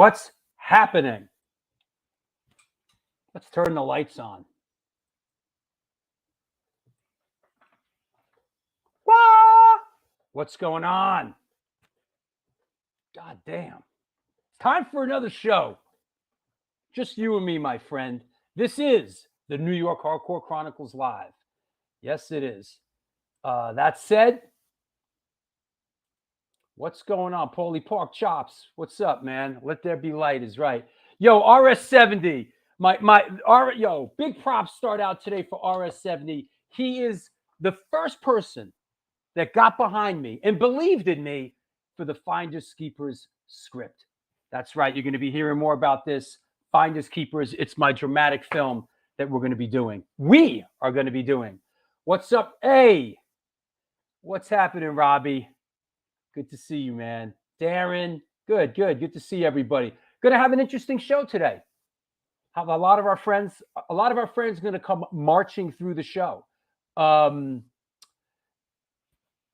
What's happening? Let's turn the lights on. What's going on? God damn. Time for another show. Just you and me, my friend. This is the New York Hardcore Chronicles Live. Yes, it is. That said, what's going on? Paulie Park Chops. What's up, man? Let there be light is right. Yo, RS70. Big props start out today for RS70. He is the first person that got behind me and believed in me for the Finders Keepers script. That's right. You're going to be hearing more about this. Finders Keepers. It's my dramatic film that we're going to be doing. We are going to be doing. What's up? Hey, what's happening, Robbie? Good to see you, man. Darren, good. Good to see everybody. Going to have an interesting show today. Have a lot of our friends going to come marching through the show.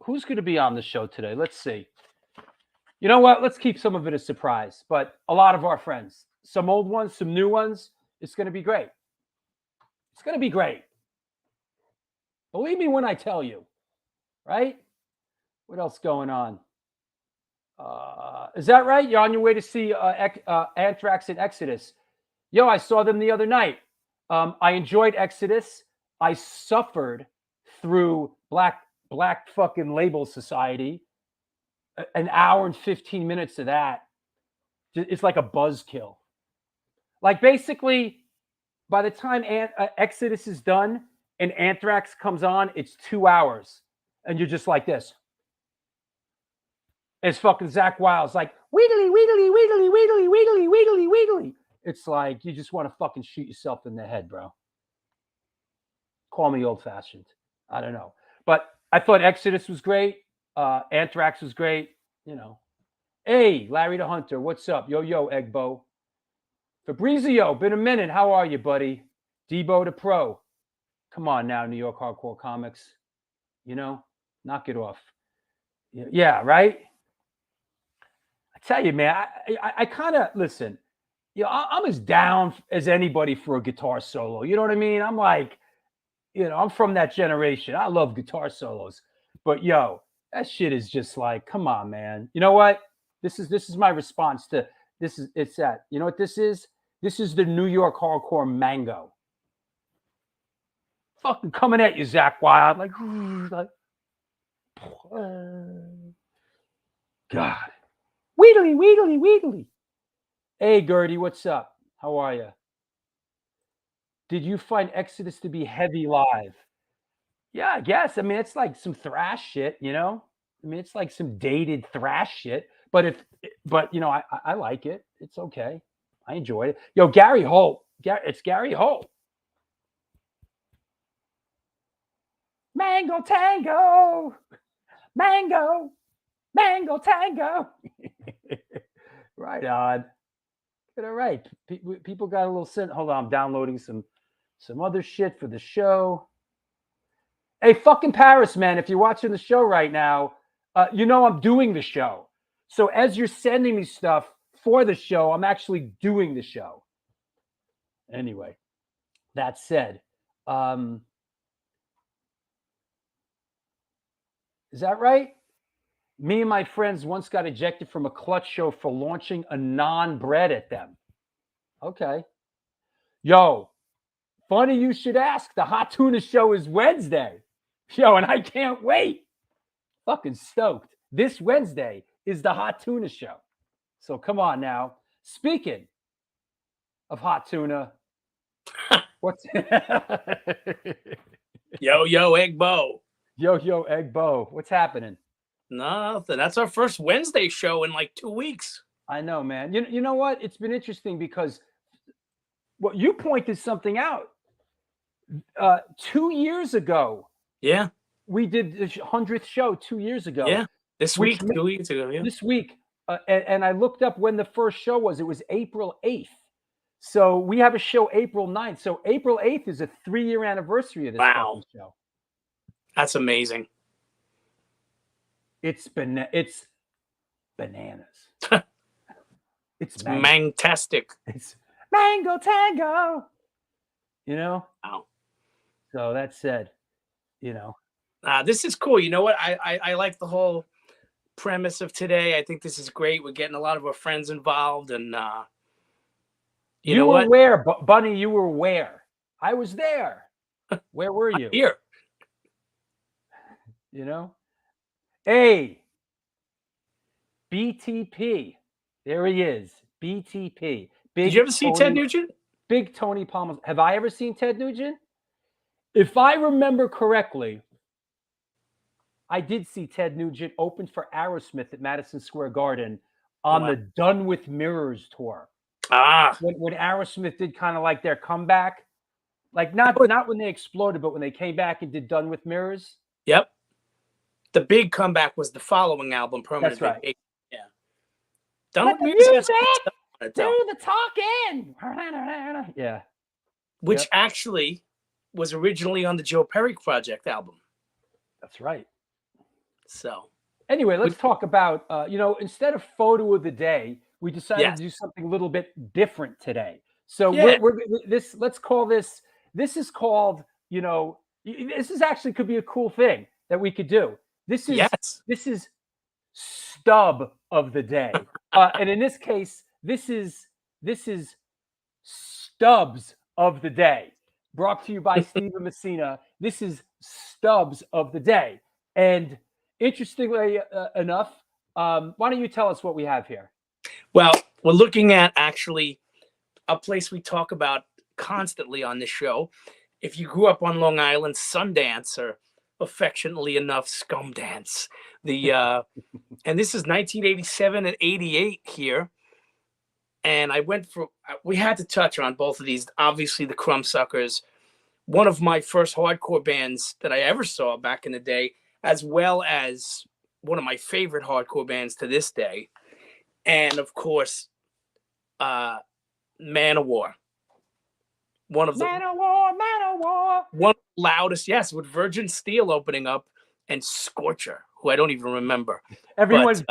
Who's going to be on the show today? Let's see. You know what? Let's keep some of it a surprise. But a lot of our friends, some old ones, some new ones. It's going to be great. It's going to be great. Believe me when I tell you. Right? What else going on? Is that right? You're on your way to see Anthrax and Exodus. Yo, I saw them the other night. I enjoyed Exodus. I suffered through Black fucking Label Society. An hour and 15 minutes of that. It's like a buzzkill. Like basically, by the time Exodus is done and Anthrax comes on, it's 2 hours. And you're just like this. It's fucking Zach Wild's like, wiggly, wiggly, wiggly, wiggly, wiggly, wiggly, wiggly. It's like you just want to fucking shoot yourself in the head, bro. Call me old-fashioned. I don't know. But I thought Exodus was great. Anthrax was great. You know. Hey, Larry the Hunter, what's up? Yo, Egbo. Fabrizio, been a minute. How are you, buddy? Debo the Pro. Come on now, New York Hardcore Comics. You know, knock it off. Yeah, right? I tell you, man, I kind of, listen, you know, I'm as down as anybody for a guitar solo. You know what I mean? I'm like, you know, I'm from that generation. I love guitar solos. But, yo, that shit is just like, come on, man. You know what? This is my response to this. It's that. You know what this is? This is the New York Hardcore mango. Fucking coming at you, Zach Wild. Like God. Wiggly, wiggly, wiggly. Hey, Gertie, what's up? How are you? Did you find Exodus to be heavy live? Yeah, I guess. I mean, it's like some thrash shit, you know? I mean, it's like some dated thrash shit. But you know, I like it. It's okay. I enjoyed it. Yo, Gary Holt. It's Gary Holt. Mango Tango. Mango Tango. Right on. All right. People got a little sense. Hold on. I'm downloading some other shit for the show. Hey, fucking Paris, man. If you're watching the show right now, you know I'm doing the show. So as you're sending me stuff for the show, I'm actually doing the show. Anyway, that said, is that right? Me and my friends once got ejected from a Clutch show for launching a non-bread at them. Okay. Yo, funny you should ask. The Hot Tuna show is Wednesday. Yo, and I can't wait. Fucking stoked. This Wednesday is the Hot Tuna show. So come on now. Speaking of Hot Tuna, what's Yo, Egbo. Yo, Egbo. What's happening? Nothing. That's our first Wednesday show in like 2 weeks. I know, man. You know what? It's been interesting because you pointed something out. 2 years ago. Yeah. We did the 100th show 2 years ago. Yeah. This week, 2 weeks ago. Yeah. This week. And I looked up when the first show was. It was April 8th. So we have a show April 9th. So April 8th is a 3-year anniversary of this fucking show. That's amazing. It's bananas. It's mantastic. It's Mango Tango. You know? Wow. So that said, you know. This is cool. You know what? I like the whole premise of today. I think this is great. We're getting a lot of our friends involved, and you know were what? where, Bunny? You were where? I was there. Where were you? Here. You know? Hey, BTP. There he is. BTP. Did you ever see Ted Nugent? Big Tony Palmer. Have I ever seen Ted Nugent? If I remember correctly, I did see Ted Nugent open for Aerosmith at Madison Square Garden on the Done with Mirrors tour. When Aerosmith did kind of like their comeback, like not when they exploded, but when they came back and did Done with Mirrors. Yep. The big comeback was the following album, Permanent That's right. Vacation. Yeah. Done with Mirrors. Do the talking. Yeah. Which actually was originally on the Joe Perry Project album. That's right. So anyway, let's talk about, instead of photo of the day, we decided to do something a little bit different today. So let's call this, this is called, this is actually could be a cool thing that we could do. This is Stub of the day. And in this case, this is Stubs of the day, brought to you by Steven Messina. This is Stubs of the day. And interestingly enough, why don't you tell us what we have here? Well, we're looking at actually a place we talk about constantly on this show. If you grew up on Long Island, Sundance, or affectionately enough, Scum Dance. And this is 1987 and 88 here. And we had to touch on both of these. Obviously, the Crumbsuckers, one of my first hardcore bands that I ever saw back in the day, as well as one of my favorite hardcore bands to this day. And of course, Manowar. Manowar. One of the loudest, yes, with Virgin Steel opening up, and Scorcher, who I don't even remember. Everyone's,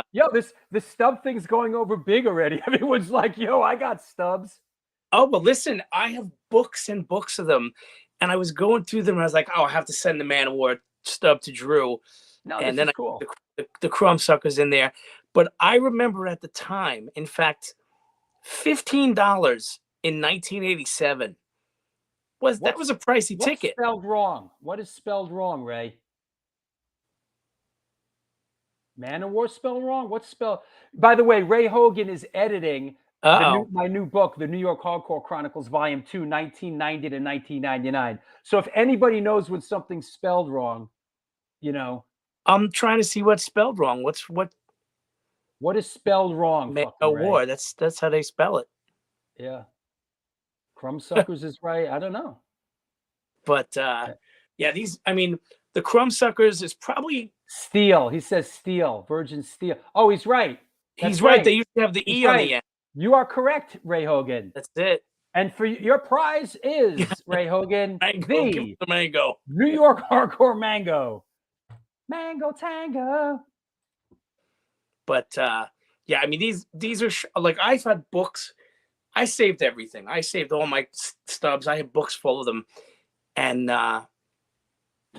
this Stub thing's going over big already. Everyone's like, yo, I got Stubs. Oh, but listen, I have books and books of them. And I was going through them and I was like, oh, I have to send the Manowar Stub to Drew. No, and this then is cool. the Crumbsuckers in there. But I remember at the time, in fact, $15 in 1987 that was a pricey ticket. What's spelled wrong? What is spelled wrong, Ray? Manowar spelled wrong? What's spelled? By the way, Ray Hogan is editing my new book, The New York Hardcore Chronicles, Volume 2, 1990 to 1999. So if anybody knows when something's spelled wrong, I'm trying to see what's spelled wrong. What is spelled wrong? Manowar. That's how they spell it. Yeah. Crumbsuckers is right. I don't know. But the Crumbsuckers is probably Steel. He says Steel, Virgin Steel. Oh, he's right. He's right. They used to have the E on the end. You are correct, Ray Hogan. That's it. And for your prize is, Ray Hogan, the mango. New York Hardcore Mango. Mango Tango. But these are like, I've had books. I saved everything. I saved all my Stubs. I have books full of them. And I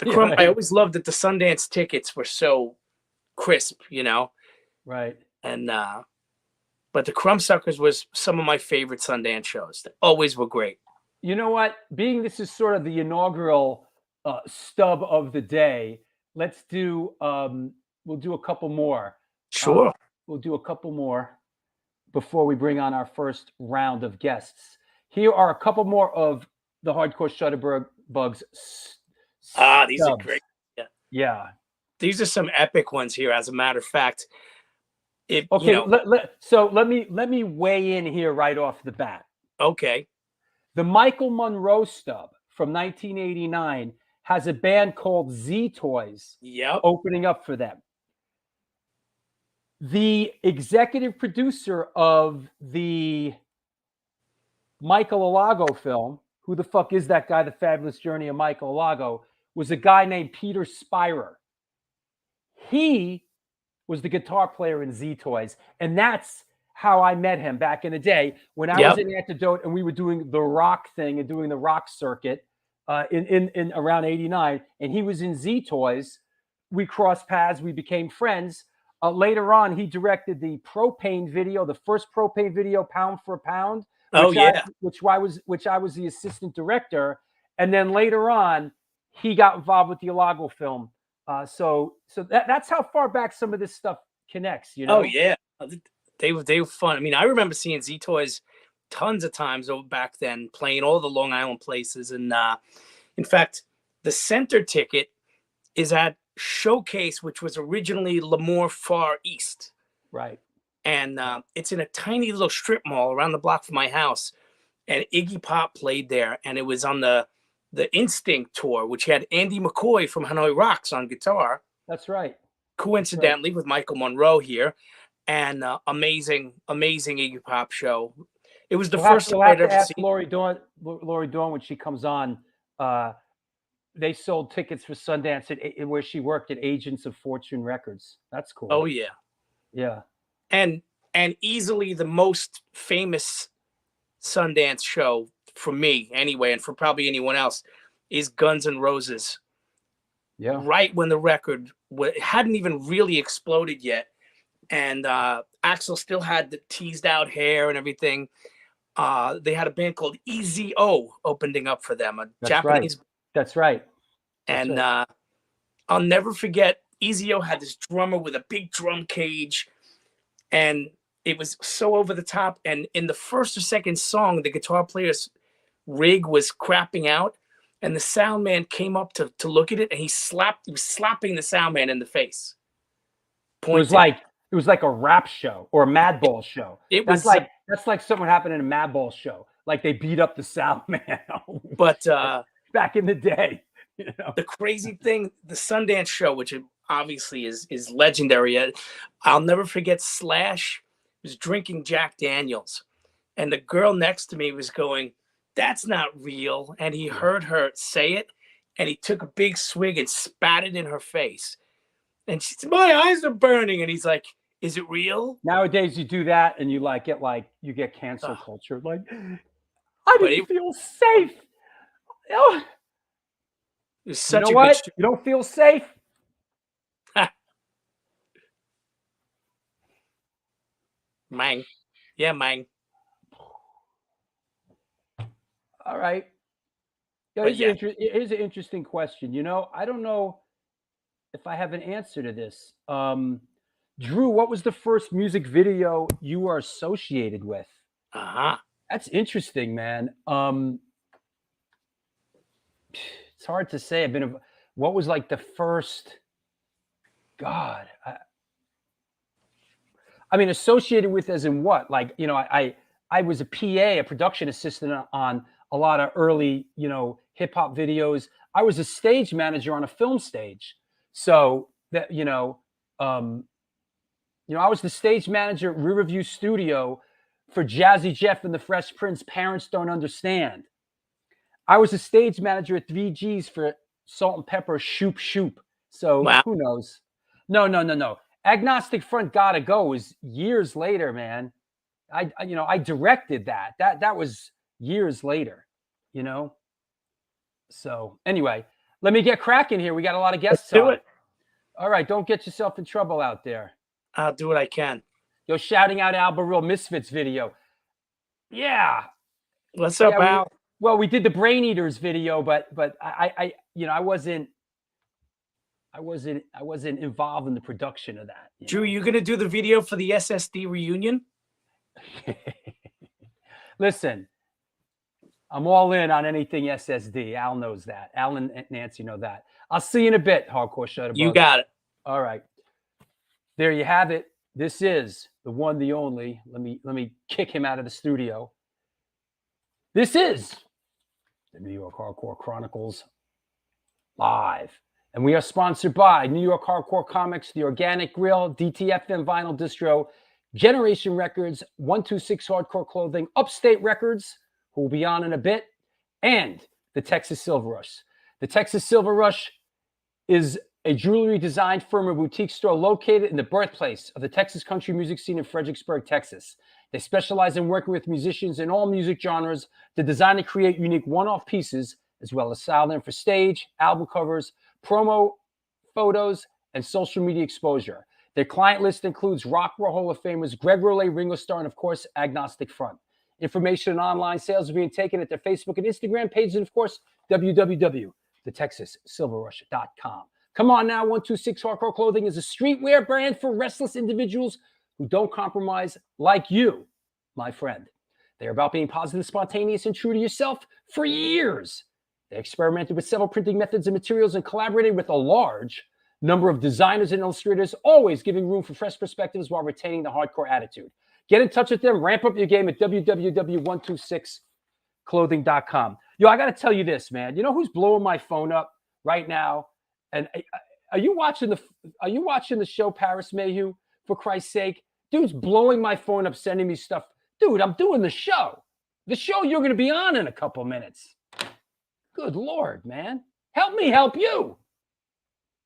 always loved that the Sundance tickets were so crisp, Right. And but the Crumbsuckers was some of my favorite Sundance shows. They always were great. You know what? Being this is sort of the inaugural Stub of the day, let's do we'll do a couple more. Sure. We'll do a couple more before we bring on our first round of guests. Here are a couple more of the Hardcore Shutterbugs. These are great. Yeah. These are some epic ones here, as a matter of fact. So let me weigh in here right off the bat. Okay. The Michael Monroe Stub from 1989 has a band called Z Toys opening up for them. The executive producer of the Michael Alago film, who the fuck is that guy, The Fabulous Journey of Michael Alago, was a guy named Peter Spyrer. He was the guitar player in Z Toys, and that's how I met him back in the day when I was in Antidote and we were doing the rock thing and doing the rock circuit in around '89, and he was in Z Toys. We crossed paths. We became friends. Later on, he directed the propane video, the first propane video, Pound for a Pound. Which I was the assistant director, and then later on, he got involved with the Ilago film. So that's how far back some of this stuff connects. You know? Oh yeah, they were fun. I mean, I remember seeing Z Toys tons of times over back then, playing all the Long Island places, and in fact, the center ticket is at Showcase, which was originally Lemoore Far East. Right. And it's in a tiny little strip mall around the block from my house. And Iggy Pop played there. And it was on the Instinct tour, which had Andy McCoy from Hanoi Rocks on guitar. That's right. Coincidentally, with Michael Monroe here. And amazing Iggy Pop show. It was the first I'd ever ask Lori Dawn when she comes on. They sold tickets for Sundance where she worked at Agents of Fortune Records. That's cool. Oh, yeah. Yeah. And easily the most famous Sundance show for me anyway, and for probably anyone else, is Guns N' Roses. Yeah. Right when the record hadn't even really exploded yet. And Axl still had the teased out hair and everything. They had a band called EZO opening up for them, Japanese. Right. That's right. And I'll never forget, EZO had this drummer with a big drum cage. And it was so over the top. And in the first or second song, the guitar player's rig was crapping out. And the sound man came up to look at it. And he was slapping the sound man in the face. It was like a rap show or a Madball show. That's like something happened in a Madball show. Like they beat up the sound man. But back in the day. You know? The crazy thing, the Sundance show, which obviously is legendary. I'll never forget Slash was drinking Jack Daniels, and the girl next to me was going, "That's not real." And he heard her say it, and he took a big swig and spat it in her face. And she said, "My eyes are burning." And he's like, "Is it real?" Nowadays, you do that, and you get cancel culture. Like, I didn't feel safe. Oh. It was such you know what? You don't feel safe? Mang. Yeah, mang. All right. Here's an interesting question. You know, I don't know if I have an answer to this. Drew, what was the first music video you were associated with? That's interesting, man. It's hard to say. What was like the first? God, I mean, associated with as in what? Like, you know, I was a PA, a production assistant on a lot of early, you know, hip hop videos. I was a stage manager on a film stage, so that I was the stage manager at Riverview Studio for Jazzy Jeff and the Fresh Prince. Parents Don't Understand. I was a stage manager at 3G's for Salt and Pepper Shoop Shoop. So Who knows? No. Agnostic Front Gotta Go was years later, man. I directed that. That was years later, you know. So anyway, let me get cracking here. We got a lot of guests. Let's do it. All right, don't get yourself in trouble out there. I'll do what I can. Yo, shouting out Al Baril Misfits video. Yeah. What's up, Al? Well, we did the Brain Eaters video, but I wasn't involved in the production of that. Drew, you gonna do the video for the SSD reunion? Listen, I'm all in on anything SSD. Al knows that. Al and Nancy know that. I'll see you in a bit, Hardcore Shutterbug. You got it. All right. There you have it. This is the one, the only. Let me kick him out of the studio. This is the New York Hardcore Chronicles live. And we are sponsored by New York Hardcore Comics, The Organic Grill, DTFM Vinyl Distro, Generation Records, 126 Hardcore Clothing, Upstate Records, who will be on in a bit, and the Texas Silver Rush. The Texas Silver Rush is a jewelry design firm and boutique store located in the birthplace of the Texas country music scene in Fredericksburg, Texas. They specialize in working with musicians in all music genres to design and create unique one-off pieces, as well as style them for stage, album covers, promo photos, and social media exposure. Their client list includes Rock and Roll Hall of Famers Greg Rolle, Ringo Starr, and of course, Agnostic Front. Information and online sales are being taken at their Facebook and Instagram pages, and of course, www.thetexassilverrush.com. Come on now, 126 Hardcore Clothing is a streetwear brand for restless individuals who don't compromise like you, my friend. They're about being positive, spontaneous, and true to yourself for years. They experimented with several printing methods and materials and collaborated with a large number of designers and illustrators, always giving room for fresh perspectives while retaining the hardcore attitude. Get in touch with them. Ramp up your game at www.126clothing.com. Yo, I got to tell you this, man. You know who's blowing my phone up right now? And are you watching the show Paris Mayhew? For Christ's sake, dude's blowing my phone up, sending me stuff. Dude, I'm doing the show. The show you're going to be on in a couple minutes. Good Lord, man. Help me help you.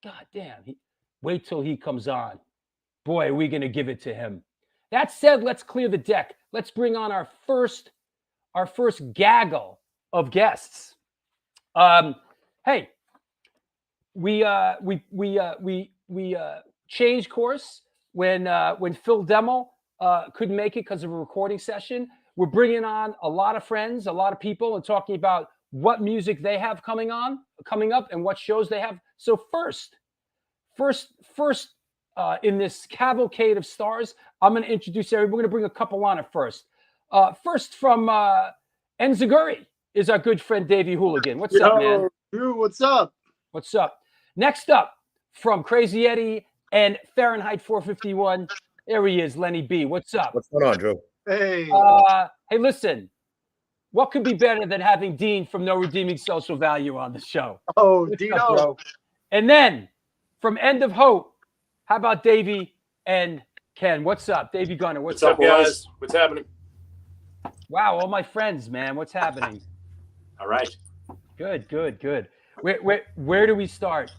God damn. Wait till he comes on. Boy, are we going to give it to him. That said, let's clear the deck. Let's bring on our first gaggle of guests. Hey, we changed course when Phil Demo couldn't make it because of a recording session. We're bringing on a lot of friends, a lot of people, and talking about what music they have coming up, and what shows they have. So first, in this cavalcade of stars, I'm going to introduce everybody. We're going to bring a couple on at first. First from Enziguri is our good friend Davey Hooligan. What's up, man? Drew, what's up? What's up? Next up from Crazy Eddie and Fahrenheit 451, there he is, Lenny B. What's up? What's going on, Drew? Hey. Hey, listen. What could be better than having Dean from No Redeeming Social Value on the show? Oh, What's Dino. up, bro? And then from End of Hope, how about Davey and Ken? What's up? Davey Gunner, what's up, guys? What's happening? Wow, all my friends, man. What's happening? All right. Good. Where do we start?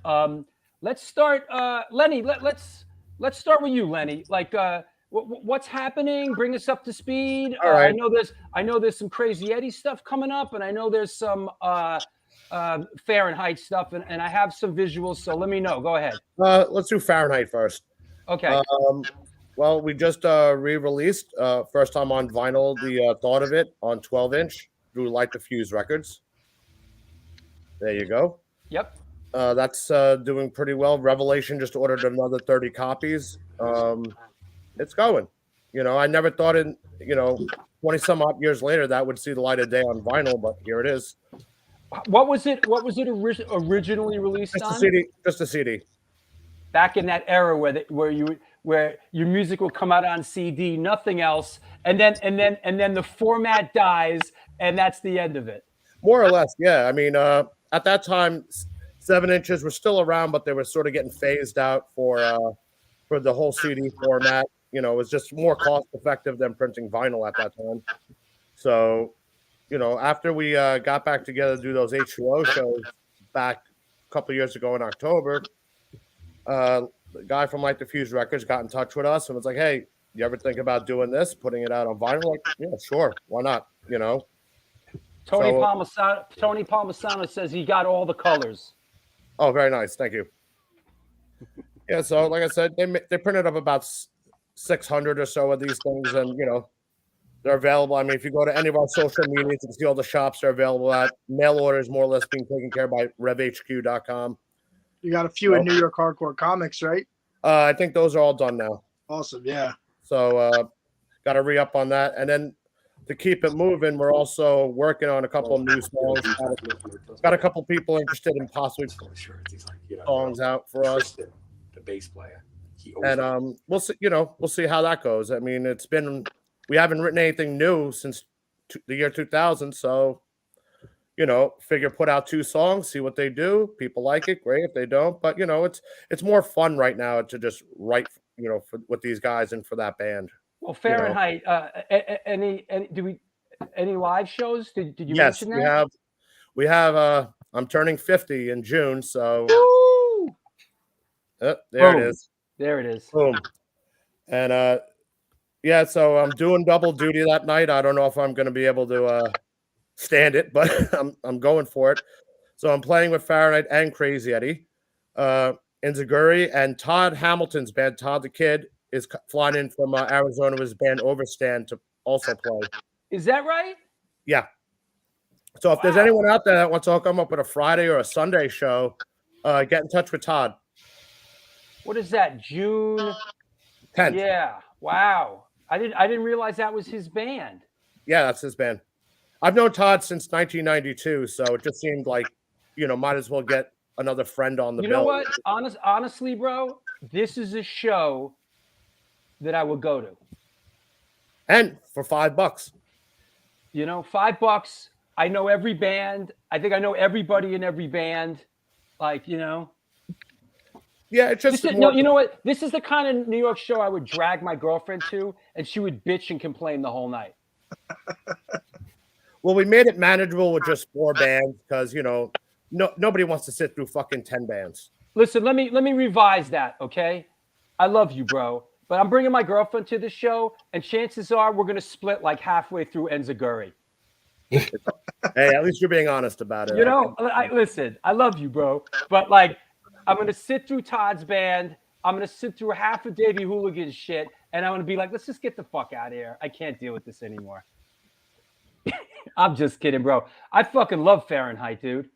Let's start, Lenny. Let's start with you, Lenny. Like, what's happening? Bring us up to speed. All right. I know there's some Crazy Eddie stuff coming up, and I know there's some Fahrenheit stuff, and I have some visuals. So let me know. Go ahead. Let's do Fahrenheit first. Okay. Well, we just re-released first time on vinyl the Thought of It on 12-inch through Light the Fuse Records. There you go. Yep. That's doing pretty well. Revelation just ordered another 30 copies. It's going. You know, I never thought 20 some odd years later that would see the light of day on vinyl, but here it is. What was it originally released on? Just a CD. Back in that era where your music will come out on CD, nothing else, and then the format dies, and that's the end of it. More or less, yeah. I mean, at that time, 7 inches were still around, but they were sort of getting phased out for the whole CD format. You know, it was just more cost effective than printing vinyl at that time. So, you know, after we got back together to do those H2O shows back a couple of years ago in October, the guy from Light the Fuse Records got in touch with us and was like, "Hey, you ever think about doing this, putting it out on vinyl?" Like, yeah, sure, why not? You know. Tony Palmisano says he got all the colors. Oh, very nice, thank you. Yeah, so like I said, they printed up about 600 or so of these things, and you know, they're available. I mean, if you go to any of our social medias, you can see all the shops they're available at. Mail orders more or less being taken care of by RevHQ.com. You got a few in New York Hardcore Comics, right? I think those are all done now. Awesome, yeah. So got to re-up on that. And then to keep it moving, we're also working on a couple of new songs. Got a couple people interested in possibly songs out for us. The bass player. And we'll see. You know, we'll see how that goes. I mean, we haven't written anything new since the year 2000. So, you know, figure put out 2 songs, see what they do. People like it, great. If they don't, but you know, it's more fun right now to just write, you know, with these guys and for that band. Well, Fahrenheit. Any live shows? Did you mention that? Yes, we have. I'm turning 50 in June, so Woo! There it Boom. is. There it is. Boom. And yeah, so I'm doing double duty that night. I don't know if I'm going to be able to stand it, but I'm going for it. So I'm playing with Fahrenheit and Crazy Eddie, Inzaguri, and Todd Hamilton's band. Todd the Kid is flying in from Arizona with his band Overstand to also play. Is that right? Yeah. So if there's anyone out there that wants to hook them up with a Friday or a Sunday show, get in touch with Todd. What is that? June 10th. Yeah. Wow. I didn't realize that was his band. Yeah, that's his band. I've known Todd since 1992, so it just seemed like, might as well get another friend on the bill. You know what? Honestly, bro, this is a show that I would go to. And for $5. $5. I know every band. I think I know everybody in every band. Yeah, it's just you know what? This is the kind of New York show I would drag my girlfriend to, and she would bitch and complain the whole night. Well, we made it manageable with just 4 bands because nobody wants to sit through fucking 10 bands. Listen, let me revise that, okay? I love you, bro, but I'm bringing my girlfriend to the show, and chances are we're gonna split like halfway through Enziguri. Hey, at least you're being honest about it. Listen, I love you, bro, but I'm gonna sit through Todd's band. I'm gonna sit through half of Davey Hooligan's shit, and I'm gonna be like, let's just get the fuck out of here. I can't deal with this anymore. I'm just kidding, bro. I fucking love Fahrenheit, dude.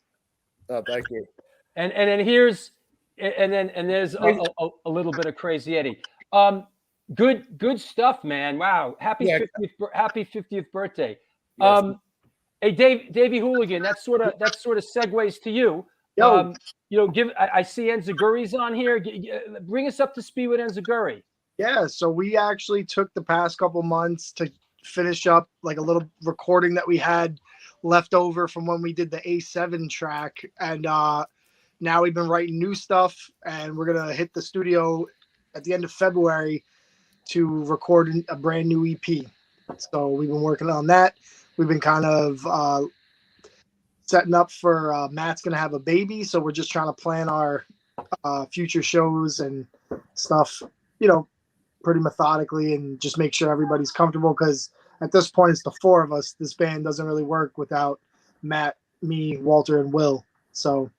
Oh, thank you. And then there's a little bit of Crazy Eddie. Good stuff, man. Wow. Happy 50th birthday. Yes. Hey, Davey Hooligan, that sort of segues to you. Yo. I see Enziguri's on here. Bring us up to speed with Enziguri. Yeah, so we actually took the past couple months to finish up like a little recording that we had left over from when we did the A7 track, and now we've been writing new stuff, and we're gonna hit the studio at the end of February to record a brand new EP. So we've been working on that. We've been kind of setting up for Matt's gonna have a baby, so we're just trying to plan our future shows and stuff, pretty methodically, and just make sure everybody's comfortable, because at this point it's the 4 of us. This band doesn't really work without Matt, me, Walter, and Will. So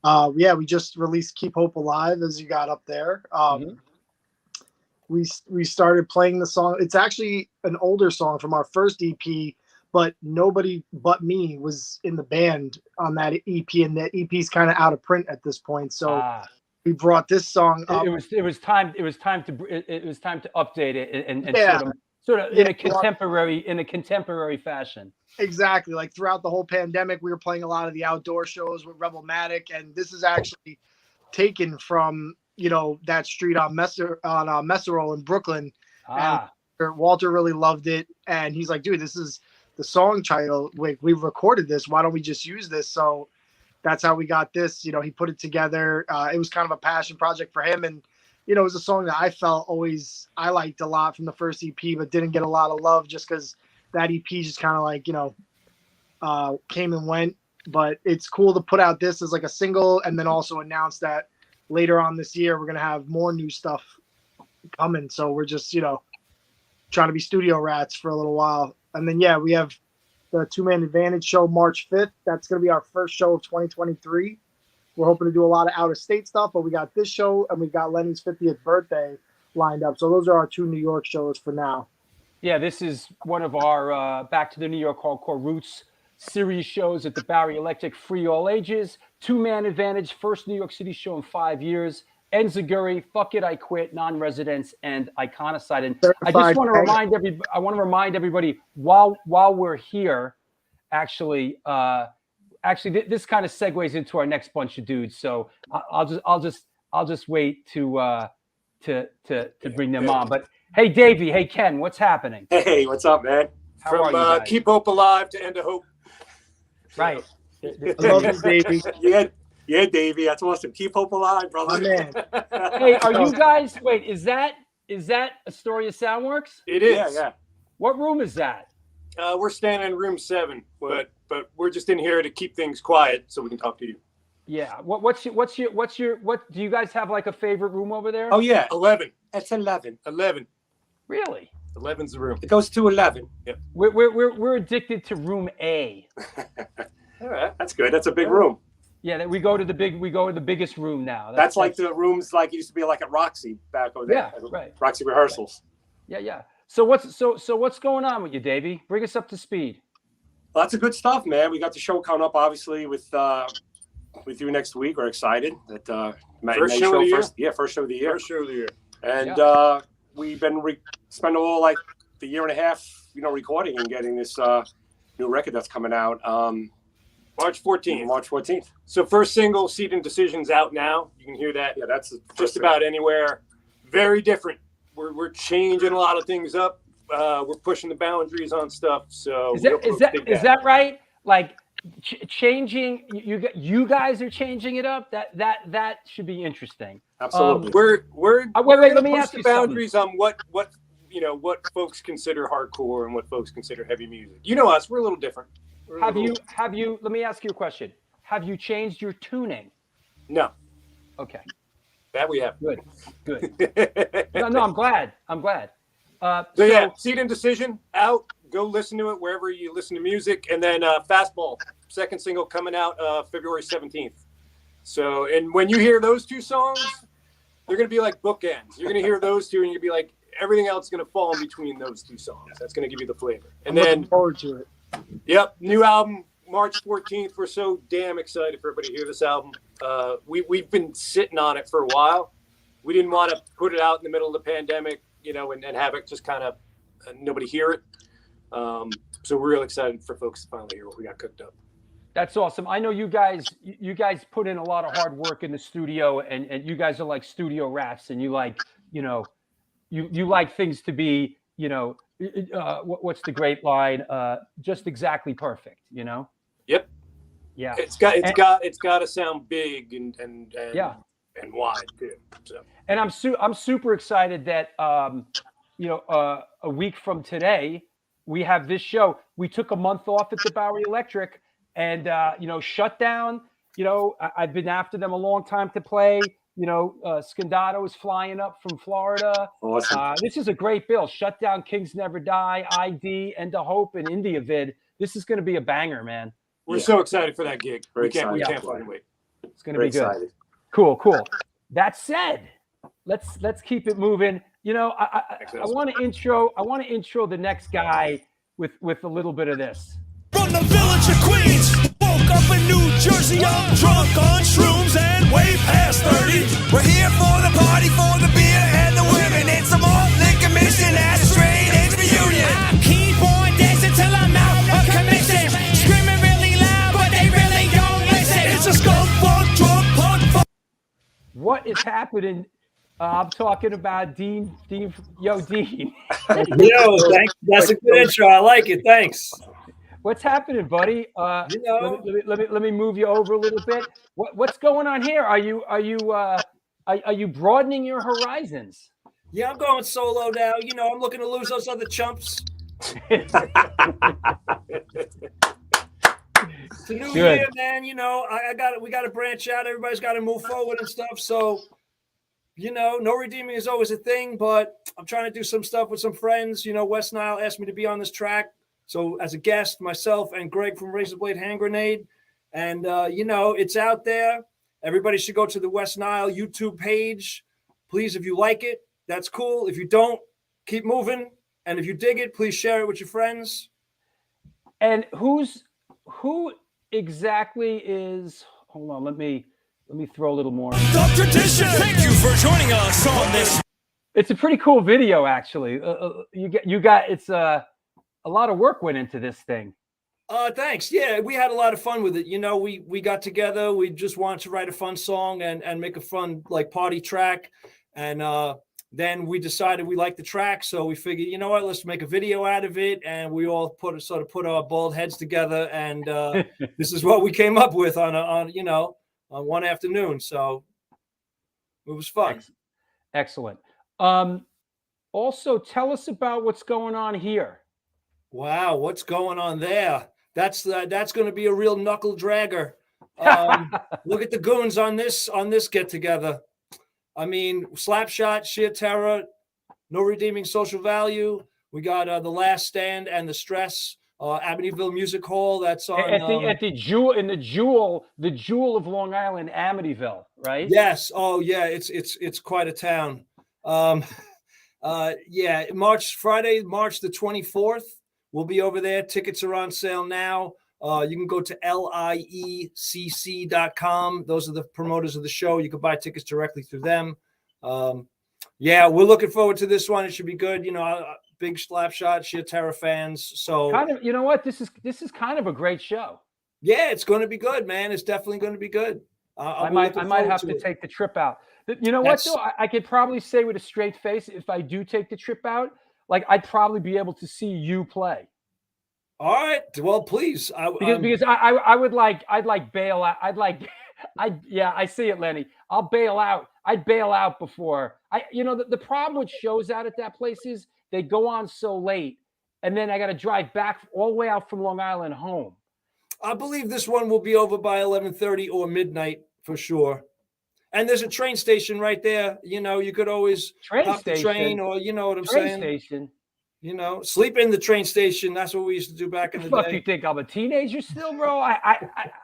we just released Keep Hope Alive, as you got up there. We started playing the song. It's actually an older song from our first EP, but nobody but me was in the band on that EP, and the EP's kind of out of print at this point. So we brought this song up. It was time to update it and sort of in a contemporary fashion. Exactly. Like throughout the whole pandemic, we were playing a lot of the outdoor shows with Rebelmatic, and this is actually taken from that street on Messerol in Brooklyn. And Walter really loved it, and he's like, dude, this is the song title. We've recorded this. Why don't we just use this? So that's how we got this. He put it together. It was kind of a passion project for him, and it was a song that I felt I liked a lot from the first EP, but didn't get a lot of love just because that EP just kind of came and went. But it's cool to put out this as like a single, and then also announce that later on this year we're gonna have more new stuff coming. So we're just trying to be studio rats for a little while, and then we have the 2-Man Advantage show March 5th. That's gonna be our first show of 2023. We're hoping to do a lot of out-of-state stuff, but we got this show, and we've got Lenny's 50th birthday lined up. So those are our 2 New York shows for now. Yeah, this is one of our Back to the New York Hardcore Roots series shows at the Barry Electric, free all ages. 2-Man Advantage, first New York City show in 5 years. Enziguri, Fuck It, I Quit, Non-Residents, and Iconicide. And I just want to remind everybody while we're here, actually, this kind of segues into our next bunch of dudes. So I'll just wait to bring them on. But hey, Davey, hey Ken, what's happening? Hey, what's up, man? How are you guys? Keep Hope Alive to End of Hope. Right. I love you, Davey. Yeah, Davey, that's awesome. Keep Hope Alive, brother. My man. Hey, are you guys? Wait, is that Astoria Soundworks? It is. Yeah. What room is that? We're standing in room 7, but we're just in here to keep things quiet so we can talk to you. Yeah. What do you guys have like a favorite room over there? Oh yeah, 11. it's 11. 11. Really? 11's the room. It goes to 11. We're addicted to room A. All right, that's good. That's a big room. Yeah, we go to the biggest room now. That's like the rooms like it used to be like at Roxy back over there. Yeah, right. Roxy rehearsals. Yeah. So what's going on with you, Davey? Bring us up to speed. Lots of good stuff, man. We got the show coming up, obviously, with you next week. We're excited that First show of the year? First show of the year. First show of the year. And we've been spending all like the year and a half, recording and getting this new record that's coming out. March 14th. March 14th. So first single, Seed and Decision's out now. You can hear that. Yeah, that's Just about anywhere. Very different. We're changing a lot of things up. We're pushing the boundaries on stuff. So Is that right? Like changing, you guys are changing it up. That should be interesting. Absolutely. We're wait, let me push ask the you boundaries on what folks consider hardcore and what folks consider heavy music. You know us, we're a little different. Have you? Let me ask you a question. Have you changed your tuning? No. Okay. That we have. Good. No, I'm glad. So yeah, Seed and Decision out. Go listen to it wherever you listen to music, and then Fastball, second single coming out February 17th. So, and when you hear those two songs, they're gonna be like bookends. You're gonna hear those two, and you'll be like, everything else is gonna fall in between those two songs. That's gonna give you the flavor. And I'm then looking forward to it. Yep, new album March 14th. We're so damn excited for everybody to hear this album. We've been sitting on it for a while. We didn't want to put it out in the middle of the pandemic, and have it just kind of nobody hear it. So we're real excited for folks to finally hear what we got cooked up. That's awesome. I know you guys put in a lot of hard work in the studio, and you guys are like studio rats, and you like, you like things to be, what's the great line? Just exactly perfect, Yep. Yeah. It's got to sound big and wide too. So. And I'm super excited that a week from today we have this show. We took a month off at the Bowery Electric, and shut down. I've been after them a long time to play. Scandato is flying up from Florida. Awesome. This is a great bill. Shut down, Kings Never Die, ID, End of Hope, and India Vid. This is going to be a banger, man. We're so excited for that gig. Very We can't excited. fucking wait. It's going to be good. Excited. Cool. That said, let's keep it moving. I want to intro the next guy with a little bit of this. From the village of Queens, woke up in New Jersey, I'm drunk on shrooms and way past 30. We're here for the party, for the beer and the women. It's a malt liquor mission at a straight edge reunion. I keep on dancing till I'm out of commission. Screaming really loud, but they really don't listen. It's a skunk funk, drunk punk. What is happening? I'm talking about Dean. Yo, Dean. Yo, thanks. That's a good intro. I like it. Thanks. What's happening, buddy? Let me move you over a little bit. What's going on here? Are you broadening your horizons? Yeah, I'm going solo now. I'm looking to lose those other chumps. It's a new year, man. We got to branch out. Everybody's got to move forward and stuff. So, no redeeming is always a thing, but I'm trying to do some stuff with some friends. West Nile asked me to be on this track. So as a guest, myself and Greg from Razor Blade Hand Grenade. And, it's out there. Everybody should go to the West Nile YouTube page. Please, if you like it, that's cool. If you don't, keep moving. And if you dig it, please share it with your friends. And who exactly is, hold on, let me throw a little more. Tradition. Thank you for joining us on this. It's a pretty cool video, actually. It's a lot of work went into this thing. Thanks. Yeah, we had a lot of fun with it. We got together. We just wanted to write a fun song and make a fun party track. And then we decided we liked the track, so we figured, let's make a video out of it. And we all put our bald heads together, and this is what we came up with on one afternoon. So it was fun. Excellent. Also, tell us about what's going on here. Wow, what's going on there? That's going to be a real knuckle dragger. Look at the goons on this get together. I mean, Slapshot, Sheer Terror, No Redeeming Social Value. We got The Last Stand and The Stress. Amityville Music Hall. That's on at the jewel of Long Island, Amityville, right? Yes. Oh yeah, it's quite a town. Yeah, Friday, March the 24th. We'll be over there. Tickets are on sale now. You can go to liecc.com. Those are the promoters of the show. You can buy tickets directly through them. Yeah, we're looking forward to this one. It should be good. You know, big Slapshot, Sheer Terror fans. So kind of, you know what? This is kind of a great show. Yeah, it's going to be good, man. It's definitely going to be good. I might have to take the trip out. You know what, though? I could probably say with a straight face, if I do take the trip out, like I'd probably be able to see you play. All right. Well, please. Because I'd like bail out. I see it, Lenny. I'll bail out. I'd bail out before the problem with shows out at that place is they go on so late, and then I got to drive back all the way out from Long Island home. I believe this one will be over by 11:30 or midnight for sure. And there's a train station right there. You know, you could always hop the train, or you know what I'm saying. Train station. You know, sleep in the train station. That's what we used to do back in the day. You think I'm a teenager still, bro? I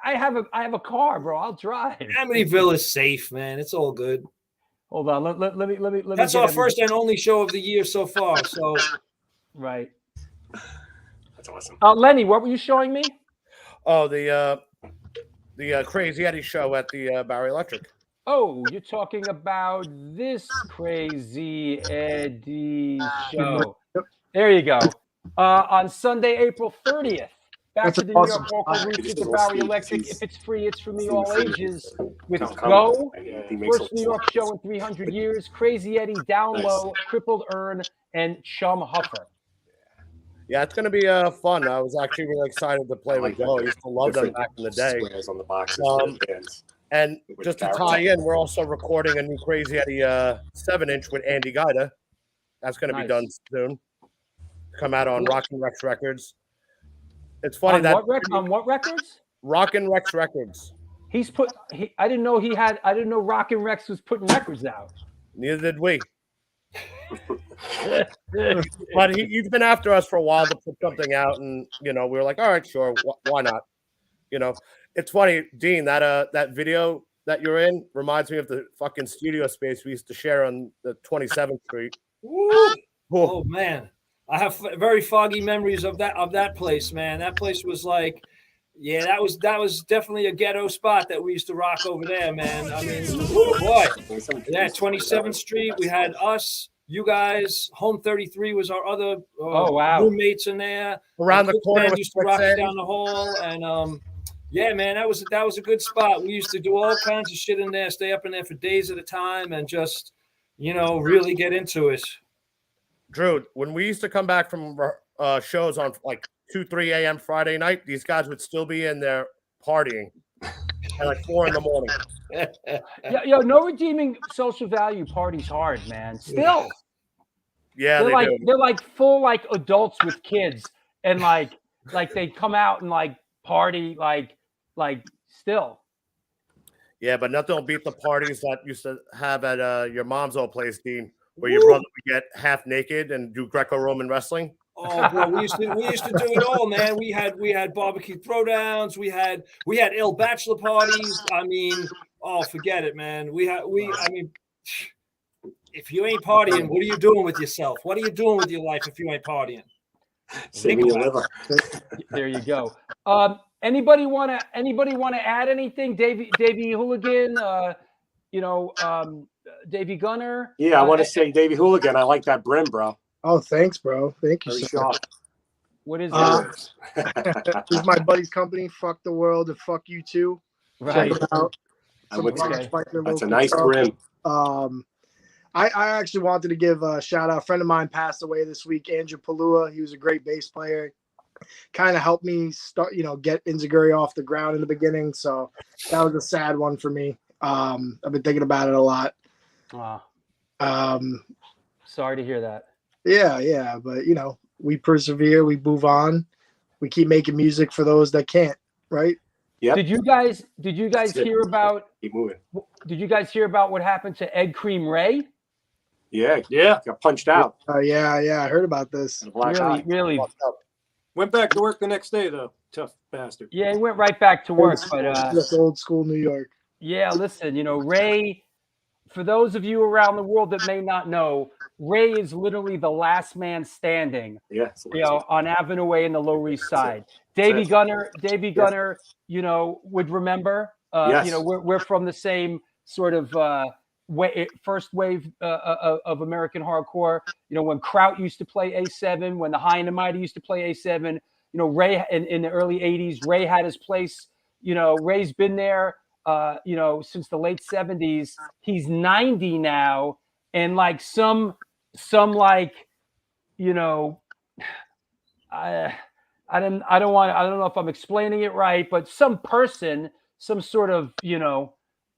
have a car, bro. I'll drive. Amityville is safe, man. It's all good. Hold on. Let me. That's our first and only show of the year so far. So, right. That's awesome. Lenny, what were you showing me? Oh, the Crazy Eddie show at the Barry Electric. Oh, you're talking about this Crazy Eddie show. There you go. On Sunday, April 30th. Back to the New York local roots at the Bowery Electric. If it's free, it's for me, all ages. With Go, first New York show in 300 years. Crazy Eddie, Down Low, Crippled Urn, and Chum Huffer. Yeah, it's going to be fun. I was actually really excited to play with Go. I used to love them back in the day. On the boxes and just to tie in, we're also recording a new Crazy Eddie 7-inch with Andy Guida. That's going to be done soon. Come out on Rockin' Rex Records. It's funny on what records? Rockin' Rex Records. I didn't know Rockin' Rex was putting records out. Neither did we. But he's been after us for a while to put something out, and we were like, all right, sure, why not? It's funny, Dean, that video that you're in reminds me of the fucking studio space we used to share on the 27th Street. Oh man, I have very foggy memories of that place, man. That place was like, yeah, that was definitely a ghetto spot that we used to rock over there, man. I mean, boy, yeah, 27th Street. We had us, you guys. Home 33 was our other roommates in there. Around the corner, used to rock down the hall, and yeah, man, that was a good spot. We used to do all kinds of shit in there, stay up in there for days at a time, and just really get into it. Drew, when we used to come back from shows on like 2-3 a.m. Friday night, these guys would still be in there partying at like 4 in the morning. No redeeming social value parties hard, man. Still. Yeah, they're like full like adults with kids, and like they come out and like party like still. Yeah, but nothing will beat the parties that used to have at your mom's old place, Dean, where your brother would get half naked and do Greco-Roman wrestling. Oh, bro, we used to do it all, man. We had barbecue throwdowns. We had ill bachelor parties. I mean, forget it, man. I mean, if you ain't partying, what are you doing with yourself? What are you doing with your life if you ain't partying? Saving your liver. There you go. Anybody want to add anything? Davey Hooligan, Davey Gunner. Yeah, I want to say Davey Hooligan. I like that brim, bro. Oh, thanks, bro. Thank you. Very sharp. What is it? This is my buddy's company. Fuck the world and fuck you too. Right. Check them out. That's a nice brim. I actually wanted to give a shout out. A friend of mine passed away this week, Andrew Palua. He was a great bass player. Kind of helped me start, get Inzaguri off the ground in the beginning. So that was a sad one for me. I've been thinking about it a lot. Wow. Sorry to hear that. Yeah. But, we persevere. We move on. We keep making music for those that can't, right? Yep. Did you guys That's it. hear about? Keep moving. Did you guys hear about what happened to Ed Cream Ray? Yeah. Yeah. Got punched out. Yeah, I heard about this. And a black Really, eye. really. Fucked up. Went back to work the next day though. Tough bastard. Yeah, he went right back to work. But That's old school New York. yeah, listen, Ray. For those of you around the world that may not know, Ray is literally the last man standing. Yeah. On Avenue A in the Lower East Side. Davy Gunner, would remember. Yes. We're from the same sort of first wave of American hardcore. When Kraut used to play A7, when the High and the Mighty used to play A7. Ray in the early '80s, Ray had his place. Ray's been there. Since the late 70s. He's 90 now, and like some like, I don't know if I'm explaining it right, but some person, some sort of,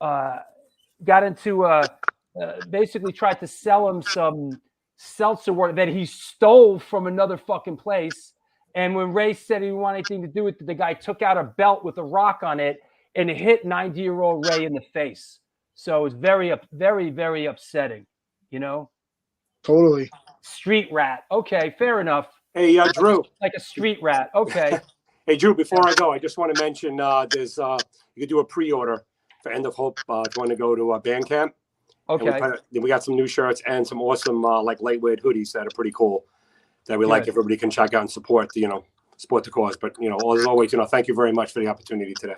got into basically tried to sell him some seltzer water that he stole from another fucking place. And when Ray said he didn't want anything to do with it, the guy took out a belt with a rock on it and it hit 90-year-old Ray in the face. So it's very, very, very upsetting, Totally. Street rat. Okay, fair enough. Hey, Drew. Like a street rat. Okay. Hey, Drew, before I go, I just want to mention there's you could do a pre-order for End of Hope if you want to go to Bandcamp. Okay. And we got some new shirts and some awesome like lightweight hoodies that are pretty cool that we like everybody can check out and support support the cause. But as always, thank you very much for the opportunity today.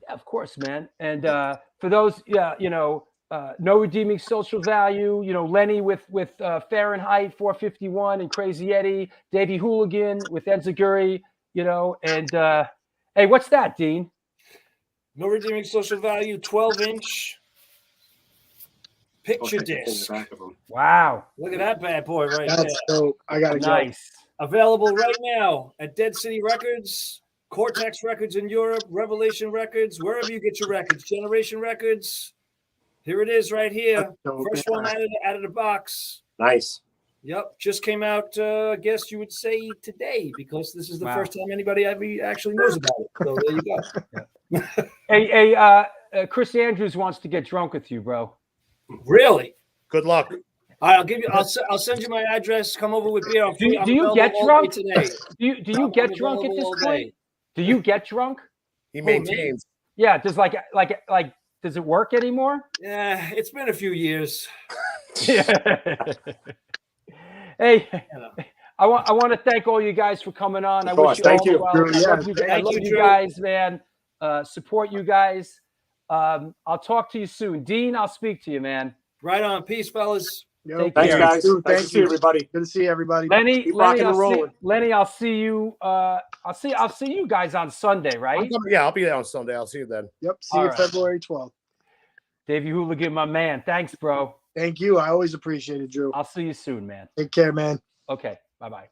Yeah, of course, man. And for those, no redeeming social value. Lenny with Fahrenheit 451 and Crazy Eddie, Davey Hooligan with Enziguri. And hey, what's that, Dean? No redeeming social value, 12-inch picture disc. Wow. Look at that bad boy right That's there. dope. I got to Nice. Available right now at Dead City Records, Cortex Records in Europe, Revelation Records, wherever you get your records, Generation Records. Here it is right here. First one out of the box. Nice. Yep. Just came out, I guess you would say today, because this is the first time anybody actually knows about it. So there you go. Hey, Chris Andrews wants to get drunk with you, bro. Really? Good luck. All right, I'll send you my address. Come over with beer. Do you get drunk today? Do you get drunk at this point? Do you get drunk? He maintains. Yeah. Does does it work anymore? Yeah, it's been a few years. Hey, I want to thank all you guys for coming on. I wish you all the well. I love you guys, man. Support you guys. I'll talk to you soon. Dean, I'll speak to you, man. Right on. Peace, fellas. Yo, Thanks, guys. Thanks to see everybody. Good to see everybody. Lenny, I'll see you. I'll see you guys on Sunday, right? Yeah, I'll be there on Sunday. I'll see you then. Yep. See you February 12th. Davey Hooligan, my man. Thanks, bro. Thank you. I always appreciate it, Drew. I'll see you soon, man. Take care, man. Okay. Bye-bye.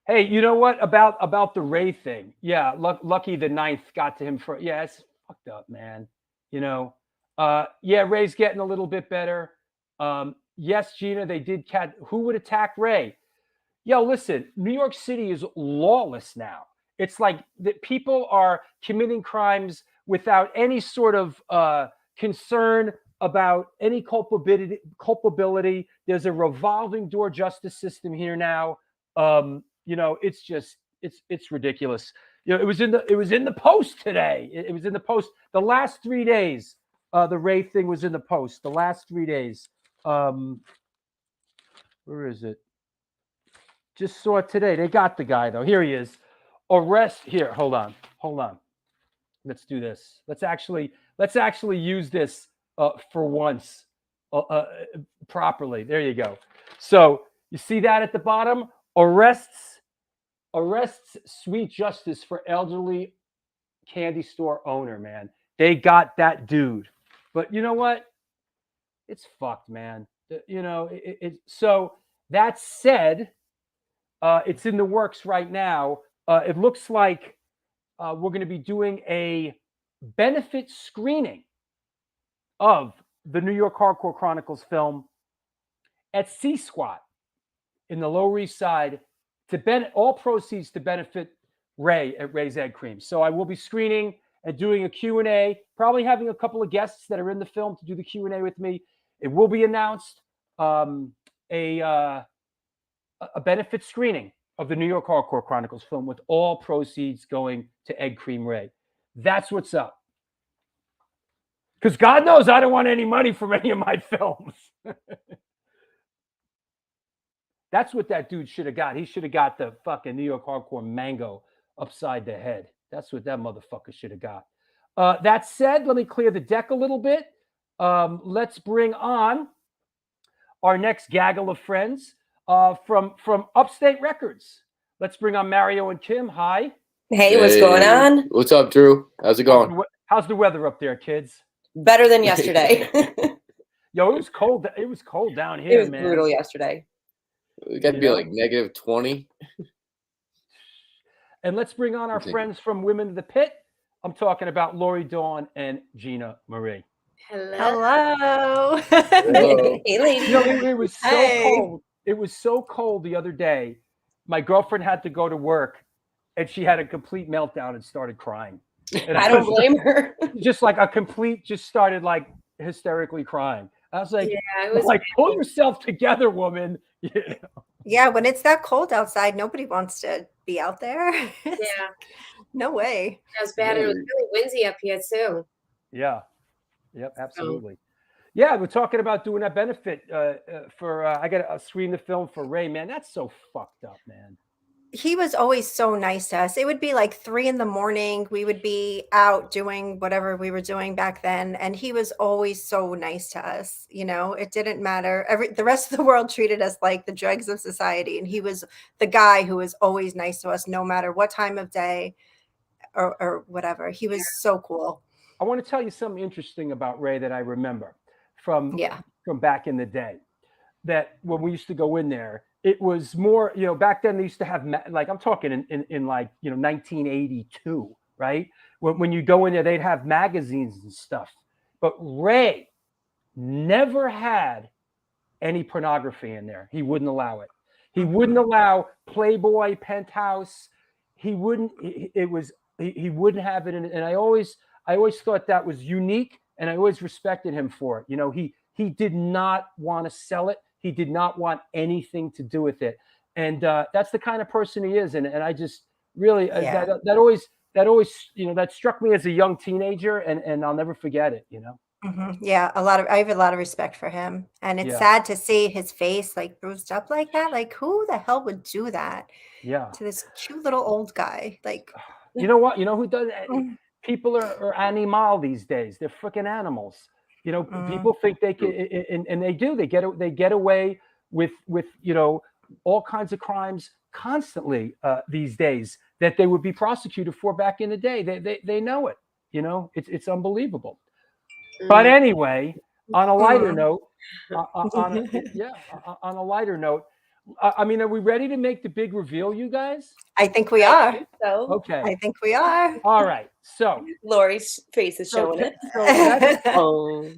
Hey, you know what about the Ray thing? Yeah, lucky the 9th got to him for. Yeah, it's fucked up, man. Yeah, Ray's getting a little bit better. Yes, Gina, they did catch. Who would attack Ray? Yo, listen, New York City is lawless now. It's like that people are committing crimes without any sort of concern about any culpability. There's a revolving door justice system here now. It's just it's ridiculous. It was in the Post today. It was in the Post. The last 3 days, the Ray thing was in the Post. The last 3 days. Where is it? Just saw it today. They got the guy though. Here he is. Arrest. Here, hold on. Let's do this. Let's actually use this for once properly. There you go. So you see that at the bottom? Arrests Sweet Justice for elderly candy store owner, man. They got that dude. But you know what? It's fucked, man. So that said, it's in the works right now. It looks like we're going to be doing a benefit screening of the New York Hardcore Chronicles film at C-Squat in the Lower East Side all proceeds to benefit Ray at Ray's Egg Cream. So I will be screening and doing a Q&A, probably having a couple of guests that are in the film to do the Q&A with me. It will be announced a benefit screening of the New York Hardcore Chronicles film with all proceeds going to Egg Cream Ray. That's what's up. Because God knows I don't want any money from any of my films. That's what that dude should have got. He should have got the fucking New York Hardcore mango upside the head. That's what that motherfucker should have got. That said, let me clear the deck a little bit. Let's bring on our next gaggle of friends from Upstate Records. Let's bring on Mario and Kim. Hi. Hey, what's going on? What's up, Drew? How's it going? How's the weather up there, kids? Better than yesterday. Yo, it was cold. It was cold down here, It was man. brutal yesterday. It got to be like negative 20. And let's bring on our friends from Women of the Pit. I'm talking about Lori Dawn and Gina Marie. Hello. Hey, lady. You know, it was so cold. It was so cold the other day. My girlfriend had to go to work, and she had a complete meltdown and started crying. And I don't blame her. Just like a complete, just started like hysterically crying. I was like, Yeah, it was like, pull yourself together, woman. You know? Yeah, when it's that cold outside, nobody wants to be out there. Yeah, No way. that was bad. And it was really windy up here too. Yeah. Yep, absolutely. Yeah, we're talking about doing that benefit for I got to screen the film for Ray, man. That's so fucked up, man. He was always so nice to us. It would be like 3 a.m. We would be out doing whatever we were doing back then. And he was always so nice to us. You know, it didn't matter. The rest of the world treated us like the dregs of society. And he was the guy who was always nice to us, no matter what time of day or whatever. He was so cool. I want to tell you something interesting about Ray that I remember from back in the day. That when we used to go in there, it was more, you know, back then they used to have, like, I'm talking in like, you know, 1982, right? When you go in there, they'd have magazines and stuff. But Ray never had any pornography in there. He wouldn't allow it. He wouldn't allow Playboy, Penthouse. He wouldn't, he wouldn't have it in it. And I always thought that was unique, and I always respected him for it. You know, he did not want to sell it. He did not want anything to do with it. And that's the kind of person he is. And I just really, that always, you know, that struck me as a young teenager, and I'll never forget it, you know? Mm-hmm. Yeah. I have a lot of respect for him. And it's sad to see his face like bruised up like that. Like, who the hell would do that to this cute little old guy? Like, you know what? You know who does that? People are animal these days. They're freaking animals. You know, people think they can, and they do. They get away with you know, all kinds of crimes constantly these days that they would be prosecuted for back in the day. They know it. You know, it's unbelievable. But anyway, on a lighter note, on a lighter note, I mean, are we ready to make the big reveal, you guys? I think we are. Okay. I think we are. All right. So Lori's face is showing it.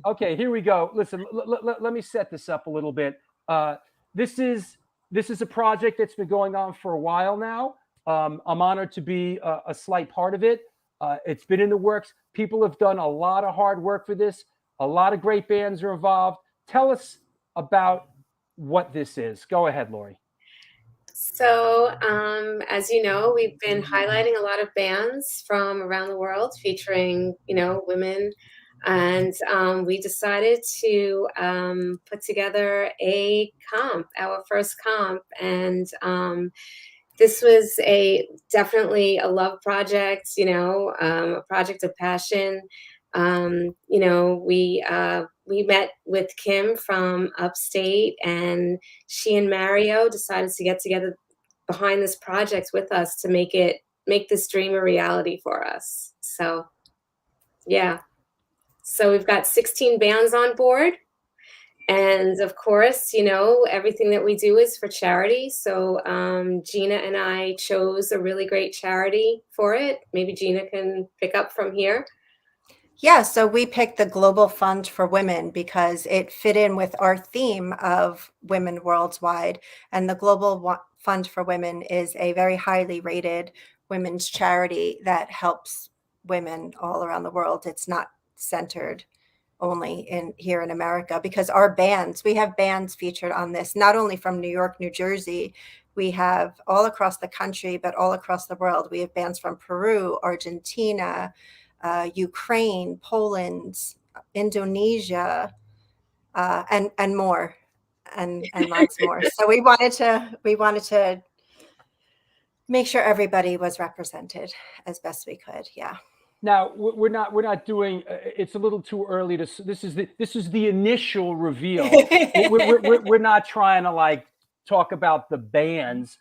Okay, here we go. Listen, let me set this up a little bit. This is a project that's been going on for a while now. I'm honored to be a slight part of it. It's been in the works. People have done a lot of hard work for this. A lot of great bands are involved. Tell us about what this is. Go ahead, Lori. So, as you know, we've been highlighting a lot of bands from around the world featuring, you know, women. And we decided to put together a comp, our first comp. And this was definitely a love project, you know, a project of passion. You know, we met with Kim from Upstate, and she and Mario decided to get together behind this project with us to make this dream a reality for us. So, yeah. So we've got 16 bands on board. And of course, you know, everything that we do is for charity. So Gina and I chose a really great charity for it. Maybe Gina can pick up from here. Yeah, so we picked the Global Fund for Women because it fit in with our theme of women worldwide. And the Fund for Women is a very highly rated women's charity that helps women all around the world. It's not centered only here in America, because we have bands featured on this, not only from New York, New Jersey, we have all across the country, but all across the world. We have bands from Peru, Argentina, Ukraine, Poland, Indonesia, and more, and lots more. So we wanted to make sure everybody was represented as best we could. Yeah. Now we're not doing. It's a little too early to. This is the initial reveal. we're not trying to like talk about the bands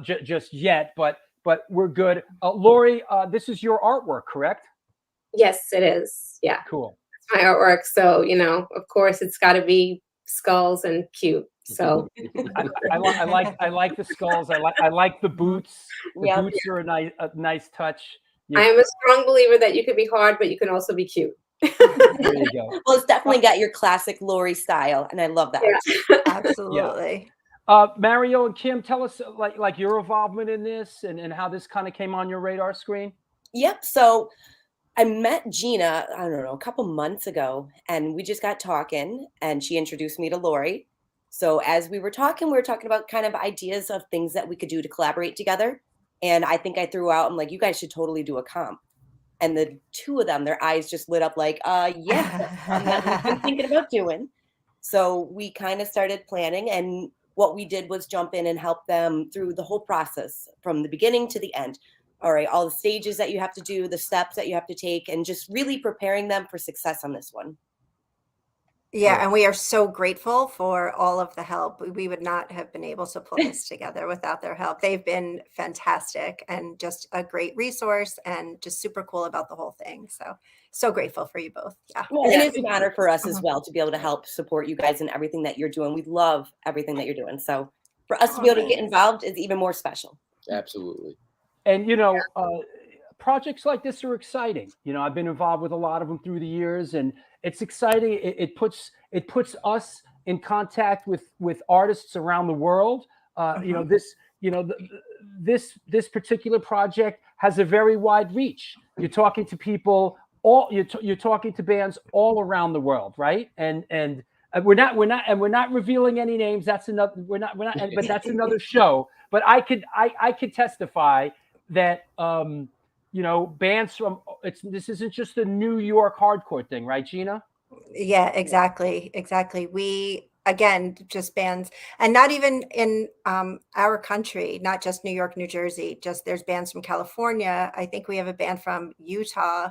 just yet, but we're good. Lori, this is your artwork, correct? Yes, it is. Yeah. Cool. It's my artwork. So, of course it's got to be skulls and cute. So I like the skulls. I like the boots. The boots are a nice touch. I am a strong believer that you can be hard, but you can also be cute. There you go. Well, it's definitely got your classic Lori style, and I love that. Yeah. Absolutely. Mario and Kim, tell us like your involvement in this and how this kind of came on your radar screen. Yep. So I met Gina, I don't know, a couple months ago, and we just got talking, and she introduced me to Lori. So as we were talking about kind of ideas of things that we could do to collaborate together. And I think I threw out, I'm like, you guys should totally do a comp. And the two of them, their eyes just lit up like, yeah, that's what we've been thinking about doing. So we kind of started planning, and what we did was jump in and help them through the whole process from the beginning to the end. All right, all the stages that you have to do, the steps that you have to take, and just really preparing them for success on this one. Yeah, and we are so grateful for all of the help. We would not have been able to pull this together without their help. They've been fantastic and just a great resource and just super cool about the whole thing. So grateful for you both. Yeah. Well, it is an honor for us as well to be able to help support you guys in everything that you're doing. We love everything that you're doing. So for us to be able to get involved is even more special. Absolutely. And, projects like this are exciting. I've been involved with a lot of them through the years, and it's exciting. It puts us in contact with artists around the world. This particular project has a very wide reach. You're talking to people you're talking to bands all around the world, right? And we're not revealing any names. That's another. But that's another show. But I could testify that bands from this isn't just a New York hardcore thing, right, Gina? Yeah, exactly. We, again, just bands, and not even in our country, not just New York, New Jersey, just there's bands from California. I think we have a band from Utah.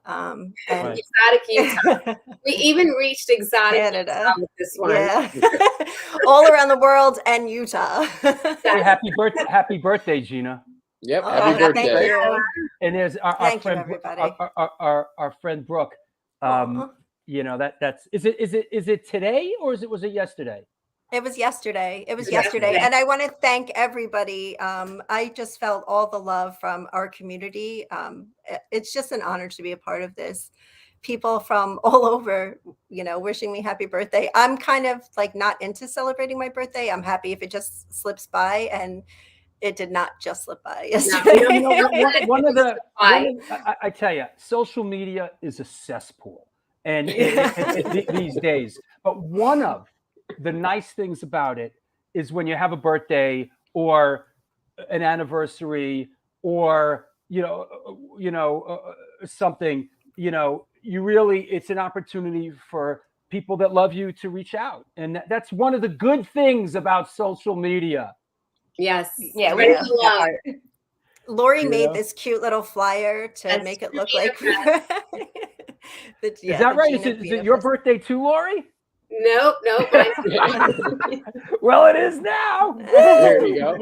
And exotic Utah. We even reached exotic Canada with this one. Yeah. All around the world and Utah. Hey, happy birthday, Gina. Yep, happy birthday. Thank you. And there's our friend, everybody. our friend Brooke. That's is it today or was it yesterday? It was yesterday. And I want to thank everybody. I just felt all the love from our community. It's just an honor to be a part of this. People from all over, wishing me happy birthday. I'm kind of like not into celebrating my birthday. I'm happy if it just slips by, and it did not just slip by yesterday. I tell you, social media is a cesspool, and these days. But one of the nice things about it is when you have a birthday or an anniversary or something, it's an opportunity for people that love you to reach out, and that's one of the good things about social media. Yes. Yeah. Lori made this cute little flyer to make it look like. Is that right? Is it your birthday too, Lori? Nope. Well, it is now. There you go.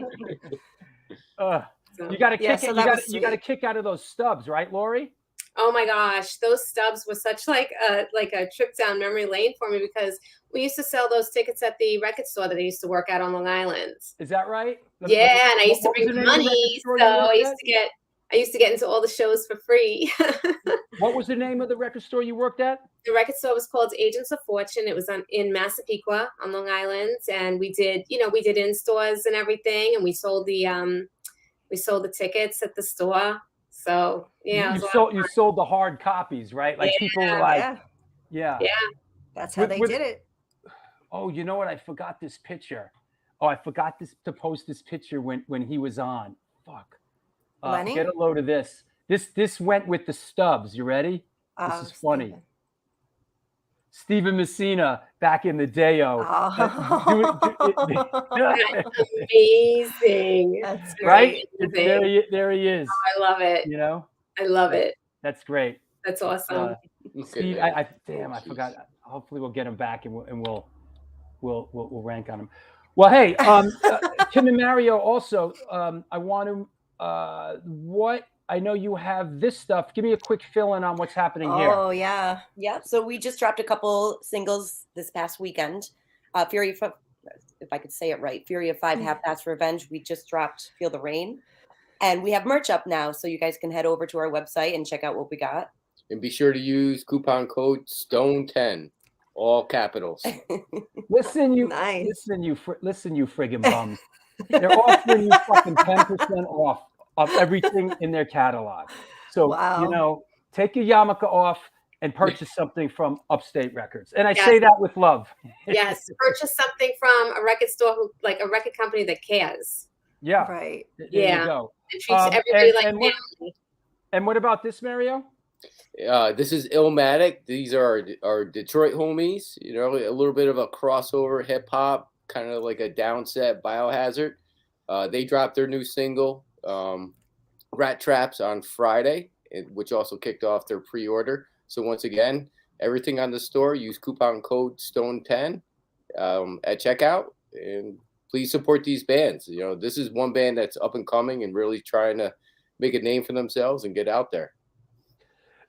You got a kick. You got a kick out of those stubs, right, Lori? Oh my gosh, those stubs was such like a trip down memory lane for me, because we used to sell those tickets at the record store that I used to work at on Long Island. Is that right? Yeah, and I used to bring money, so I I used to get into all the shows for free. What was the name of the record store you worked at? The record store was called Agents of Fortune. It was in Massapequa on Long Island, and we did in stores and everything, and we sold the tickets at the store. So yeah, you sold the hard copies, right? Like people were like, yeah. That's how they did it. Oh, you know what? I forgot this picture. Oh, I forgot to post this picture when he was on. Fuck. Lenny? Get a load of this. This went with the Stubs. You ready? This is funny. Stephen Messina back in the day. Amazing. That's right. great. There he is. Oh, I love it. You know, I love it. That's great. That's awesome. Steve, I forgot. Hopefully, we'll get him back and we'll rank on him. Well, hey, Tim and Mario. Also, I want to. I know you have this stuff. Give me a quick fill-in on what's happening here. Oh, yeah. Yeah. So we just dropped a couple singles this past weekend. Fury, if I could say it right, Fury of 5, Half-Assed Revenge. We just dropped Feel the Rain. And we have merch up now, so you guys can head over to our website and check out what we got. And be sure to use coupon code STONE10, all capitals. Listen, you friggin' bums. They're offering you fucking 10% off of everything in their catalog. So, you know, take your yarmulke off and purchase something from Upstate Records. And I say that with love. Yes, purchase something from a record store, like a record company that cares. Yeah. Right. There you go. It treats everybody like family. And what about this, Mario? This is Illmatic. These are our Detroit homies. You know, a little bit of a crossover hip hop, kind of like a downset Biohazard. They dropped their new single, Rat Traps, on Friday, which also kicked off their pre-order. So once again, everything on the store, use coupon code STONE10 at checkout, and please support these bands. You know, this is one band that's up and coming and really trying to make a name for themselves and get out there.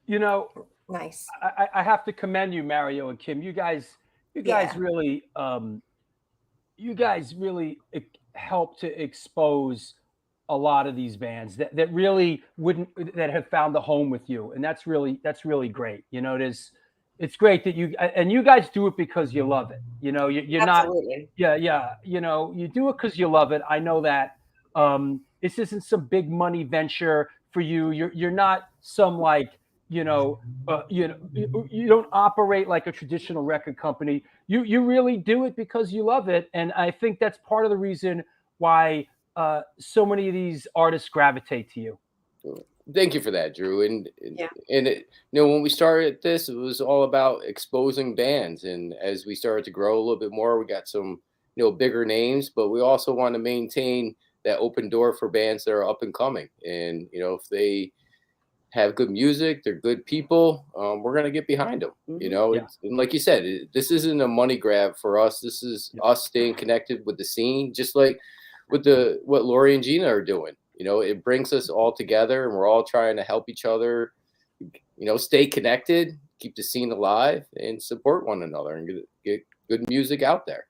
You know, nice. I have to commend you, Mario and Kim. You guys really help to expose a lot of these bands that really that have found a home with you, and that's really great. You know, it's great that you guys do it because you love it. You know, you're Absolutely. not you know, you do it because you love it. I know that this isn't some big money venture for you. You're not some like you don't operate like a traditional record company. You really do it because you love it, and I think that's part of the reason why so many of these artists gravitate to you. Thank you for that, Drew. And it, when we started this, it was all about exposing bands. And as we started to grow a little bit more, we got some, bigger names, but we also want to maintain that open door for bands that are up and coming. And, if they have good music, they're good people, we're going to get behind them, And like you said, this isn't a money grab for us. This is us staying connected with the scene, just like with what Lori and Gina are doing. It brings us all together, and we're all trying to help each other, stay connected, keep the scene alive, and support one another, and get good music out there.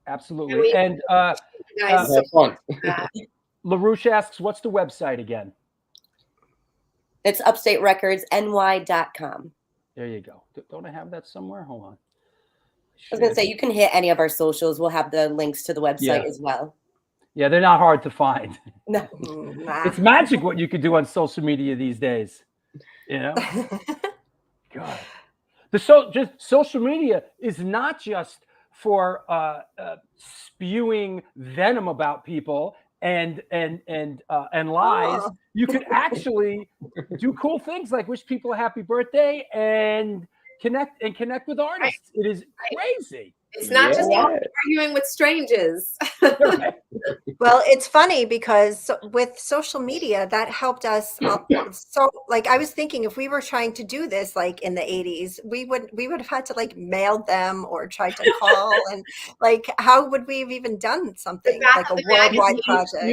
Absolutely. And have fun. LaRouche asks, what's the website again? It's upstaterecordsny.com. There you go. Don't I have that somewhere? Hold on. I was going to say, you can hit any of our socials. We'll have the links to the website as well. Yeah, they're not hard to find. No. It's magic what you can do on social media these days. God. Just social media is not just for spewing venom about people and lies. You could actually do cool things like wish people a happy birthday and connect with artists. It is crazy. It's not just arguing with strangers. Well, it's funny because with social media, that helped us. So, like, I was thinking, if we were trying to do this, like in the 80s, we would have had to like mail them or try to call, and like, how would we have even done something like a worldwide project?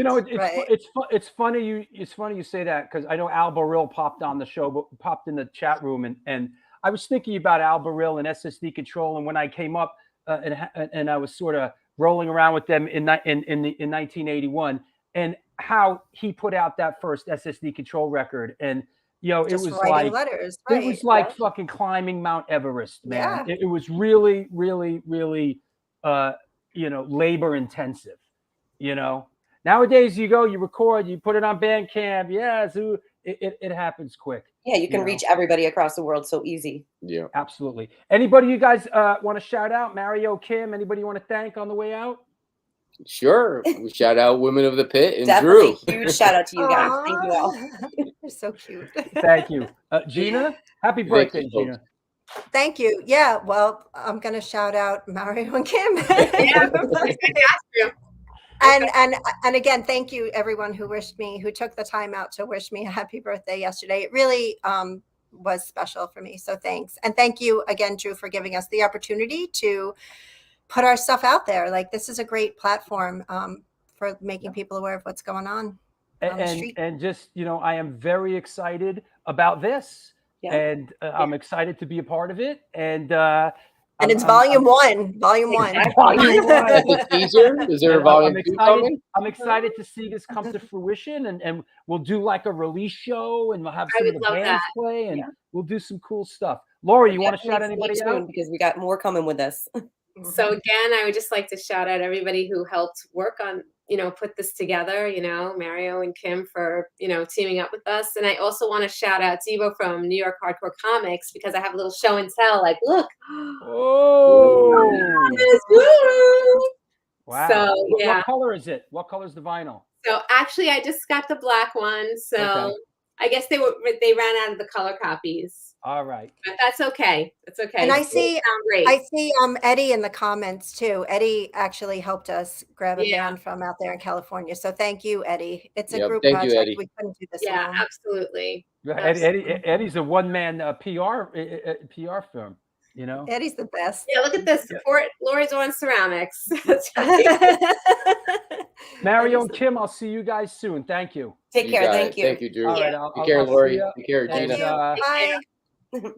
It's funny you say that, because I know Al Baril popped on the show, popped in the chat room, and I was thinking about Al Baril and SSD Control, and when I came up. And I was sort of rolling around with them in 1981, and how he put out that first SSD Control record, and it Just was writing like letters, it right? was like fucking climbing Mount Everest, man. Yeah. It was really, really, really, labor intensive. Nowadays you go, you record, you put it on Bandcamp. Yeah, so it happens quick. Yeah, you can reach everybody across the world so easy. Yeah, absolutely. Anybody you guys want to shout out? Mario, Kim, anybody you want to thank on the way out? Sure. We shout out Women of the Pit and Definitely. Drew. Huge shout out to you guys. Thank you all. You're so cute. Thank you. Gina, happy birthday, Gina. Thank you. Yeah, well, I'm going to shout out Mario and Kim. And again, thank you everyone who took the time out to wish me a happy birthday yesterday. It really was special for me. So thanks. And thank you again, Drew, for giving us the opportunity to put our stuff out there. Like, this is a great platform for making people aware of what's going on the street. And just, I am very excited about this. Yeah. And I'm excited to be a part of it. And it's volume one. Volume one. The teaser? Is there a volume 2 coming? I'm excited to see this come to fruition, and we'll do like a release show, and we'll have some of the bands play, and we'll do some cool stuff. Lori, you want to shout anybody out? Because we got more coming with this. So again, I would just like to shout out everybody who helped work on, put this together, Mario and Kim for, teaming up with us. And I also want to shout out Devo from New York Hardcore Comics, because I have a little show and tell, like, look. Oh. Wow. So, yeah. What color is it? What color is the vinyl? So actually, I just got the black one. So okay. I guess they ran out of the color copies. All right. But that's okay. It's okay. And I see great. Eddie in the comments too. Eddie actually helped us grab a band from out there in California. So thank you, Eddie. It's a group project. Eddie. We couldn't do this alone. Absolutely. Eddie's a one-man PR firm. Eddie's the best. Yeah, look at this. Support Lori's on ceramics. Mario and Kim, I'll see you guys soon. Thank you. Take care. Thank you. Thank you, Drew. All right, Take care, Lori. Take care, Thank Gina. Bye.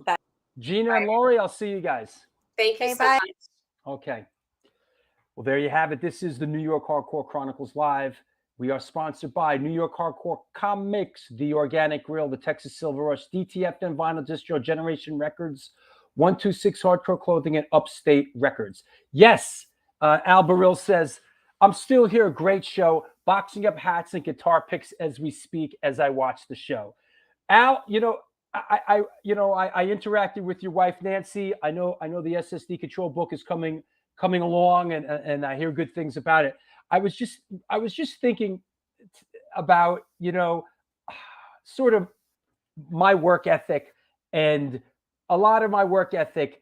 Bye. Gina and Lori, I'll see you guys. Thank you so bye. much. Okay. Well, there you have it. This is the New York Hardcore Chronicles Live. We are sponsored by New York Hardcore Comics, The Organic Grill, the Texas Silver Rush, DTFN Vinyl Distro, Generation Records, 126 Hardcore Clothing, and Upstate Records. Yes, Al Baril says, I'm still here. Great show. Boxing up hats and guitar picks as we speak, as I watch the show. Al, I interacted with your wife Nancy. I know the SSD Control book is coming along, and I hear good things about it. I was just thinking about sort of my work ethic, and a lot of my work ethic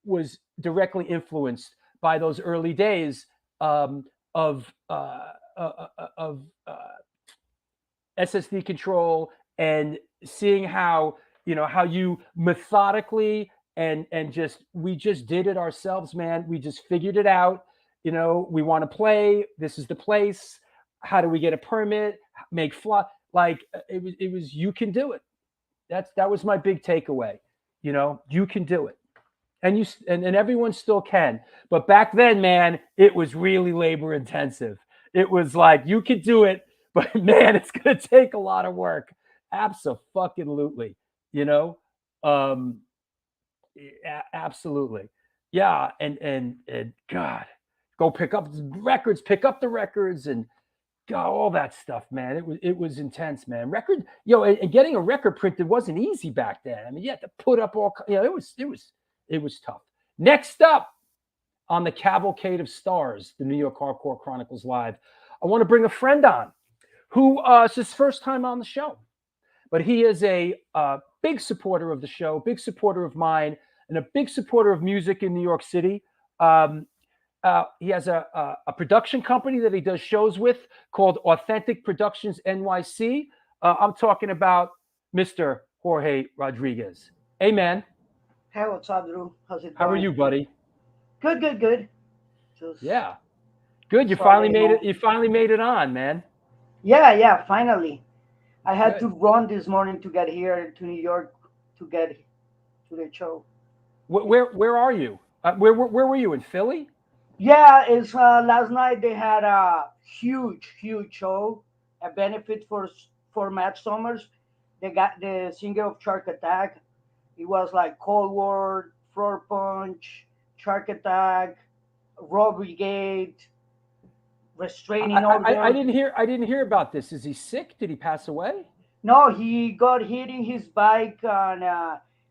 was directly influenced by those early days of SSD Control, and seeing how you methodically and we just did it ourselves, man. We just figured it out. We want to play. This is the place. How do we get a permit? Make fly. Like it was. You can do it. That was my big takeaway. You can do it, and everyone still can. But back then, man, it was really labor intensive. It was like, you can do it, but man, it's gonna take a lot of work. Absolutely. Absolutely. Yeah. And God, go pick up the records and God, all that stuff, man. It was intense, man. And getting a record printed wasn't easy back then. I mean, you had to put up all, it was tough. Next up on the Cavalcade of Stars, the New York Hardcore Chronicles Live, I want to bring a friend on who it's his first time on the show, but he is a big supporter of the show, big supporter of mine, and a big supporter of music in New York City. He has a production company that he does shows with called Authentic Productions NYC. I'm talking about Mr. Jorge Rodriguez. Hey, man. Hey, what's up, Drew? How's it going? How are you, buddy? Good. Yeah. Good. You finally made it. You finally made it on, man. Yeah, finally. I had to run this morning to get here to New York to get to the show. Where are you? Where were you, in Philly? Yeah, it's last night they had a huge, huge show, a benefit for Matt Summers. They got the singer of Shark Attack. It was like Cold War, Floor Punch, Shark Attack, Raw Brigade, Restraining I Order. didn't hear about this. Is he sick? Did he pass away? No, he got hit in his bike, and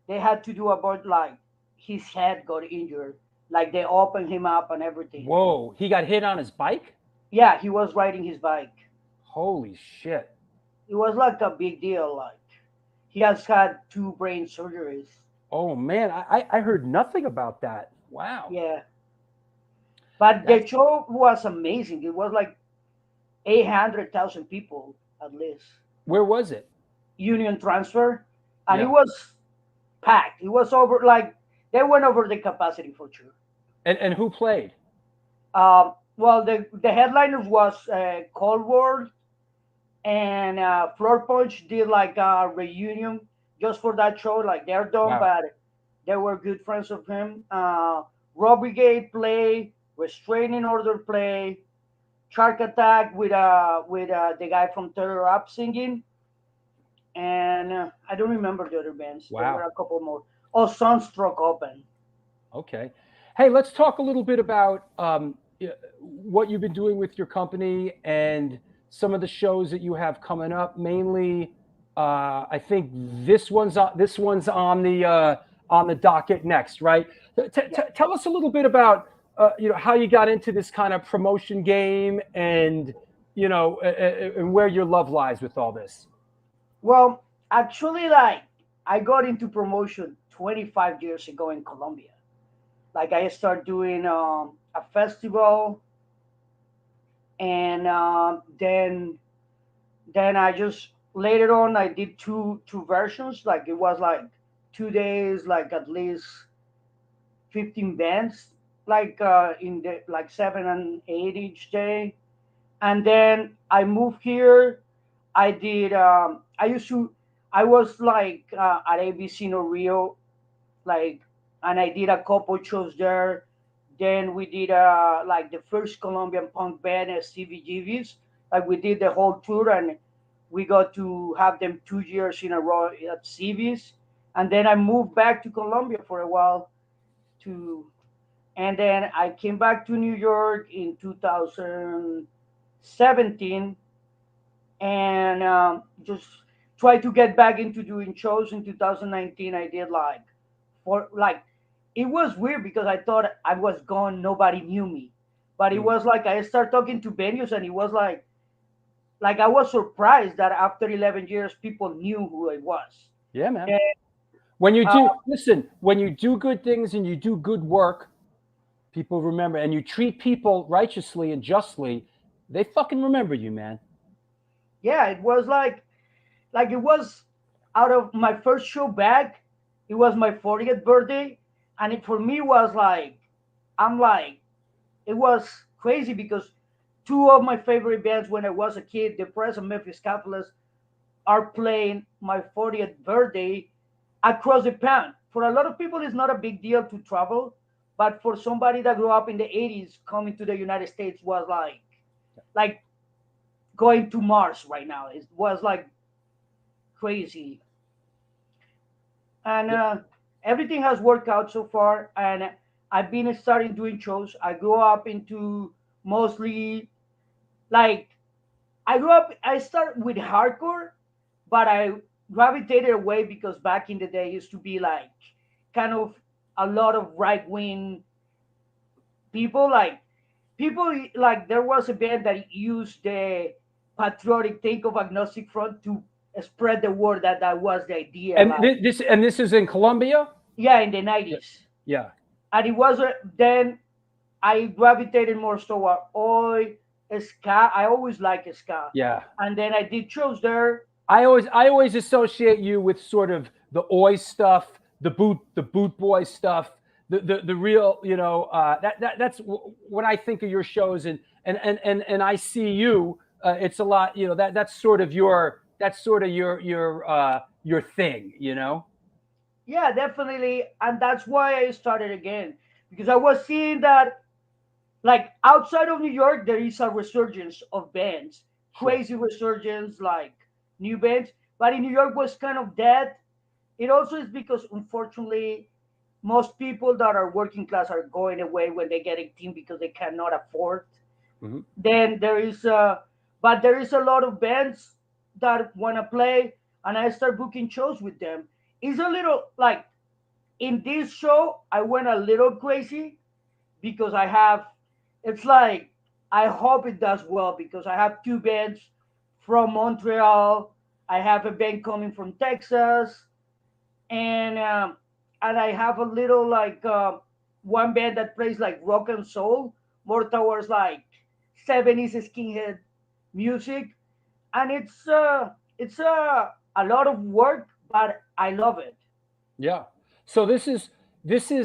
they had to do about like his head got injured. Like they opened him up and everything. Whoa, he got hit on his bike? Yeah, he was riding his bike. Holy shit. It was like a big deal. Like he has had 2 brain surgeries. Oh man, I heard nothing about that. Wow. Yeah. But the show was amazing. It was like 800,000 people at least. Where was it? Union Transfer, and Yeah. it was packed. It was over like they went over the capacity for sure. And who played? Well, the headliners was Cold War, and Floor Punch did like a reunion just for that show. Like they're done, Wow. but they were good friends of him. Raw Brigade play, Restraining Order play, Shark Attack with the guy from Terror Up singing, and I don't remember the other bands. There Wow. were a couple more. Oh, Sunstruck open. Okay. Hey, let's talk a little bit about what you've been doing with your company and some of the shows that you have coming up. Mainly, I think this one's on the docket next, right? Tell us a little bit about how you got into this kind of promotion game, and and where your love lies with all this. Well, actually, like I got into promotion 25 years ago in Colombia. Like I started doing a festival, and then I just later on I did two versions. Like it was like 2 days, like at least 15 bands, like in the like 7 and 8 each day. And then I moved here. I did. I was like at ABC No Rio, like, and I did a couple shows there. Then we did like the first Colombian punk band as CBGBs. Like we did the whole tour, and we got to have them 2 years in a row at CBs. And then I moved back to Colombia for a while, and then I came back to New York in 2017, and just tried to get back into doing shows. In 2019, I did it was weird because I thought I was gone, nobody knew me, but it was like I started talking to venues, and it was like I was surprised that after 11 years people knew who I was. Yeah, man. And, when you do when you do good things and you do good work, people remember, and you treat people righteously and justly, they fucking remember you, man. yeah, it was like it was out of my first show back. It was my 40th birthday, and it for me was like it was crazy because 2 of my favorite bands when I was a kid, The Press and Memphis Capitalists, are playing my 40th birthday across the pond. For a lot of people, it's not a big deal to travel, but for somebody that grew up in the 80s, coming to the United States was like going to Mars right now. It was like crazy. And everything has worked out so far, and I've been starting doing shows. I grew up into mostly like I started with hardcore, but I gravitated away because back in the day it used to be like kind of a lot of right wing people. Like there was a band that used the patriotic take of Agnostic Front to spread the word that was the idea. And this is in Colombia? Yeah, in the 90s. Yeah. And it was then I gravitated more toward oi, ska. I always liked ska. Yeah. And then I did shows there. I always associate you with sort of the oi stuff, the boot boy stuff, the real, that's when I think of your shows, and I see you, it's a lot, that's sort of your thing, Yeah, definitely. And that's why I started again, because I was seeing that like outside of New York, there is a resurgence of bands, Sure. crazy resurgence, like new bands. But in New York was kind of dead. It also is because unfortunately, most people that are working class are going away when they get 18 because they cannot afford. Mhm. Then but there is a lot of bands that want to play, and I start booking shows with them. It's a little like in this show, I went a little crazy because it's like, I hope it does well because I have two bands from Montreal. I have a band coming from Texas, and I have a little like one band that plays like rock and soul, more towards like 70s skinhead music, and it's a lot of work, but I love it. Yeah. So this is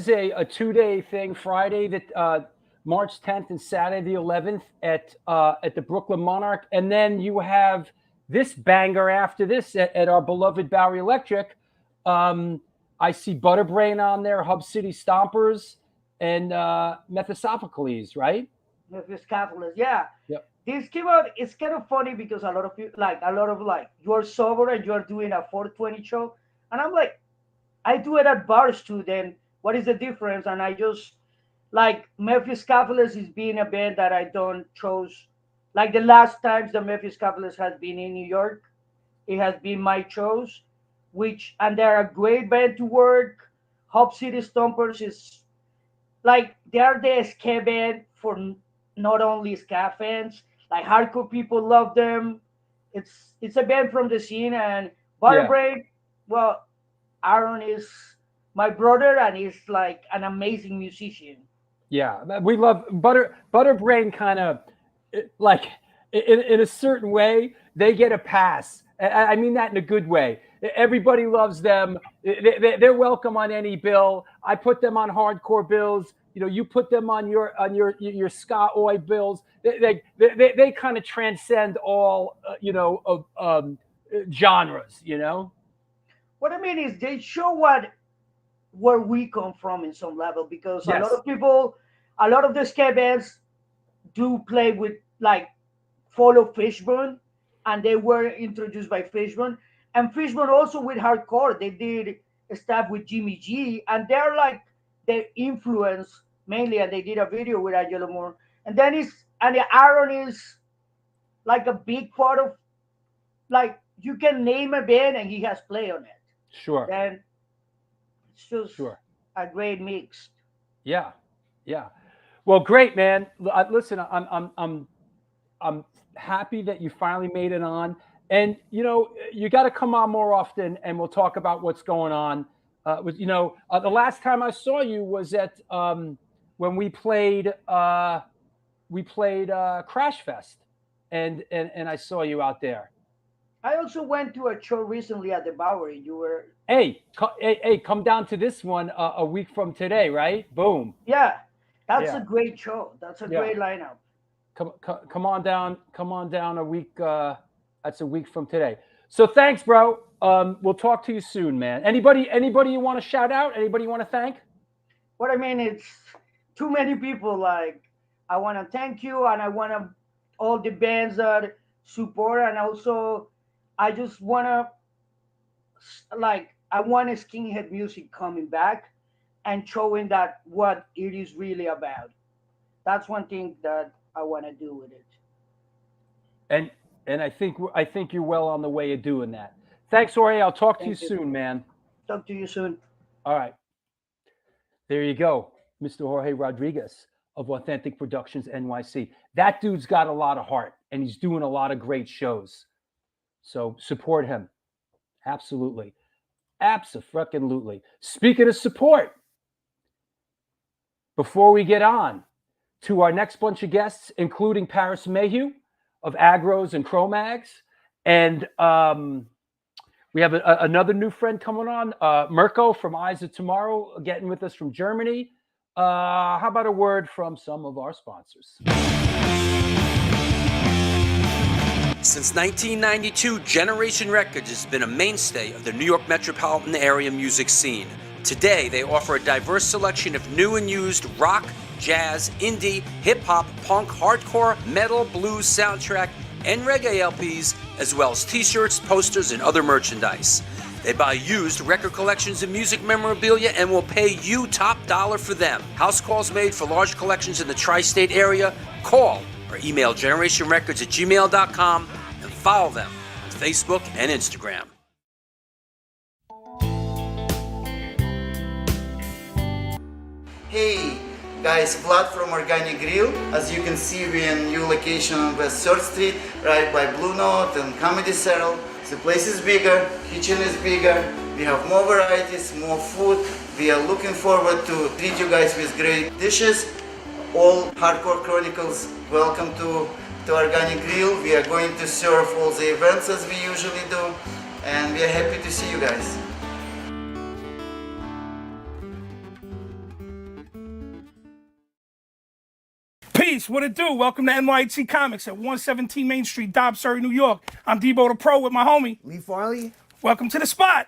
a 2-day thing. Friday that March 10th and Saturday the 11th at the Brooklyn Monarch, and then you have this banger after this at our beloved Bowery Electric. I see Butterbrain on there, Hub City Stompers, and Mephistopheles, right? Mephistopheles, yeah. Yep. This came out. It's kind of funny because a lot of people, like a lot of like, you're sober and you're doing a 420 show, and I'm like, I do it at bars too. Then what is the difference? And I just like Mephistopheles is being a band that I don't chose. Like the last times the Mephistopheles has been in New York, it has been my choice. Which and they're a great band to work. Hop City Stompers is like they are the ska band for not only ska fans, like hardcore people love them. It's a band from the scene, and Yeah. Butterbrain, well, Aaron is my brother and he's like an amazing musician. Yeah, we love Butterbrain. Kind of like in a certain way, they get a pass. I mean that in a good way. Everybody loves them. They're welcome on any bill. I put them on hardcore bills. You know, you put them on your ska oi bills. They kind of transcend all of genres. You know. What I mean is they show where we come from in some level because a lot Yes. of people, a lot of the ska bands do play with like follow Fishbone, and they were introduced by Fishbone, and Fishbone also with hardcore. They did stuff with Jimmy G, and they're like their influence mainly, and they did a video with Angelo Moore, and then Aaron is like a big part of like you can name a band and he has play on it. Sure. Then it's just Sure. a great mix. Yeah. Yeah. Well, great, man. Listen, I'm happy that you finally made it on, and you got to come on more often, and we'll talk about what's going on. The last time I saw you was at when we played Crash Fest, and I saw you out there. I also went to a show recently at the Bowery. You were Hey, come down to this one a week from today, right? Boom. yeah. That's Yeah. a great show. That's a Yeah. great lineup. Come on down a week. That's a week from today. So thanks, bro. We'll talk to you soon, man. Anybody you want to shout out? Anybody you want to thank? What I mean, it's too many people. Like I want to thank you, and I want to all the bands that support, and also I just want to I want skinhead music coming back and showing that what it is really about. That's one thing that I want to do with it. And I think you're well on the way of doing that. Thanks, Jorge. I'll talk to you Thank you. soon, man. Talk to you soon. All right. There you go, Mr. Jorge Rodriguez of Authentic Productions NYC. That dude's got a lot of heart, and he's doing a lot of great shows. So support him. Absolutely. Abso-freaking-lutely. Speaking of support, before we get on to our next bunch of guests, including Paris Mayhew of Agros and Chromags, and we have another new friend coming on, Mirko from Eyes of Tomorrow, getting with us from Germany. How about a word from some of our sponsors? Since 1992, Generation Records has been a mainstay of the New York metropolitan area music scene. Today, they offer a diverse selection of new and used rock, jazz, indie, hip-hop, punk, hardcore, metal, blues, soundtrack, and reggae LPs, as well as t-shirts, posters, and other merchandise. They buy used record collections and music memorabilia and will pay you top dollar for them. House calls made for large collections in the tri-state area. Call or email generationrecords@gmail.com and follow them on Facebook and Instagram. Hey guys, Vlad from Organic Grill. As you can see, we're in a new location on West 3rd Street, right by Blue Note and Comedy Central. The place is bigger, kitchen is bigger, we have more varieties, more food. We are looking forward to treat you guys with great dishes. All Hardcore Chronicles, welcome to Organic Grill. We are going to serve all the events as we usually do, and we are happy to see you guys. Peace, what it do? Welcome to NYHC Comics at 117 Main Street, Dobbs, Surrey, New York. I'm Debo the Pro with my homie Lee Farley. Welcome to the spot.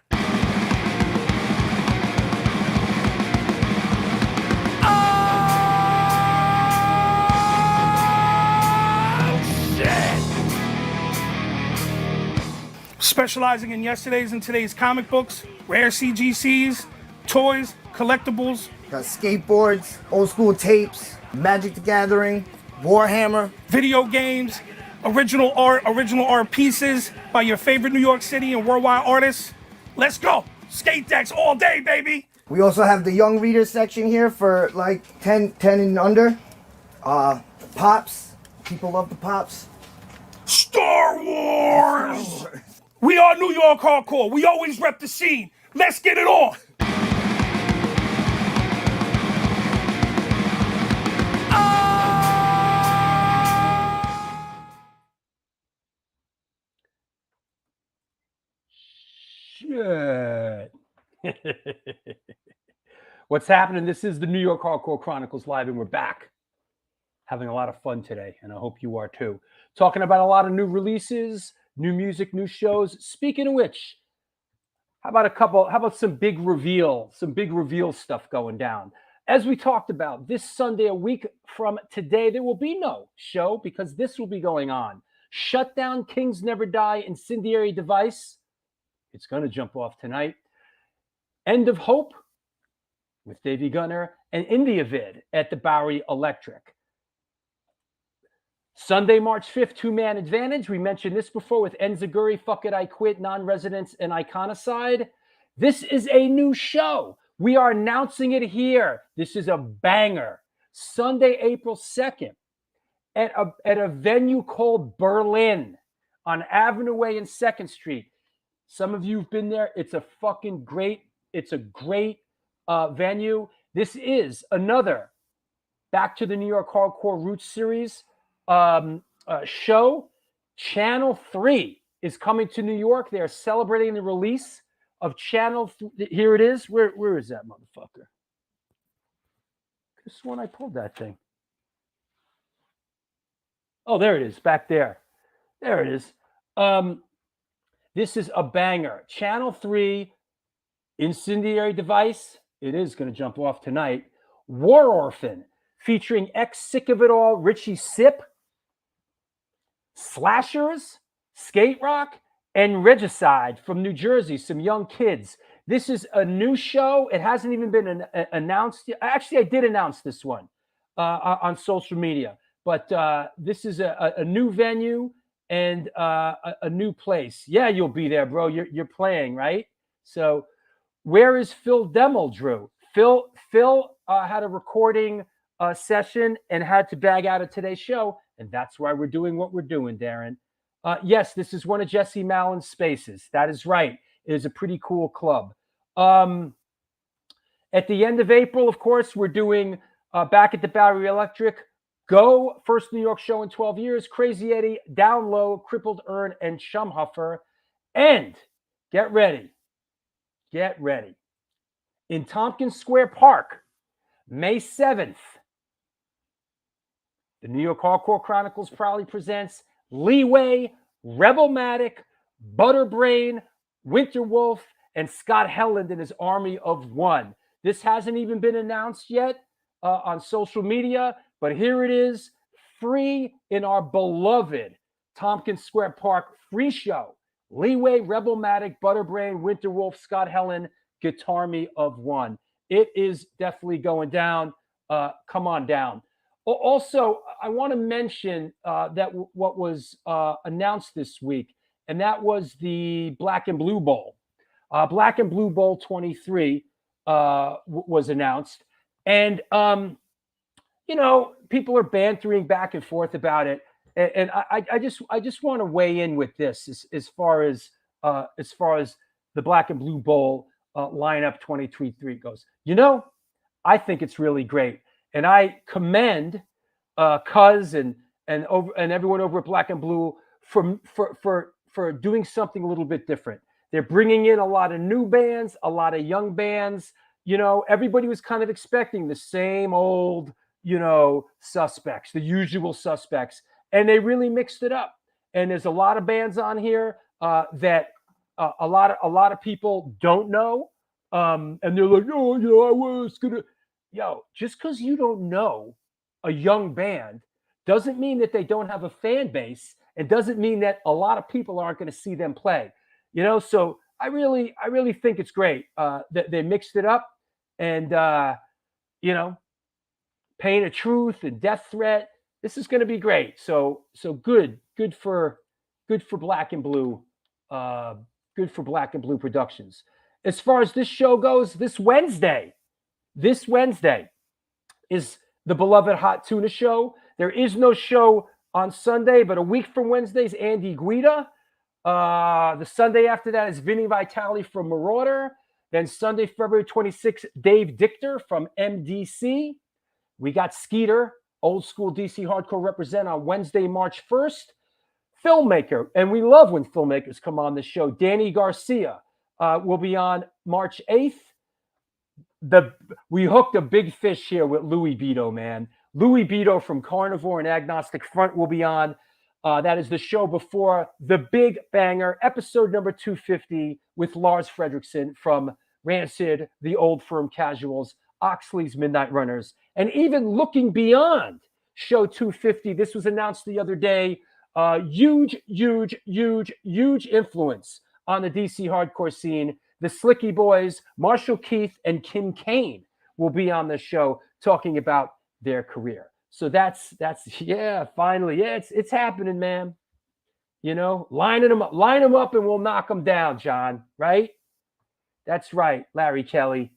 Specializing in yesterday's and today's comic books, rare CGCs, toys, collectibles. Got skateboards, old school tapes, Magic the Gathering, Warhammer. Video games, original art pieces by your favorite New York City and worldwide artists. Let's go. Skate decks all day, baby. We also have the young reader section here for like 10 and under. Pops. People love the Pops. Star Wars! We are New York hardcore. We always rep the scene. Let's get it on. Shit. What's happening? This is the New York Hardcore Chronicles Live, and we're back. Having a lot of fun today, and I hope you are too. Talking about a lot of new releases, new music, new shows. Speaking of which, how about some big reveal stuff going down? As we talked about, this Sunday, a week from today, there will be no show because this will be going on. Shutdown, Kings Never Die, Incendiary Device. It's going to jump off tonight. End of Hope with Davey Gunner and Indiavid at the Bowery Electric. Sunday, March 5th, Two-Man Advantage. We mentioned this before with Enziguri, Fuck It, I Quit, Non-Residents, and Iconicide. This is a new show. We are announcing it here. This is a banger. Sunday, April 2nd at a venue called Berlin on Avenue Way and 2nd Street. Some of you have been there. It's a great venue. This is another Back to the New York Hardcore Roots series show. Channel 3 is coming to New York. They are celebrating the release of Channel 3. Here it is. Where is that motherfucker? This one I pulled that thing. Oh, there it is. Back there. There it is. This is a banger. Channel 3, Incendiary Device. It is going to jump off tonight. War Orphan, featuring ex-Sick of It All Richie Sip, Slashers, Skate Rock, and Regicide from New Jersey, some young kids. This is a new show. It hasn't even been announced yet. Actually, I did announce this one on social media. But this is a new venue and a new place. Yeah, you'll be there, bro. You're playing, right? So where is Phil Demmel, Drew? Phil had a recording session and had to back out of today's show. And that's why we're doing what we're doing, Darren. Yes, this is one of Jesse Mallon's spaces. That is right. It is a pretty cool club. At the end of April, of course, we're doing back at the Bowery Electric. Go, first New York show in 12 years. Crazy Eddie, Down Low, Crippled Earn, and Chumhuffer. And get ready. Get ready. In Tompkins Square Park, May 7th, the New York Hardcore Chronicles proudly presents Leeway, Rebelmatic, Butterbrain, Winterwolf, and Scott Helland and his Army of One. This hasn't even been announced yet. on social media, but here it is, free in our beloved Tompkins Square Park free show. Leeway, Rebelmatic, Butterbrain, Winterwolf, Scott Helen, Guitar Me of One. It is definitely going down. Come on down. Also, I want to mention that what was announced this week, and that was the Black and Blue Bowl. Black and Blue Bowl 23 was announced. And, people are bantering back and forth about it. And I just want to weigh in with this as far as the Black and Blue Bowl lineup 23 goes. I think it's really great, and I commend Cuz and everyone over at Black and Blue for doing something a little bit different. They're bringing in a lot of new bands, a lot of young bands. Everybody was kind of expecting the same old, suspects, the usual suspects. And they really mixed it up. And there's a lot of bands on here that a lot of people don't know. And they're like, I was going to. Just because you don't know a young band doesn't mean that they don't have a fan base. It doesn't mean that a lot of people aren't going to see them play. So I really think it's great that they mixed it up. And, Pain of Truth and Death Threat. This is going to be great. So good for Black and Blue. Good for Black and Blue Productions. As far as this show goes, this Wednesday is the beloved Hot Tuna Show. There is no show on Sunday, but a week from Wednesday is Andy Guida. The Sunday after that is Vinny Vitale from Marauder. Then Sunday, February 26th, Dave Dichter from MDC. We got Skeeter, old school DC hardcore represent on Wednesday, March 1st. Filmmaker, and we love when filmmakers come on the show. Danny Garcia will be on March 8th. We hooked a big fish here with Louis Beto, man. Louis Beto from Carnivore and Agnostic Front will be on. That is the show before the big banger, episode number 250 with Lars Fredrickson from Rancid, The Old Firm Casuals, Oxley's Midnight Runners, and even looking beyond show 250. This was announced the other day. Huge influence on the DC hardcore scene. The Slicky Boys, Marshall Keith, and Kim Kane will be on the show talking about their career. So that's finally, it's happening, man. Line them up, and we'll knock them down, John. Right? That's right, Larry Kelly.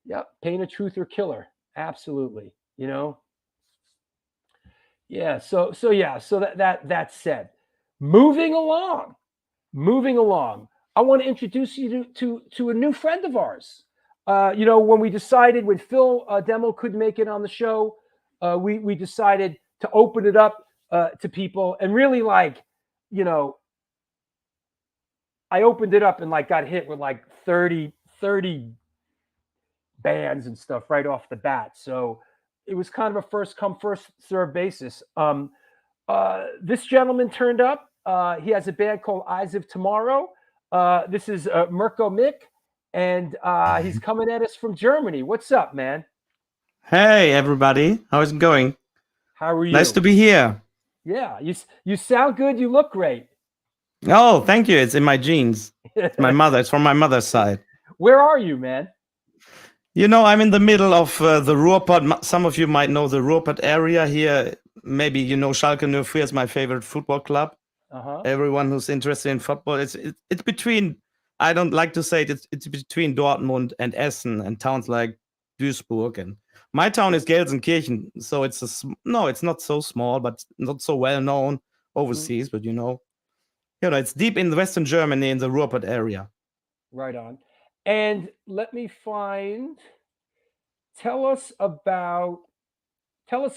Yep, Pain of Truth or Killer, absolutely. Yeah. So that said, moving along. I want to introduce you to a new friend of ours. When we decided when Phil Demo couldn't make it on the show, we decided to open it up to people and really I opened it up and got hit with 30 bands and stuff right off the bat. So it was kind of a first come, first serve basis. This gentleman turned up. He has a band called Eyes of Tomorrow. This is Mirko Mick, and he's coming at us from Germany. What's up, man? Hey, everybody. How's it going? How are you? Nice to be here. Yeah, you sound good. You look great. Oh, thank you. It's in my genes. It's my mother. It's from my mother's side. Where are you, man? I'm in the middle of the Ruhrpott. Some of you might know the Ruhrpott area here. Maybe Schalke 04 is my favorite football club. Everyone who's interested in football, it's between. I don't like to say it. It's between Dortmund and Essen and towns like Duisburg, and my town is Gelsenkirchen. So it's not so small, but not so well known overseas. But it's deep in Western Germany in the Ruhrpott area. Right on. And let me tell us a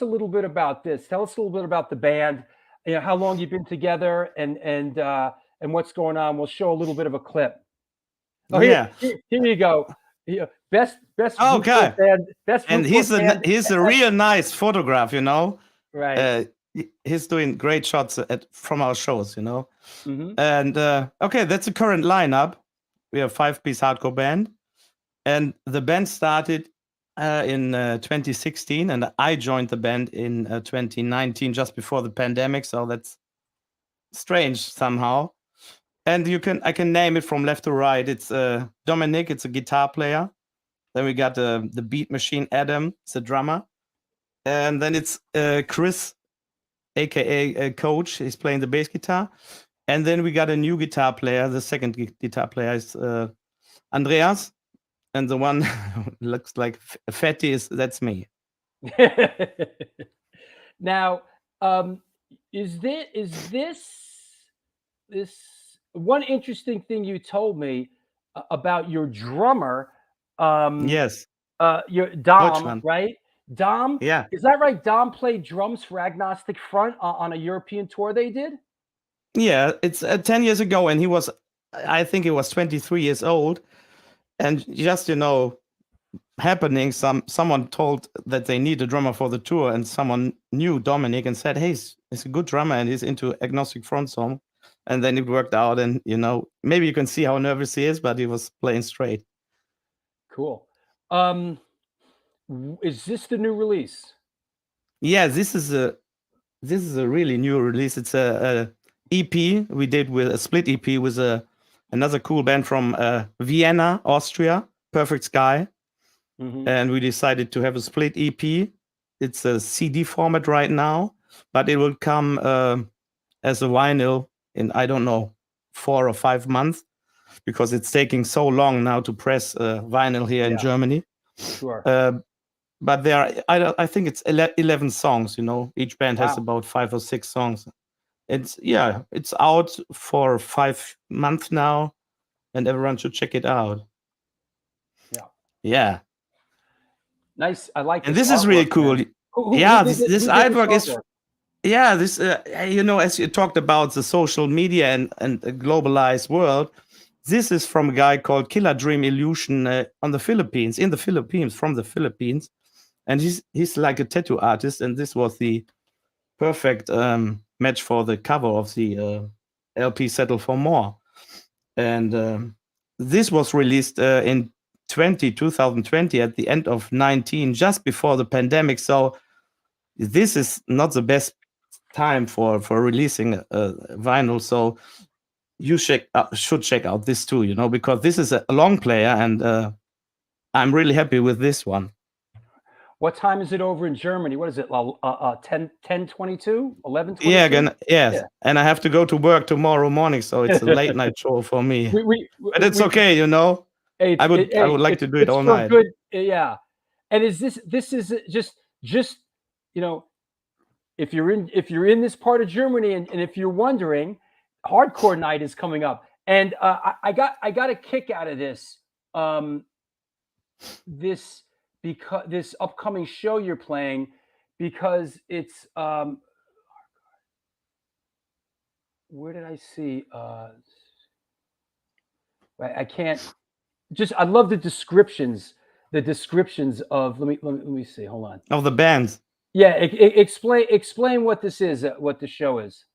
little bit about this. Tell us a little bit about the band, how long you've been together and what's going on. We'll show a little bit of a clip. Oh, here you go. Best okay. Band, best and he's a real nice photograph, Right. He's doing great shots from our shows, Mm-hmm. And okay, that's the current lineup. We have 5-piece hardcore band, and the band started in 2016, and I joined the band in 2019, just before the pandemic. So that's strange somehow. And I can name it from left to right. It's Dominic, it's a guitar player. Then we got the beat machine, Adam, it's a drummer. And then it's Chris, aka Coach, he's playing the bass guitar. And then we got a new guitar player. The second guitar player is Andreas. And the one who looks like fatty that's me. Now, is this one interesting thing you told me about your drummer? Yes. Your Dom, Deutschland. right? Dom. Yeah. Is that right? Dom played drums for Agnostic Front on a European tour they did. Yeah, it's 10 years ago, and I think he was 23 years old. And just, happening, someone told that they need a drummer for the tour, and someone knew Dominic and said, hey, he's a good drummer and he's into Agnostic Front song. And then it worked out, and maybe you can see how nervous he is, but he was playing straight. Cool. Is this the new release? Yeah, this is a really new release. It's a EP we did with a split EP with another cool band from Vienna, Austria, Perfect Sky. Mm-hmm. And we decided to have a split EP. It's a CD format right now, but it will come as a vinyl in, I don't know, 4 or 5 months, because it's taking so long now to press vinyl here in Germany. Sure. But I think it's 11 songs, each band has about 5 or 6 songs. It's out for 5 months now, and everyone should check it out. Yeah. Nice. I like. And this is really cool. This artwork is. Yeah, this. As you talked about the social media and the globalized world, this is from a guy called Killer Dream Illusion in the Philippines, from the Philippines, and he's like a tattoo artist, and this was the perfect match for the cover of the LP Settle for More, and this was released in 2020 at the end of 19, just before the pandemic. So this is not the best time for releasing vinyl. So you should check out this too, because this is a long player, and I'm really happy with this one. What time is it over in Germany? What is it? 10:22, 11:22? Yeah. And I have to go to work tomorrow morning, so it's a late night show for me. But it's okay, I would like to do it all night. Good, yeah. And is this is just if you're in this part of Germany, and if you're wondering, Hardcore Night is coming up, and I got a kick out of this because this upcoming show you're playing, because it's where did I see I can't. I love the descriptions of let me see, hold on, of the bands. Yeah, explain what this is, what the show is.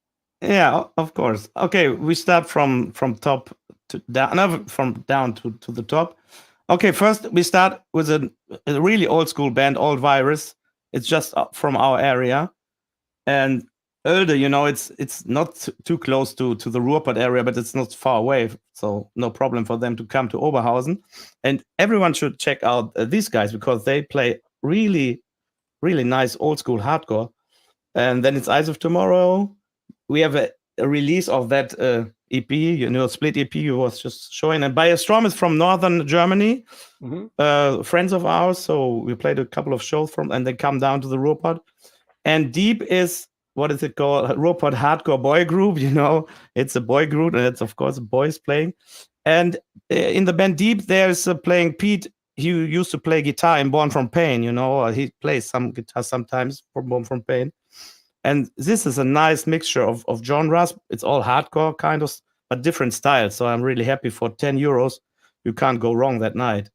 Yeah, of course. Okay, we start from top to down, from down to the top. Okay, first we start with a really old school band, Old Virus. It's just from our area, and Oelde, it's not too close to the Ruhrpott area, but it's not far away, so no problem for them to come to Oberhausen. And everyone should check out these guys, because they play really, really nice old school hardcore. And then it's Eyes of Tomorrow. We have a release of that EP, split EP you was just showing. And Biostrom is from northern Germany, friends of ours. So we played a couple of shows and they come down to the Ruhrpott. And Deep is, what is it called? Ruhrpott Hardcore Boy Group, It's a boy group, and it's, of course, boys playing. And in the band Deep, there's playing Pete. He used to play guitar in Born From Pain, He plays some guitar sometimes for Born From Pain. And this is a nice mixture of genres. It's all hardcore kind of, but different styles. So I'm really happy. For 10 euros, you can't go wrong that night.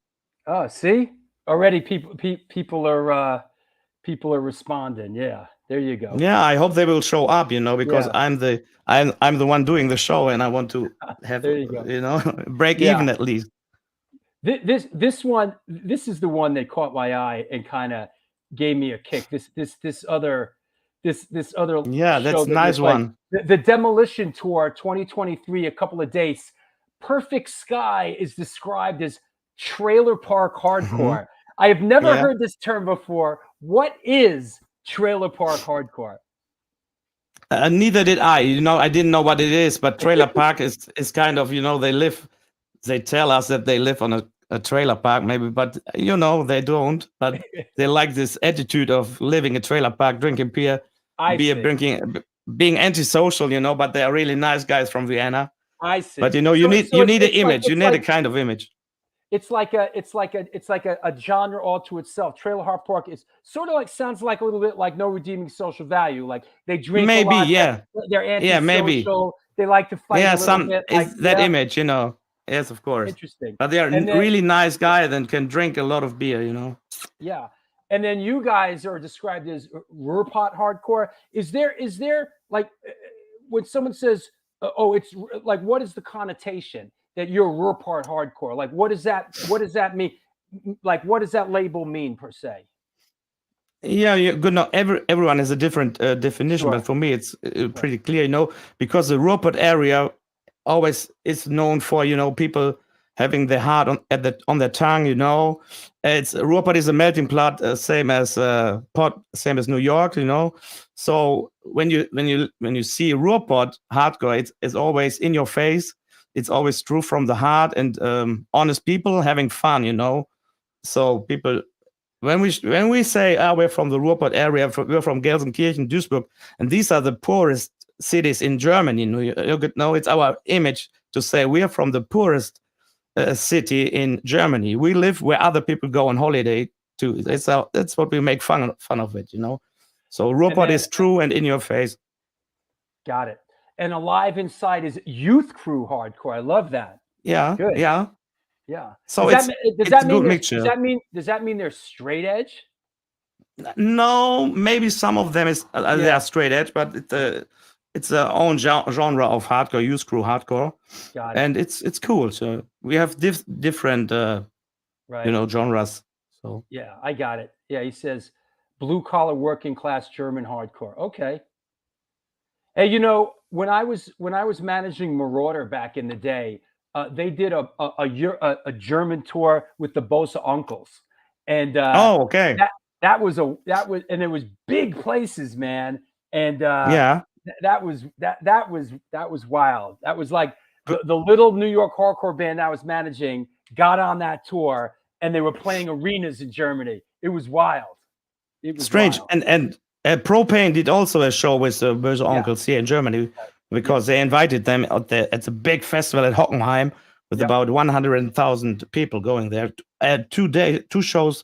Oh, see? Already people are responding. Yeah. There you go. Yeah, I hope they will show up, because I'm the one doing the show, and I want to have, break even at least. This one, this is the one that caught my eye and kind of gave me a kick. This other Yeah, that's show a nice one. The Demolition Tour 2023, a couple of dates. Perfect Sky is described as trailer park hardcore. I have never heard this term before. What is trailer park hardcore? Neither did I. I didn't know what it is, but trailer park is kind of, they tell us that they live on a trailer park maybe, but they don't. But they like this attitude of living a trailer park, drinking beer, being antisocial, but they are really nice guys from Vienna. I see. But you need an image. You need a kind of image. It's like a genre all to itself. Trailer park is sort of sounds like a little bit like No Redeeming Social Value. Like they drink maybe, a lot, yeah. They're antisocial. Yeah, maybe. They like to fight a little bit. That image, Yes, of course. Interesting. But they are really nice guys and can drink a lot of beer, Yeah. And then you guys are described as Ruhrpott hardcore. Is there like when someone says, it's like, what is the connotation that you're Ruhrpott hardcore? Like, what does that mean? Like, what does that label mean per se? Yeah, good. No, everyone has a different definition, but for me, it's pretty clear, because the Ruhrpott area always is known for, people having their heart on their tongue, It's Ruhrpott is a melting pot, same as New York, So when you see Ruhrpott hardcore, it's always in your face. It's always true from the heart and honest people having fun, So people, when we say we're from the Ruhrpott area, we're from Gelsenkirchen, Duisburg, and these are the poorest cities in Germany. It's our image to say we are from the poorest city in Germany. We live where other people go on holiday too. That's what we make fun of it, So Ruhrpott is true and in your face. Got it. And Alive Inside is youth crew hardcore. I love that. Yeah. Good. Yeah. Yeah. So it's a good mixture. Does that mean they're straight edge? No, maybe some of them they are straight edge, but it's their own genre of hardcore, youth crew hardcore. Got it. And it's cool. So we have different genres. So yeah, I got it. Yeah, he says blue collar working class German hardcore. Okay. Hey, when I was managing Marauder back in the day, they did a German tour with the Bosa Uncles, and okay, that was and it was big places, man, and that was wild. That was like the little New York hardcore band I was managing got on that tour, and they were playing arenas in Germany. It was wild. It was strange, wild. and Propane did also a show with the Böse Uncles here in Germany because they invited them at the big festival at Hockenheim with about 100,000 people going there. 2 shows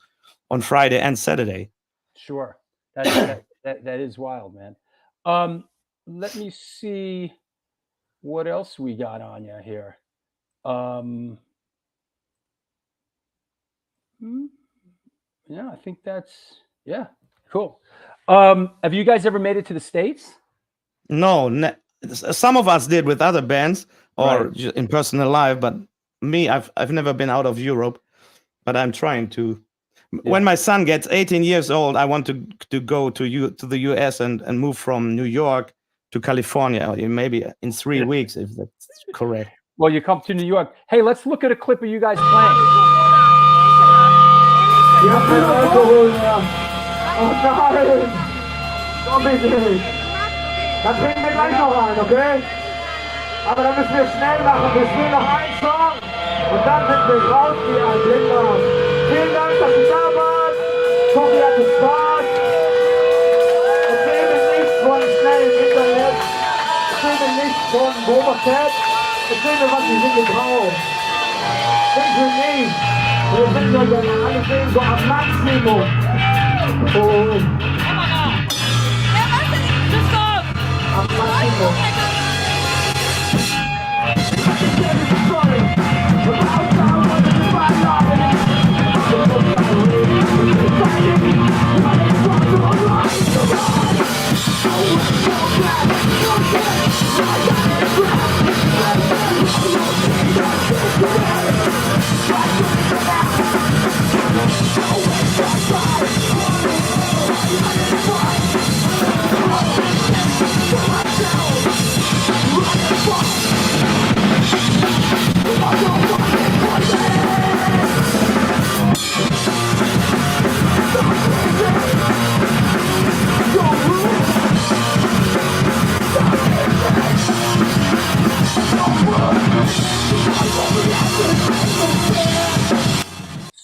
on Friday and Saturday. Sure, that is wild, man. Let me see what else we got on you here. Yeah, I think that's cool. Have you guys ever made it to the States? No, some of us did with other bands or in personal life, but me, I've never been out of Europe, but I'm trying to. Yeah. When my son gets 18 years old, I want to go to the US and move from New York to California, maybe in 3 weeks, if that's correct. Well, you come to New York. Hey, let's look at a clip of you guys playing. Oh nein! Komm bitte nicht! Dann bringen wir gleich noch rein, okay? Aber dann müssen wir schnell machen. Wir spielen noch einen Song und dann sind wir raus wie ein Blinder. Vielen Dank, dass ihr da wart. Ich hoffe, ihr hattet Spaß. Erzähl mir nichts von schnellem Internet. Erzähl mir nichts von Boba Fett. Erzähl mir, was ihr sind gebraucht. Sind wir nicht. Wir sind ja alle sehen so am Maximum. Oh,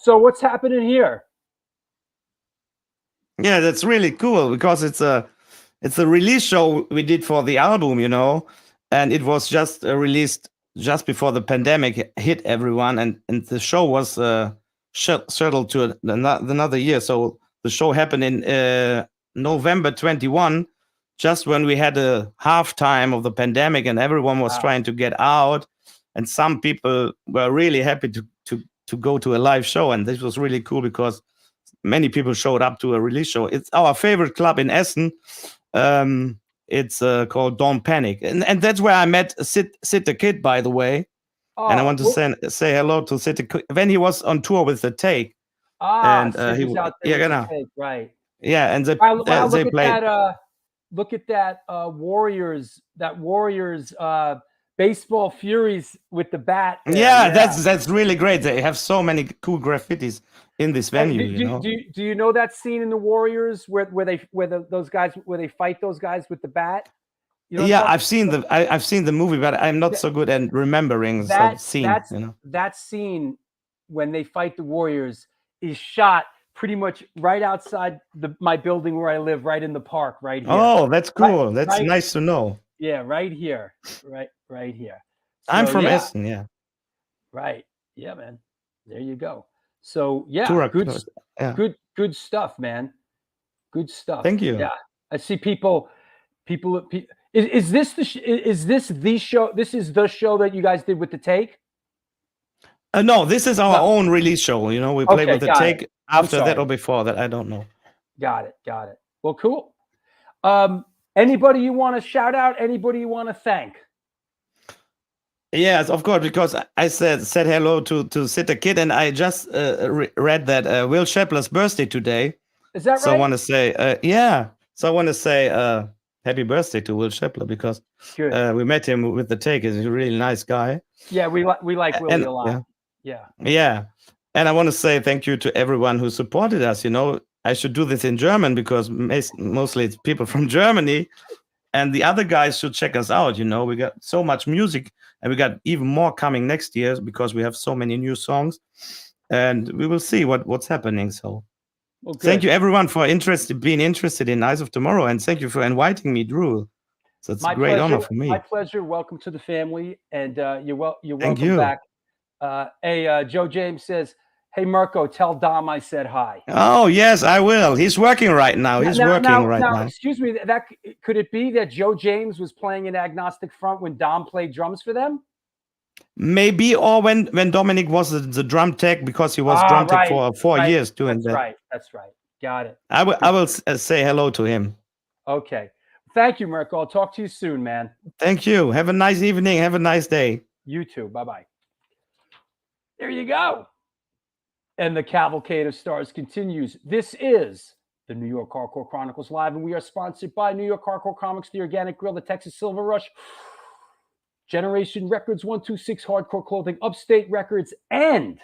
So what's happening here? Yeah, that's really cool because it's a release show we did for the album, and it was just released just before the pandemic hit everyone, and the show was shuttled to another year. So the show happened in November 21, just when we had a halftime of the pandemic and everyone was trying to get out, and some people were really happy to go to a live show, and this was really cool because many people showed up to a release show. It's our favorite club in Essen. It's called Don't Panic, and that's where I met Sid the Kid, by the way. And I want to say hello to Sid the Kid when he was on tour with the Take. And Sid was out there with the Take, right? Yeah, and they played. Look at that Warriors baseball Furies with the bat. Yeah, that's really great. They have so many cool graffitis in this venue. Do you know that scene in the Warriors where those guys fight those guys with the bat? Yeah, I've seen the movie, but I'm not so good at remembering that scene. That scene when they fight the Warriors is shot pretty much right outside my building where I live, right in the park, right here. Oh, that's cool. That's nice to know. Yeah, right here, right here. So, I'm from Essen, yeah. Right, yeah, man. There you go. So yeah, good stuff, man. Good stuff. Thank you. Yeah, I see people. Is this the show? This is the show that you guys did with the Take? No, this is our own release show. We played with the Take after that or before that. I don't know. Got it. Well, cool. Anybody you want to shout out? Anybody you want to thank? Yes, of course, because I said hello to Sid the Kid, and I just read that Will Shepler's birthday today. Is that right? So I want to say, yeah. So I want to say happy birthday to Will Shepler because we met him with the Take. He's a really nice guy. Yeah, we like Willie a lot. Yeah. And I want to say thank you to everyone who supported us. I should do this in German because mostly it's people from Germany, and the other guys should check us out. We got so much music, and we got even more coming next year because we have so many new songs, and we will see what's happening. So thank you everyone for being interested in Eyes of Tomorrow, and thank you for inviting me, Drew. So it's a great honor for me. My pleasure. Welcome to the family, and you're welcome back. Joe James says, "Hey Mirko, tell Dom I said hi." Oh yes, I will. He's working right now. He's working right now. Excuse me. That could it be that Joe James was playing in Agnostic Front when Dom played drums for them? Maybe, or when Dominic was the drum tech, because he was drum tech for 4 years doing that. That's right. Got it. I will say hello to him. Okay. Thank you, Mirko. I'll talk to you soon, man. Thank you. Have a nice evening. Have a nice day. You too. Bye-bye. There you go. And the cavalcade of stars continues. This is the New York Hardcore Chronicles Live, and we are sponsored by New York Hardcore Comics, The Organic Grill, the Texas Silver Rush, Generation Records, 126 Hardcore Clothing, Upstate Records, and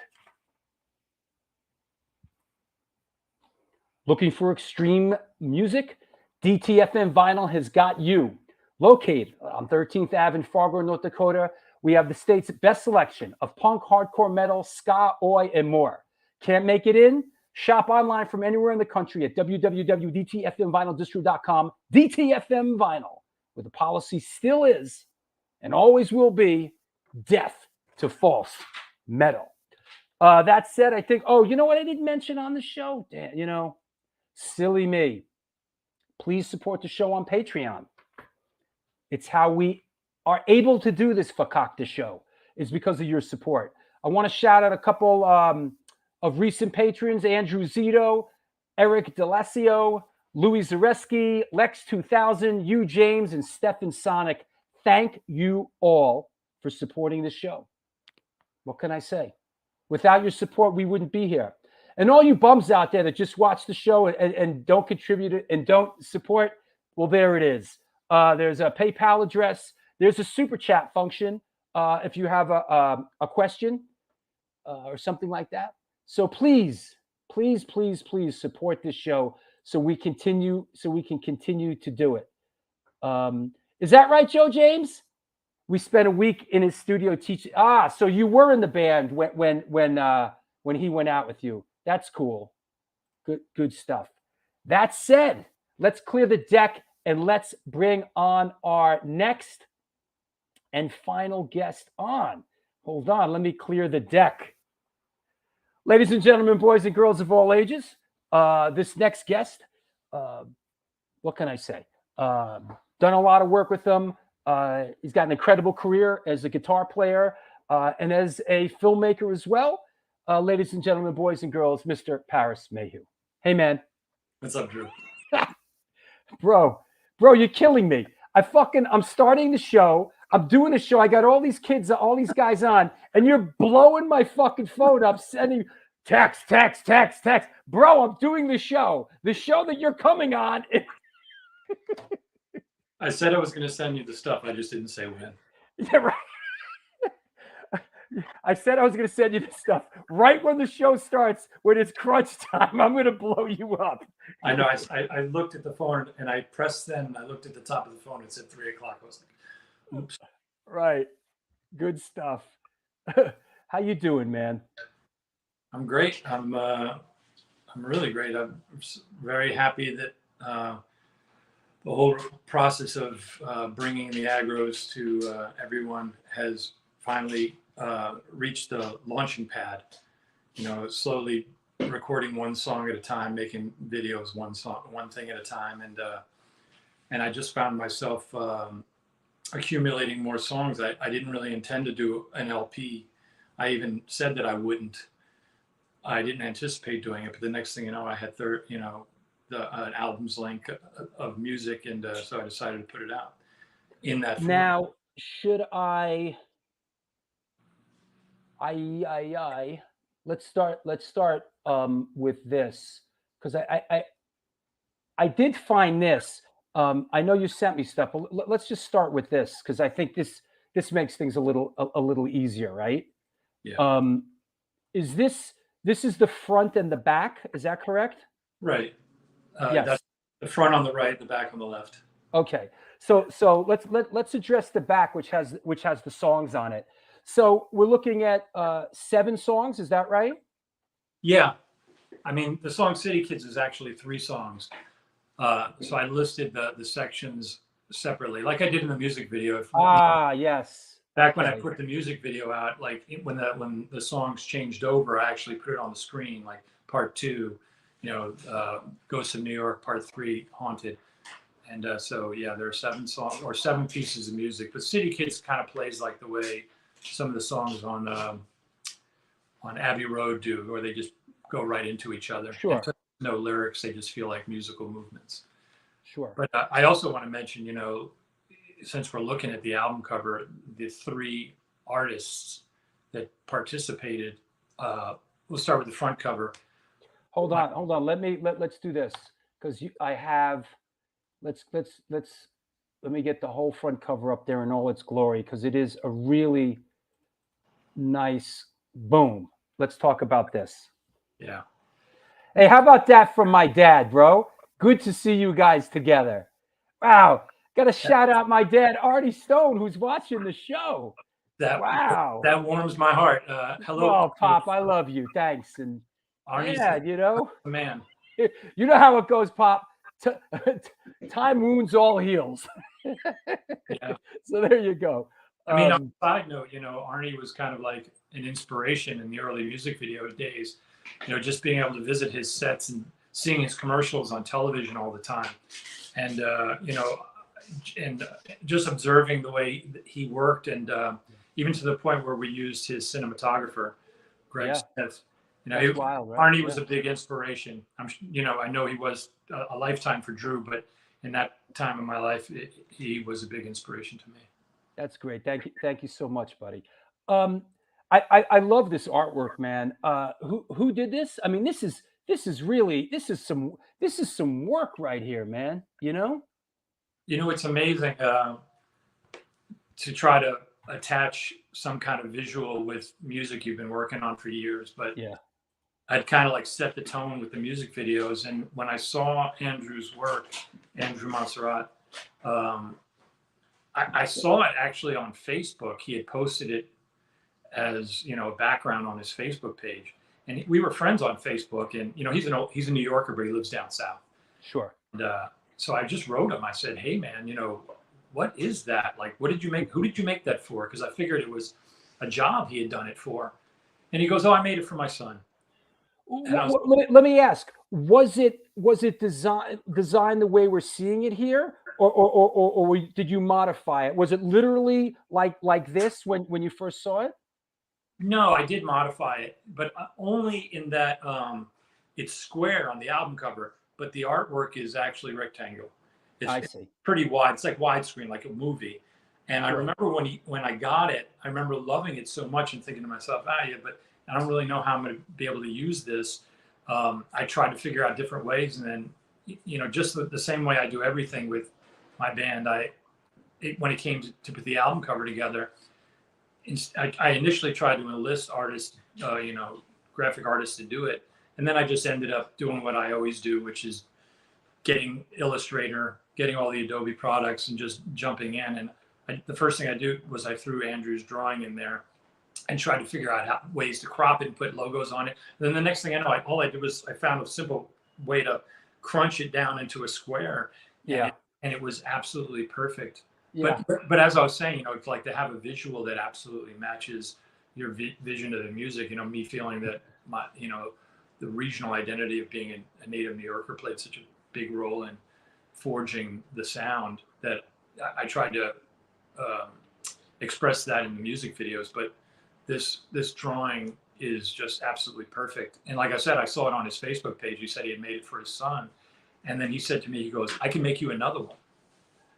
looking for extreme music? DTFM Vinyl has got you. Located on 13th Ave in Fargo, North Dakota, we have the state's best selection of punk, hardcore, metal, ska, oi, and more. Can't make it in? Shop online from anywhere in the country at www.dtfmvinyldistro.com. DTFM Vinyl, where the policy still is and always will be death to false metal. That said, I think, you know what I didn't mention on the show? Damn, silly me. Please support the show on Patreon. It's how we are able to do this Fakakta show, is because of your support. I want to shout out a couple of recent patrons: Andrew Zito, Eric Delasio, Louis Zareski, Lex 2000, Hugh James, and Stefan Sonic. Thank you all for supporting the show. What can I say? Without your support, we wouldn't be here. And all you bums out there that just watch the show and don't contribute and don't support, well, there it is. There's a PayPal address. There's a super chat function if you have a question or something like that. So please support this show so we can continue to do it. Is that right, Joe James? We spent a week in his studio teaching. So you were in the band when when he went out with you. That's cool. Good stuff. That said, let's clear the deck and let's bring on our next and final guest on. Hold on, let me clear the deck. Ladies and gentlemen, boys and girls of all ages, this next guest, what can I say? Done a lot of work with him. He's got an incredible career as a guitar player and as a filmmaker as well. Ladies and gentlemen, boys and girls, Mr. Paris Mayhew. Hey, man. What's up, Drew? Bro, you're killing me. I'm starting the show. I'm doing the show. I got all these kids, all these guys on, and you're blowing my fucking phone up, sending text. Bro, I'm doing the show that you're coming on. I said I was going to send you the stuff. I just didn't say when. Yeah, right. I said I was going to send you the stuff right when the show starts. When it's crunch time, I'm going to blow you up. I know. I looked at the phone and I pressed send. And I looked at the top of the phone. It said 3 o'clock. I was like, oops. Right. Good stuff. How you doing, man? I'm great. I'm really great. I'm very happy that the whole process of bringing the aggros to everyone has finally reached the launching pad. Slowly recording one song at a time, making videos one thing at a time, and I just found myself accumulating more songs. I didn't really intend to do an LP. I even said that I wouldn't. I didn't anticipate doing it, but the next thing you know, I had an album's length of music, and so I decided to put it out in that form. Now, should let's start with this, because I did find this. I know you sent me stuff, but let's just start with this, because I think this makes things a little easier, right? Yeah. This is the front and the back. Is that correct? Right. Yes. That's the front on the right, the back on the left. Okay. So let's address the back, which has the songs on it. So we're looking at 7 songs. Is that right? Yeah. I mean, the song City Kids is actually 3 songs. So I listed the sections separately, like I did in the music video. Yes. Back when I put the music video out, like when the songs changed over, I actually put it on the screen, like part 2, Ghosts of New York, part 3, Haunted. And so, yeah, there are 7 songs or 7 pieces of music, but City Kids kind of plays like the way some of the songs on Abbey Road do, where they just go right into each other. Sure. No lyrics, they just feel like musical movements. Sure. But I also want to mention, since we're looking at the album cover, the 3 artists that participated. We'll start with the front cover. Hold on. Let's do this, because let me get the whole front cover up there in all its glory, because it is a really nice boom. Let's talk about this. Yeah. Hey, how about that from my dad, bro? Good to see you guys together. Wow. Got to shout out my dad, Artie Stone, who's watching the show. Wow. That warms my heart. Hello. Oh, Pop, I love you. Thanks. And Artie's man. You know how it goes, Pop. Time wounds all heals. Yeah. So there you go. I mean, on a side note, Arnie was kind of like an inspiration in the early music video days. Just being able to visit his sets and seeing his commercials on television all the time, and and just observing the way he worked, and even to the point where we used his cinematographer, Greg Smith. That's wild, right? Arnie was a big inspiration. I know he was a lifetime for Drew, but in that time of my life, he was a big inspiration to me. That's great. Thank you so much, buddy. I love this artwork, man. Who did this? I mean, this is some work right here, man. It's amazing to try to attach some kind of visual with music you've been working on for years, but yeah, I'd kind of like set the tone with the music videos. And when I saw Andrew's work, Andrew Montserrat, I saw it actually on Facebook. He had posted it as a background on his Facebook page, and we were friends on Facebook. And he's a New Yorker, but he lives down south. Sure. And so I just wrote him. I said, "Hey, man, what is that? Like, what did you make? Who did you make that for?" Because I figured it was a job he had done it for. And he goes, "Oh, I made it for my son." Let me ask: Was it designed the way we're seeing it here, or did you modify it? Was it literally like this when you first saw it? No, I did modify it, but only in that it's square on the album cover, but the artwork is actually rectangle. It's pretty wide. It's like widescreen, like a movie. And I remember when I got it, I remember loving it so much and thinking to myself, but I don't really know how I'm going to be able to use this. I tried to figure out different ways, and then, just the same way I do everything with my band, when it came to put the album cover together, I initially tried to enlist artists, graphic artists to do it. And then I just ended up doing what I always do, which is getting Illustrator, getting all the Adobe products and just jumping in. And the first thing I do was I threw Andrew's drawing in there and tried to figure out ways to crop it and put logos on it. And then the next thing I know, all I did was I found a simple way to crunch it down into a square. Yeah. And it was absolutely perfect. Yeah. But as I was saying, it's like to have a visual that absolutely matches your vision of the music. Me feeling that the regional identity of being a native New Yorker played such a big role in forging the sound that I tried to express that in the music videos. But this drawing is just absolutely perfect. And like I said, I saw it on his Facebook page. He said he had made it for his son. And then he said to me, he goes, "I can make you another one."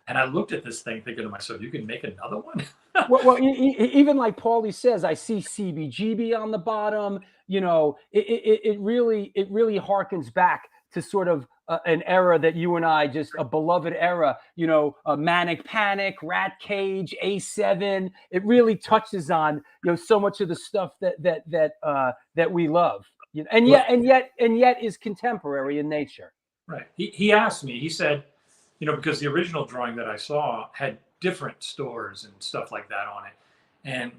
And I looked at this thing thinking to myself, you can make another one? well, even like Paulie says, I see CBGB on the bottom. It really harkens back to sort of an era that you and I a beloved era, Manic Panic, Rat Cage, A7. It really touches on, so much of the stuff that we love, and yet is contemporary in nature. Right. He asked me, he said, because the original drawing that I saw had different stores and stuff like that on it. And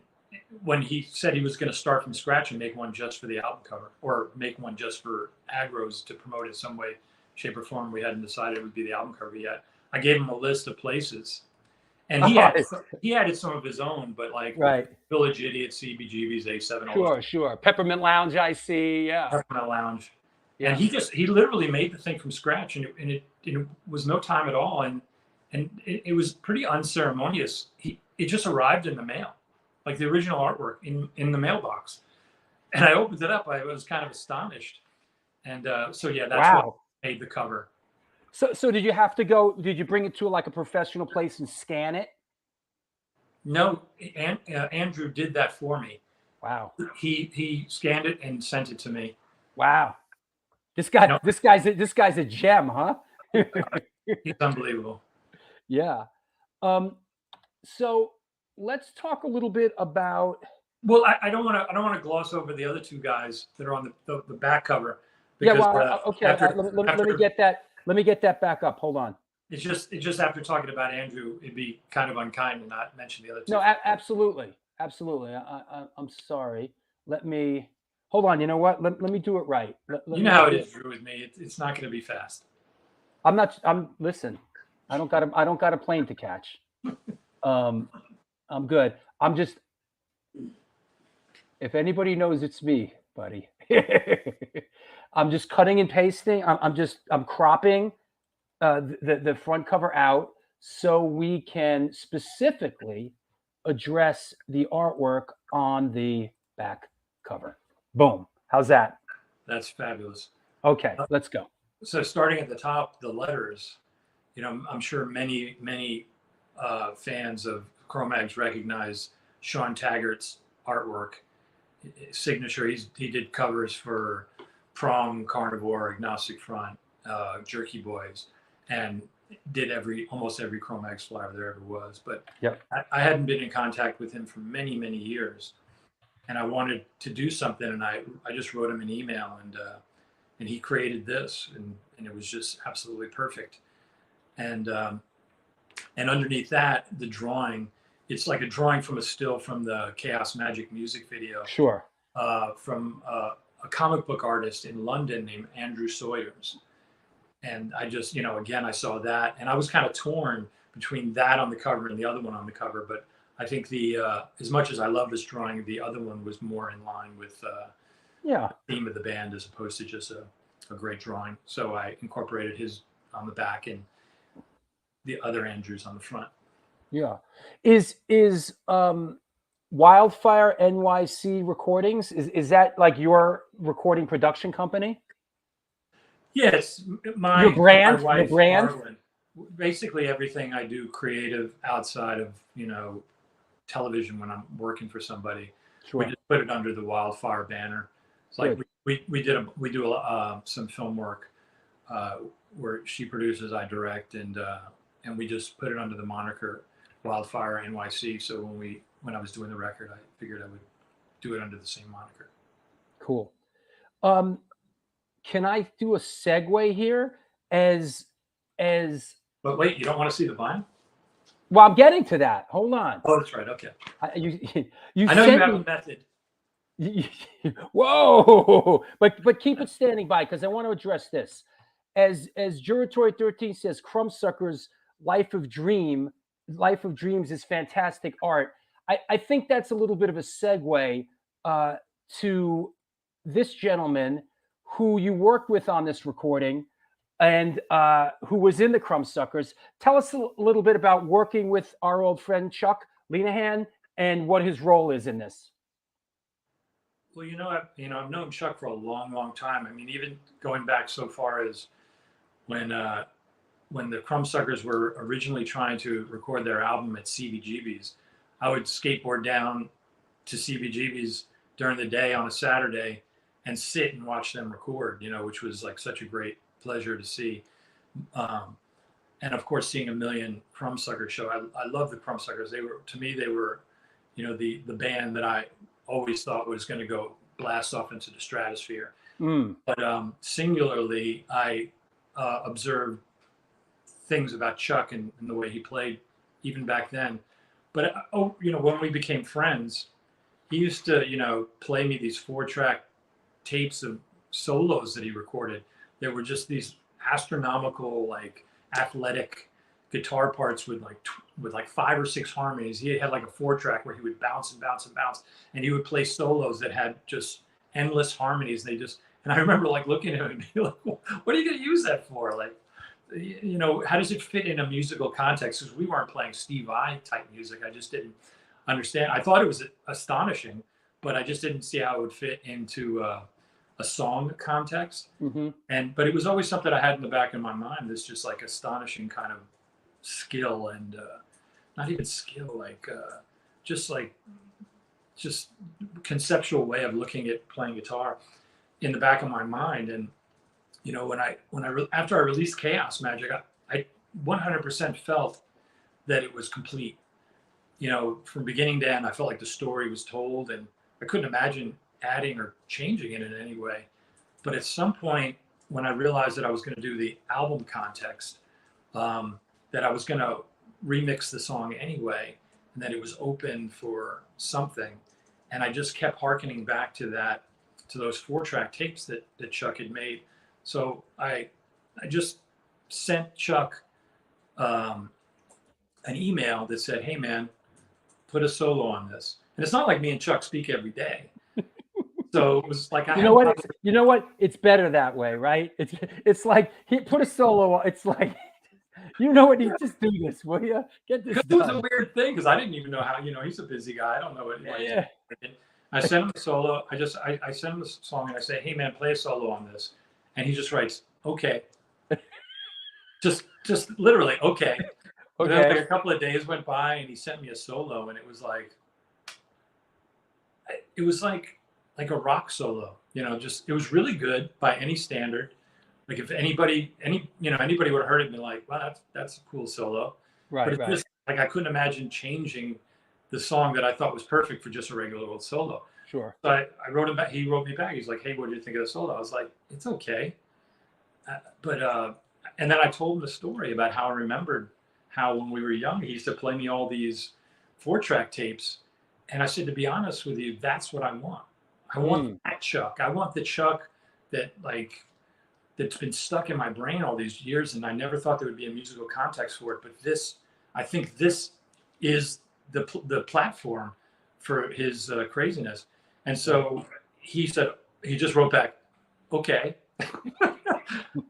when he said he was going to start from scratch and make one just for the album cover, or make one just for Agros to promote it some way, shape, or form, we hadn't decided it would be the album cover yet. I gave him a list of places. And he added some of his own, but like Village Idiot, CBGB's, A7. Sure. Peppermint Lounge, I see. Yeah. Peppermint Lounge. Yeah. And he literally made the thing from scratch, and it was no time at all. And it was pretty unceremonious. It just arrived in the mail, like the original artwork in the mailbox. And I opened it up. I was kind of astonished. And that's what made the cover. So did you have to go? Did you bring it to like a professional place and scan it? No, Andrew did that for me. Wow. He scanned it and sent it to me. Wow. This guy's a gem, huh? He's unbelievable. Yeah. So let's talk a little bit about. Well, I don't want to gloss over the other two guys that are on the back cover. Because, okay. Let me get that back up. Hold on. It's just after talking about Andrew, it'd be kind of unkind to not mention the other two. No, absolutely. I'm sorry. Let me hold on. You know what? Let me do it right. You know how it is, Drew, with me. It's not going to be fast. Listen. I don't got a plane to catch. I'm good. I'm just. If anybody knows, it's me, buddy. I'm just cutting and pasting. I'm cropping the front cover out so we can specifically address the artwork on the back cover. Boom. How's that? That's fabulous. Okay, let's go. So starting at the top, the letters, I'm sure many fans of Cro-Mags recognize Sean Taggart's artwork signature. He did covers for Prom, Carnivore, Agnostic Front, Jerky Boys, and did almost every Cro-Mags flyer there ever was. But I hadn't been in contact with him for many years, and I wanted to do something, and I just wrote him an email, and he created this, and it was just absolutely perfect. And underneath that, the drawing, it's like a drawing from a still from the Chaos Magic music video. Sure. From a comic book artist in London named Andrew Sawyers. And I just, again, I saw that, and I was kind of torn between that on the cover and the other one on the cover. But I think as much as I love this drawing, the other one was more in line with the theme of the band as opposed to just a great drawing. So I incorporated his on the back and the other Andrews on the front. Yeah. Is Wildfire NYC Recordings, is that like your recording production company? Yes, my your brand, my wife, the brand. Marlon, basically everything I do creative outside of television when I'm working for somebody, we just put it under the Wildfire banner. It's like we do some film work where she produces, I direct, and we just put it under the moniker Wildfire NYC. So when I was doing the record, I figured I would do it under the same moniker. Cool. Can I do a segue here as But wait, you don't want to see the vinyl? Well, I'm getting to that. Hold on. Oh, that's right. Okay. You I know you have a method. Whoa! But keep it standing by because I want to address this. As Juratory 13 says, Crumbsuckers' Life of Dreams is fantastic art. I think that's a little bit of a segue to this gentleman who you worked with on this recording and who was in the Crumbsuckers. Tell us a little bit about working with our old friend Chuck Linehan and what his role is in this. Well, I've known Chuck for a long, long time. I mean, even going back so far as when the Crumbsuckers were originally trying to record their album at CBGB's, I would skateboard down to CBGB's during the day on a Saturday and sit and watch them record, which was like such a great pleasure to see. And of course, seeing a million Crumbsuckers show. I love the Crumbsuckers. They were the band that I always thought was going to go blast off into the stratosphere. But singularly, I observed things about Chuck and the way he played even back then. But when we became friends, he used to play me these 4-track tapes of solos that he recorded. There were just these astronomical, like athletic guitar parts with like 5 or 6 harmonies. He had like a 4-track where he would bounce and bounce and bounce, and he would play solos that had just endless harmonies. And I remember like looking at him and being like, what are you going to use that for? Like, how does it fit in a musical context? Because we weren't playing Steve Vai type music. I just didn't understand. I thought it was astonishing, but I just didn't see how it would fit into a song context. But it was always something I had in the back of my mind. This just like astonishing kind of skill and not even skill, like just conceptual way of looking at playing guitar in the back of my mind. And after I released Chaos Magic, I 100% felt that it was complete. From beginning to end, I felt like the story was told, and I couldn't imagine adding or changing it in any way. But at some point, when I realized that I was going to do the album context, that I was going to remix the song anyway, and that it was open for something. And I just kept hearkening back to those 4-track tapes that Chuck had made. So I just sent Chuck an email that said, hey man, put a solo on this. And it's not like me and Chuck speak every day. So it was like, you know what? It's better that way, right? It's like he put a solo on. It's like, what? Just do this, will you? Get this done. It was a weird thing because I didn't even know how. He's a busy guy. I don't know what. Yeah. I sent him a solo. I sent him a song and I say, hey man, play a solo on this, and he just writes, okay. just literally, okay. And then like a couple of days went by and he sent me a solo, and it was like a rock solo. It was really good by any standard. Like if anybody would have heard it and been like, wow, that's a cool solo. Right. But it's just like I couldn't imagine changing the song that I thought was perfect for just a regular old solo. Sure. So I wrote him back. He wrote me back. He's like, hey, what did you think of the solo? I was like, it's okay. And then I told him the story about how I remembered how when we were young, he used to play me all these 4-track tapes. And I said, to be honest with you, that's what I want. I want that Chuck. I want the Chuck that that's been stuck in my brain all these years, and I never thought there would be a musical context for it. But I think this is the platform for his craziness. And so he just wrote back, okay.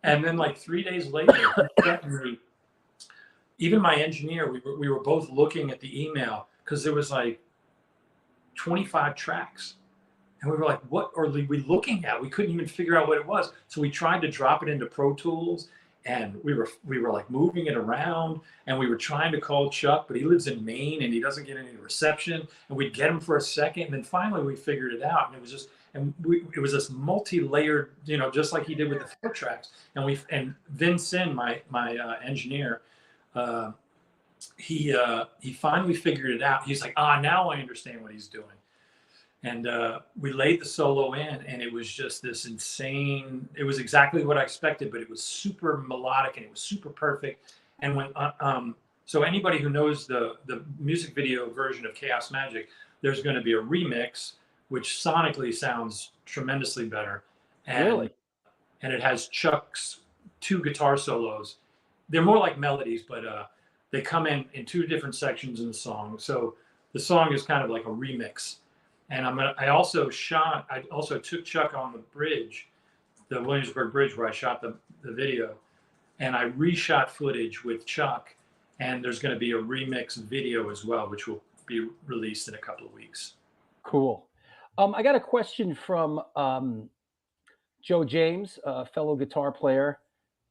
And then like 3 days later, he sent me, even my engineer, we were both looking at the email because there was like 25 tracks. And we were like, what are we looking at? We couldn't even figure out what it was. So we tried to drop it into Pro Tools, and we were like moving it around, and we were trying to call Chuck, but he lives in Maine and he doesn't get any reception. And we'd get him for a second, and then finally we figured it out. And it was just, it was this multi-layered, just like he did with the 4 tracks. And Vin Sin, my engineer, he finally figured it out. He's like, now I understand what he's doing. And we laid the solo in, and it was just this insane, it was exactly what I expected, but it was super melodic and it was super perfect. And when, so anybody who knows the music video version of Chaos Magic, there's going to be a remix, which sonically sounds tremendously better. And, really? And it has Chuck's 2 guitar solos. They're more like melodies, but they come in 2 different sections in the song. So the song is kind of like a remix. And I also took Chuck on the bridge, the Williamsburg Bridge, where I shot the video, and I reshot footage with Chuck. And there's going to be a remix video as well, which will be released in a couple of weeks. Cool. I got a question from Joe James, a fellow guitar player.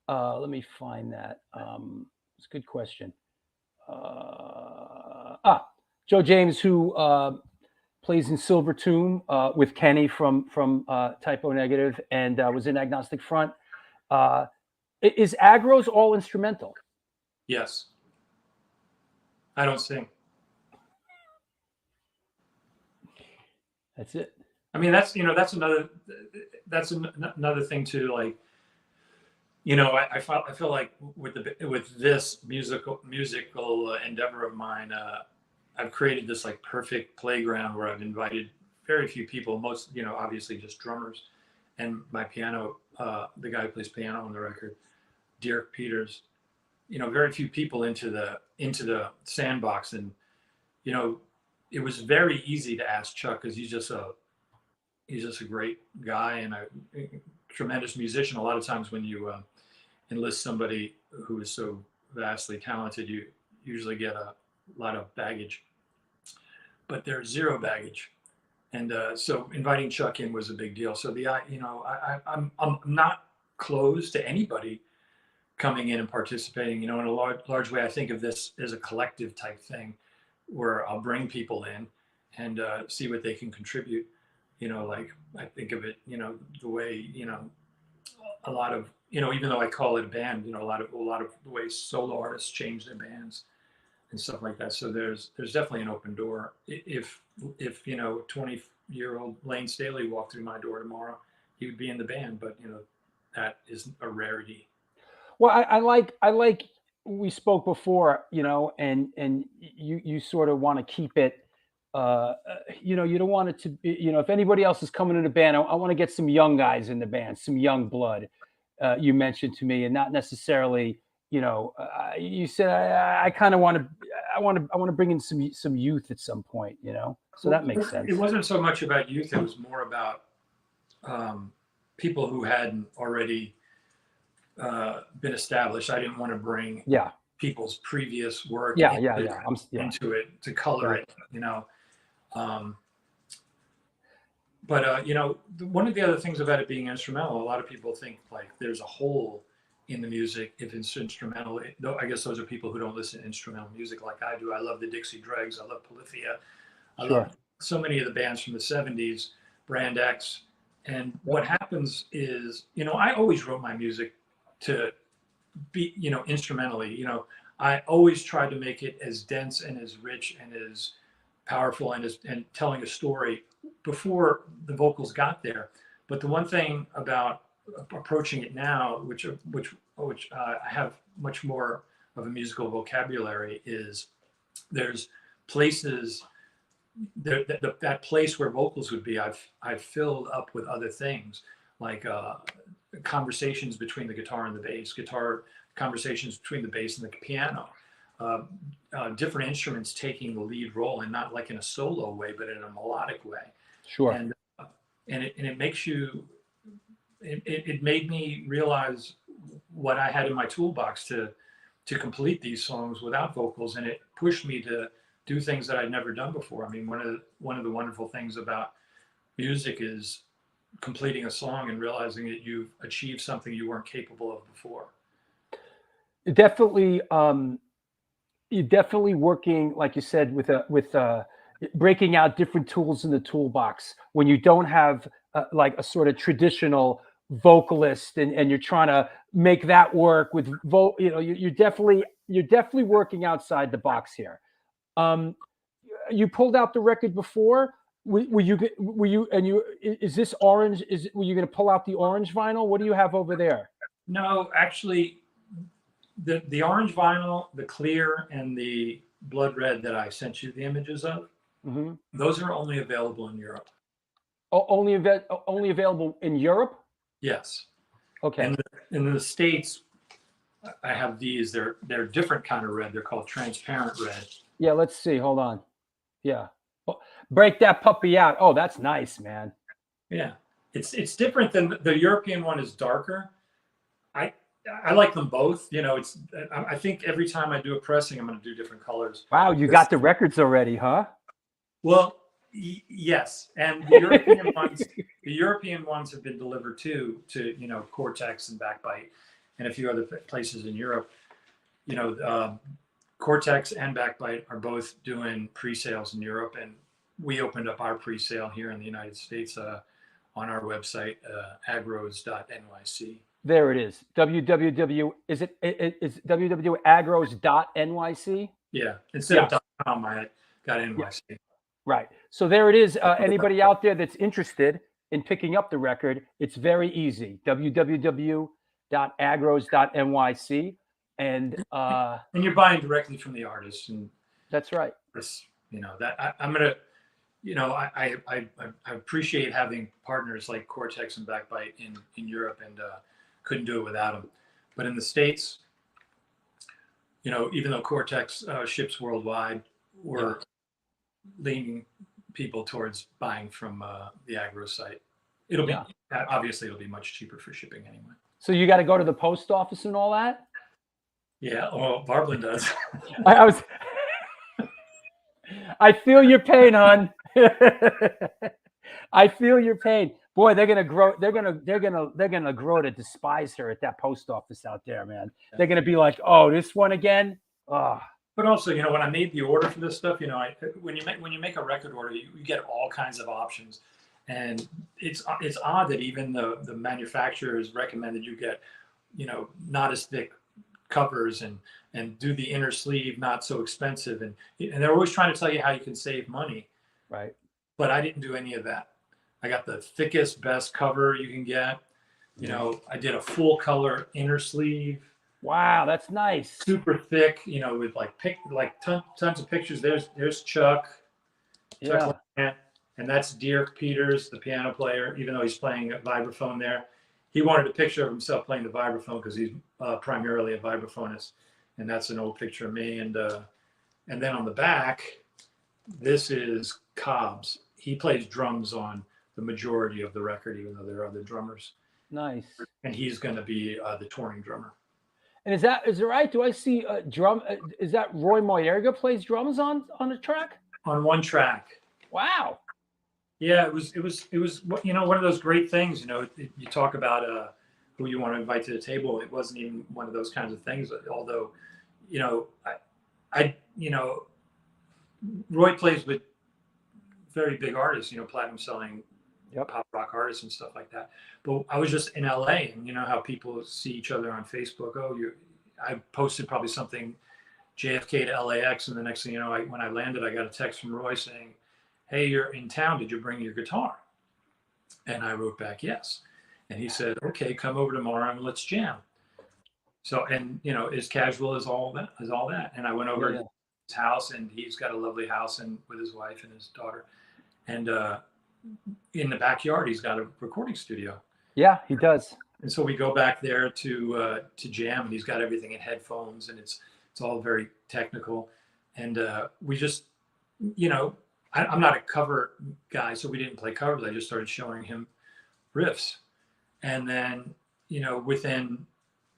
Let me find that. It's a good question. Joe James, who plays in Silver Tomb with Kenny from Typo Negative, and was in Agnostic Front. Is Aggros all instrumental? Yes. I don't sing. That's it. I mean, that's another thing too. Like, I feel like with this musical endeavor of mine, I've created this like perfect playground where I've invited very few people, most, obviously just drummers, and my piano, the guy who plays piano on the record, Derek Peters, very few people into the sandbox. And, it was very easy to ask Chuck, because he's just a great guy and a tremendous musician. A lot of times when you enlist somebody who is so vastly talented, you usually get a lot of baggage, but there's 0 baggage. And so inviting Chuck in was a big deal. So I'm not closed to anybody coming in and participating, in a large way. I think of this as a collective type thing where I'll bring people in and see what they can contribute. Like I think of it, the way, a lot of, even though I call it a band, a lot of the ways solo artists change their bands and stuff like that. So there's definitely an open door. If 20-year-old Lane Staley walked through my door tomorrow, he would be in the band, but that is a rarity. Well, I like we spoke before, and you sort of want to keep it, you don't want it to be, if anybody else is coming in the band, I want to get some young guys in the band, some young blood, you mentioned to me, and not necessarily, you said, I kind of want to bring in some youth at some point, so that makes sense. It wasn't so much about youth. It was more about people who hadn't already been established. I didn't want to bring people's previous work into it to color it, but one of the other things about it being instrumental, a lot of people think like there's a hole in the music if it's instrumental. I guess those are people who don't listen to instrumental music like I do. I love the Dixie Dregs. I love Polyphia. I love so many of the bands from the 70s, Brand X. And what happens is, I always wrote my music to be, instrumentally. I always tried to make it as dense and as rich and as powerful and telling a story before the vocals got there. But the one thing about approaching it now, which I have much more of a musical vocabulary, is there's places that place where vocals would be, I've filled up with other things like conversations between the guitar and the bass, guitar conversations between the bass and the piano, different instruments taking the lead role, and not like in a solo way, but in a melodic way. Sure. And it makes you. It made me realize what I had in my toolbox to complete these songs without vocals, and it pushed me to do things that I'd never done before. I mean, one of the wonderful things about music is completing a song and realizing that you've achieved something you weren't capable of before. Definitely, you're definitely working, like you said, with breaking out different tools in the toolbox when you don't have like a sort of traditional vocalist, and you're trying to make that work with you're definitely working outside the box here. You pulled out the record before. Were you is this orange? Were you going to pull out the orange vinyl? What do you have over there? No, actually, the orange vinyl, the clear, and the blood red that I sent you the images of, those are only available in Europe. Oh, only available in Europe? Yes. Okay. In the States, I have these. They're different kind of red. They're called transparent red. Yeah, let's see. Hold on. Yeah. Break that puppy out. Oh, that's nice, man. Yeah. It's different than the European one is darker. I like them both. You know, I think every time I do a pressing, I'm going to do different colors. Wow, you got the records already, huh? Well, yes, and the European ones have been delivered to Cortex and Backbite, and a few other places in Europe. You know, Cortex and Backbite are both doing pre-sales in Europe, and we opened up our pre-sale here in the United States on our website, agros.nyc. There it is. Is www.agros.nyc? Yeah, instead of .com, I got NYC. Yeah. Right. So there it is. Anybody out there that's interested in picking up the record, it's very easy. www.agros.nyc. And you're buying directly from the artist. And that's right. I'm gonna, I appreciate having partners like Cortex and Backbite in Europe, and couldn't do it without them. But in the States, even though Cortex ships worldwide, we're leaning people towards buying from the Agro site. Obviously it'll be much cheaper for shipping anyway. So you got to go to the post office and all that? Yeah, well, Barblin does. I feel your pain, hon. I feel your pain. Boy, they're gonna grow. They're gonna grow to despise her at that post office out there, man. They're gonna be like, "Oh, this one again." Oh. But also, when I made the order for this stuff, when you make a record order, you get all kinds of options, and it's odd that even the manufacturers recommended you get, not as thick covers and do the inner sleeve not so expensive, and they're always trying to tell you how you can save money. Right. But I didn't do any of that. I got the thickest, best cover you can get. I did a full color inner sleeve. Wow, that's nice. Super thick, with tons of pictures. There's Chuck. Yeah. Chuck, and that's Dirk Peters, the piano player. Even though he's playing a vibraphone there, he wanted a picture of himself playing the vibraphone because he's primarily a vibraphonist. And that's an old picture of me. And then on the back, this is Cobbs. He plays drums on the majority of the record, even though there are other drummers. Nice. And he's going to be the touring drummer. And is it right? Do I see a drum? Is that Roy Moyerga plays drums on the track? On one track. Wow. Yeah, it was one of those great things. You talk about who you want to invite to the table. It wasn't even one of those kinds of things. Although, Roy plays with very big artists. Platinum selling pop rock artists and stuff like that. But I was just in LA, and how people see each other on Facebook. I posted probably something JFK to LAX, and the next thing you know, when I landed, I got a text from Roy saying, "Hey, you're in town. Did you bring your guitar?" And I wrote back, "Yes." And he said, "Okay, come over tomorrow and let's jam." So, and as casual as all that. And I went over. Yeah. his house, and he's got a lovely house and with his wife and his daughter. And in the backyard, he's got a recording studio. Yeah, he does. And so we go back there to jam, and he's got everything in headphones, and it's all very technical. And we just, you know, I'm not a cover guy, so we didn't play covers. I just started showing him riffs. And then, you know, within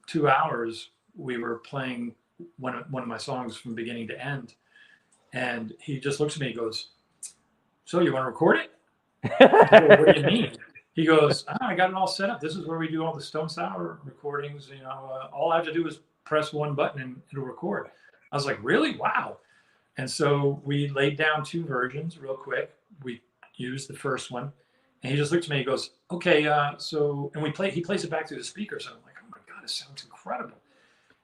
2 hours, we were playing one of my songs from beginning to end. And he just looks at me and goes, "So you want to record it?" I go, "What do you mean?" He goes, "I got it all set up. This is where we do all the Stone Sour recordings. You know, all I have to do is press one button and it'll record." I was like, "Really? Wow." And so we laid down 2 versions real quick. We used the first one, and he just looked at me. He goes, "Okay, so," and he plays it back through the speakers. I'm like, "Oh my God, it sounds incredible."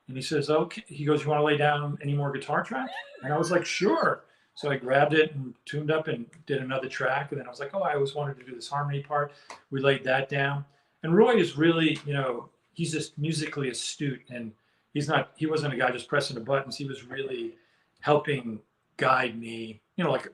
And he says, "Okay." He goes, "You want to lay down any more guitar tracks?" And I was like, "Sure." So I grabbed it and tuned up and did another track. And then I was like, "Oh, I always wanted to do this harmony part." We laid that down. And Roy is really, you know, he's just musically astute, and he wasn't a guy just pressing the buttons. He was really helping guide me, you know, like.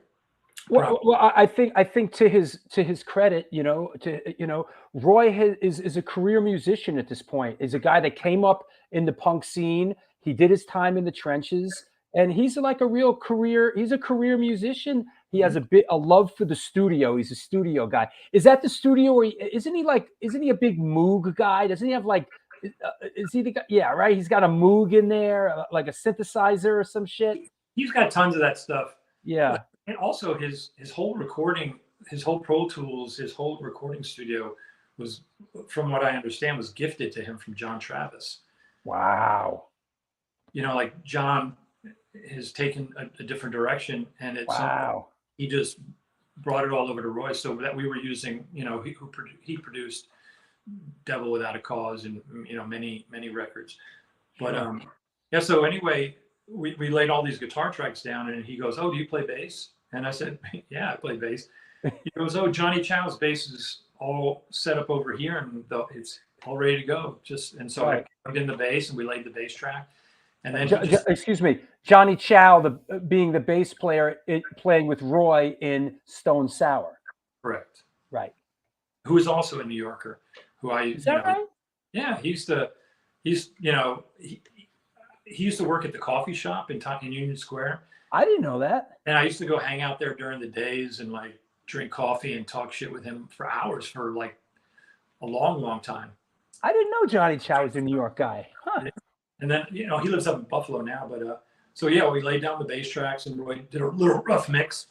Well, I think to his credit, you know, Roy is a career musician at this point. Is a guy that came up in the punk scene. He did his time in the trenches, and he's like a real career. He's a career musician. He has a love for the studio. He's a studio guy. Is that the studio, or isn't he a big Moog guy? Doesn't he have like? Is he the guy? Yeah, right. He's got a Moog in there, like a synthesizer or some shit. He's got tons of that stuff. Yeah. And also his whole recording, his whole Pro Tools, his whole recording studio was, from what I understand, was gifted to him from John Travis. Wow. You know, like John has taken a different direction, and it's wow. He just brought it all over to Roy, so that we were using, you know, he produced Devil Without a Cause and, you know, many records. But yeah, so anyway, we laid all these guitar tracks down, and he goes, "Oh, do you play bass?" And I said, "Yeah, I play bass." He goes, "Oh, Johnny Chow's bass is all set up over here, and it's all ready to go." And so I plugged in the bass, and we laid the bass track. And then excuse me, Johnny Chow, being the bass player, playing with Roy in Stone Sour. Correct. Right. Who is also a New Yorker. Is that right? Yeah, he used to work at the coffee shop in Union Square. I didn't know that. And I used to go hang out there during the days and like drink coffee and talk shit with him for hours for like a long time. I didn't know Johnny Chow was a New York guy. Huh. And then, you know, he lives up in Buffalo now, but so yeah, we laid down the bass tracks, and Roy did a little rough mix.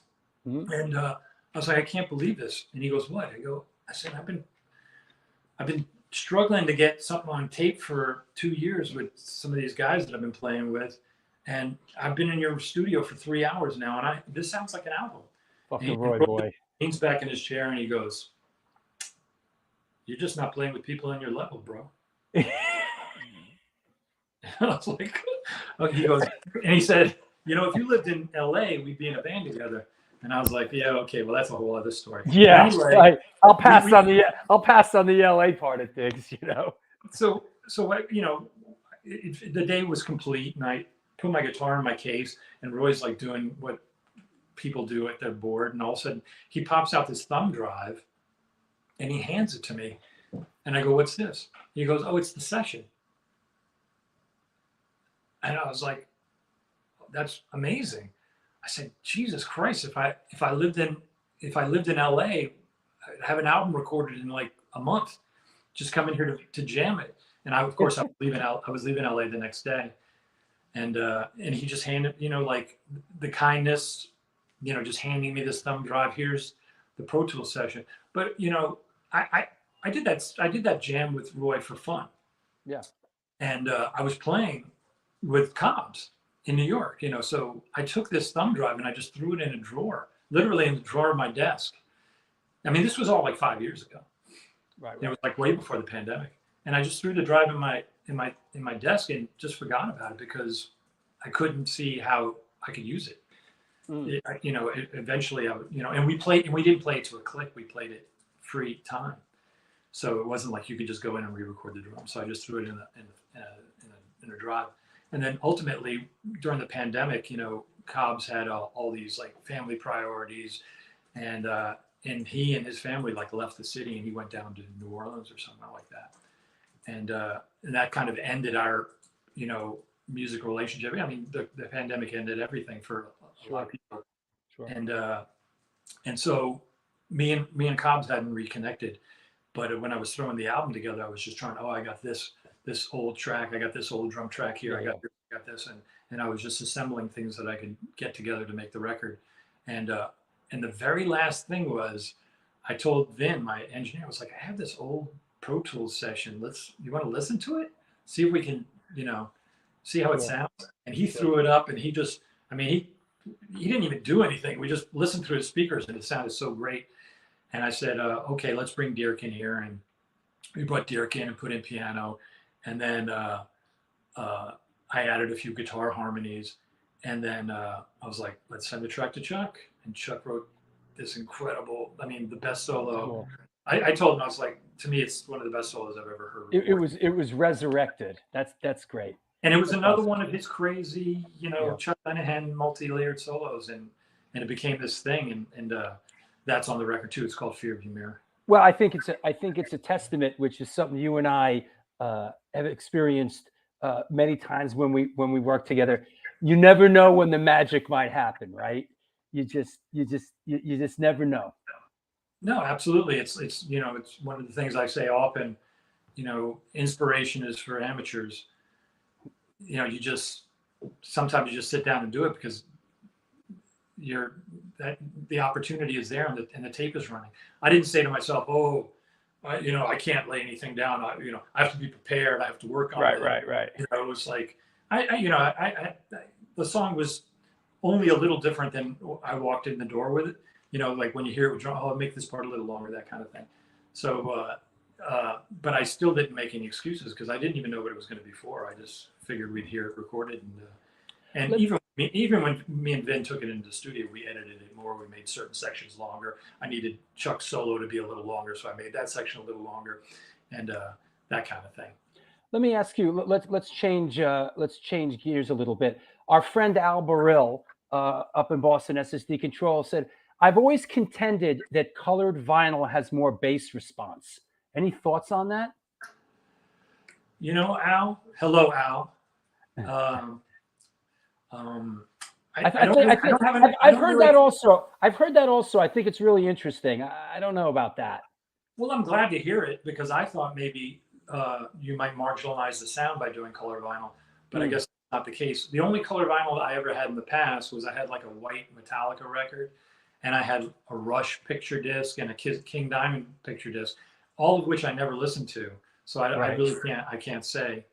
Mm-hmm. And I was like, "I can't believe this." And he goes, "What?" I said, I've been struggling to get something on tape for 2 years with some of these guys that I've been playing with. And I've been in your studio for 3 hours now, and this sounds like an album." Fucking Roy boy. He leans back in his chair and he goes, "You're just not playing with people on your level, bro." I was like, okay. He goes, and he said, "You know, if you lived in LA, we'd be in a band together." And I was like, "Yeah, okay, well, that's a whole other story." Yeah, anyway, I'll pass on the LA part of things, you know. So you know, the day was complete, and I put my guitar in my case, and Roy's like doing what people do at their board, and all of a sudden he pops out this thumb drive, and he hands it to me, and I go, "What's this?" He goes, "Oh, it's the session." And I was like, "That's amazing." I said, "Jesus Christ, if I lived in LA, I'd have an album recorded in like a month, just coming here to jam it." And I was leaving LA the next day. And he just handed, you know, like the kindness, you know, just handing me this thumb drive. Here's the Pro Tools session. But, you know, I did that jam with Roy for fun. Yeah. And I was playing with Cobbs in New York, you know, so I took this thumb drive and I just threw it in a drawer, literally in the drawer of my desk. I mean, this was all like 5 years ago. Right. It was like way before the pandemic. And I just threw the drive in my desk and just forgot about it because I couldn't see how I could use it. You know, eventually, you know, and we didn't play it to a click. We played it free time, so it wasn't like you could just go in and re-record the drum. So I just threw it in a drive. And then ultimately, during the pandemic, you know, Cobbs had all these like family priorities, and he and his family like left the city and he went down to New Orleans or something like that, and that kind of ended our, you know, music relationship. I mean, the pandemic ended everything for a lot of people, and so me and Cobbs hadn't reconnected, but when I was throwing the album together, I was just trying. Oh, I got this old track. I got this old drum track here. I got this, and I was just assembling things that I could get together to make the record, and the very last thing was, I told Vin, my engineer, I was like, I have this old Pro Tools session. You want to listen to it? See if we can, you know, see how it sounds. And he threw it up, and he just, I mean, he didn't even do anything. We just listened through his speakers, and it sounded so great. And I said, okay, let's bring Dirk in here. And we brought Dirk in and put in piano. And then I added a few guitar harmonies. And then I was like, let's send the track to Chuck. And Chuck wrote this incredible, I mean, the best solo. Cool. I told him, I was like, to me, it's one of the best solos I've ever heard. It was resurrected. That's great. And it was another one of his crazy, you know, Chuck Lenahan multi-layered solos, and it became this thing, and that's on the record too. It's called Fearview Mirror. Well, I think it's a testament, which is something you and I have experienced many times when we work together. You never know when the magic might happen, right? You just never know. No, absolutely. It's you know, it's one of the things I say often. You know, inspiration is for amateurs. You know, sometimes you just sit down and do it because the opportunity is there and the tape is running. I didn't say to myself, oh, you know, I can't lay anything down. I have to be prepared. I have to work on it. Right. You know, it was like, the song was only a little different than I walked in the door with it. You know, like when you hear it, I'll make this part a little longer, that kind of thing. So, but I still didn't make any excuses because I didn't even know what it was going to be for. I just figured we'd hear it recorded, and even when me and Vin took it into the studio, we edited it more. We made certain sections longer. I needed Chuck's solo to be a little longer, so I made that section a little longer, and that kind of thing. Let me ask you. Let's change gears a little bit. Our friend Al Burrill up in Boston, SSD Control, said, "I've always contended that colored vinyl has more bass response." Any thoughts on that? You know, Al. Hello, Al. I've heard that also. I've heard that also. I think it's really interesting. I don't know about that. Well, I'm glad to hear it because I thought maybe you might marginalize the sound by doing color vinyl, but I guess that's not the case. The only color vinyl that I ever had in the past was I had like a white Metallica record, and I had a Rush picture disc and a King Diamond picture disc, all of which I never listened to. So I really can't say.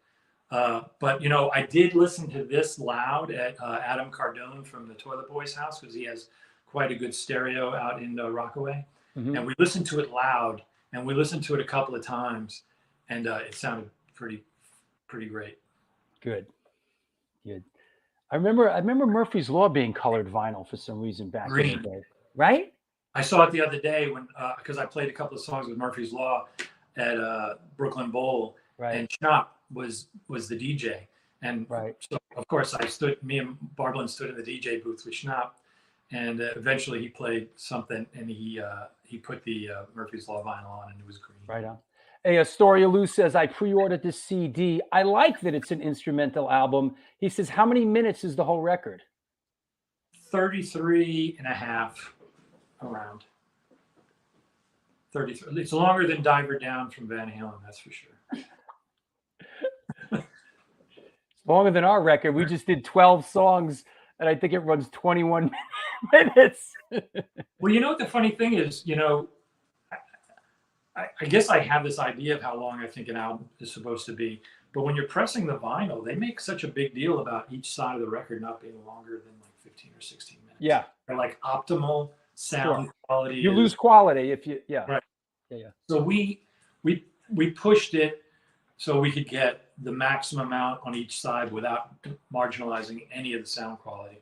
But, you know, I did listen to this loud at Adam Cardone from the Toilet Boys house because he has quite a good stereo out in Rockaway. Mm-hmm. And we listened to it loud, and we listened to it a couple of times, and it sounded pretty great. Good. I remember Murphy's Law being colored vinyl for some reason back in the day. Right? I saw it the other day when because I played a couple of songs with Murphy's Law at Brooklyn Bowl, and Schnapp was the DJ, and so of course me and Barblin stood in the DJ booth with Schnapp, and eventually he played something, and he put the Murphy's Law vinyl on, and it was green. Right on. Hey, Astoria Lou says, I pre-ordered the CD. I like that it's an instrumental album. He says, how many minutes is the whole record? 33 and a half around. 33. It's longer than Diver Down from Van Halen, that's for sure. It's longer than our record. We just did 12 songs, and I think it runs 21 minutes. Well, you know what the funny thing is, you know, I guess I have this idea of how long I think an album is supposed to be. But when you're pressing the vinyl, they make such a big deal about each side of the record not being longer than like 15 or 16 minutes. Yeah. They're like optimal sound quality. You lose quality if you, Right. Yeah. So we pushed it so we could get the maximum amount on each side without marginalizing any of the sound quality.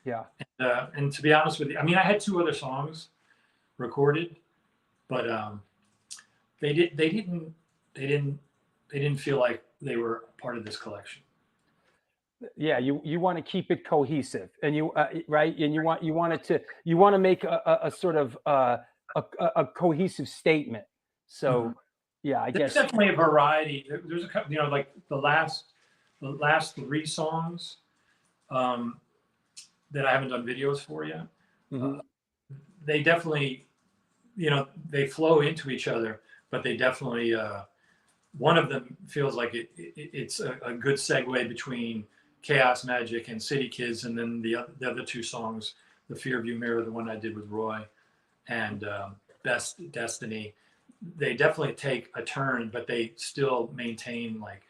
Yeah. And to be honest with you, I mean, I had 2 other songs recorded, but they didn't feel like they were part of this collection. Yeah, you want to keep it cohesive, and you right, and you want to make a sort of a cohesive statement. So yeah, I There's guess definitely a variety. There's a couple, you know, like the last 3 songs that I haven't done videos for yet. They definitely, you know, they flow into each other, but they definitely one of them feels like it's a good segue between Chaos Magic and City Kids, and then the other 2 songs, The Fear of You Mirror, the one I did with Roy, and Best Destiny, they definitely take a turn, but they still maintain like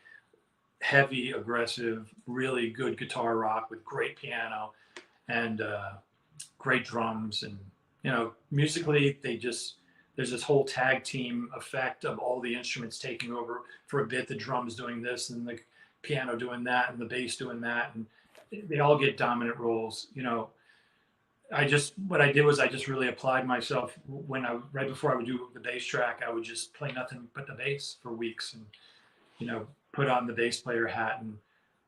heavy, aggressive, really good guitar rock with great piano and great drums. And, you know, musically, there's this whole tag team effect of all the instruments taking over for a bit, the drums doing this and the piano doing that and the bass doing that. And they all get dominant roles, you know. What I did was I just really applied myself right before I would do the bass track, I would just play nothing but the bass for weeks and, you know, put on the bass player hat and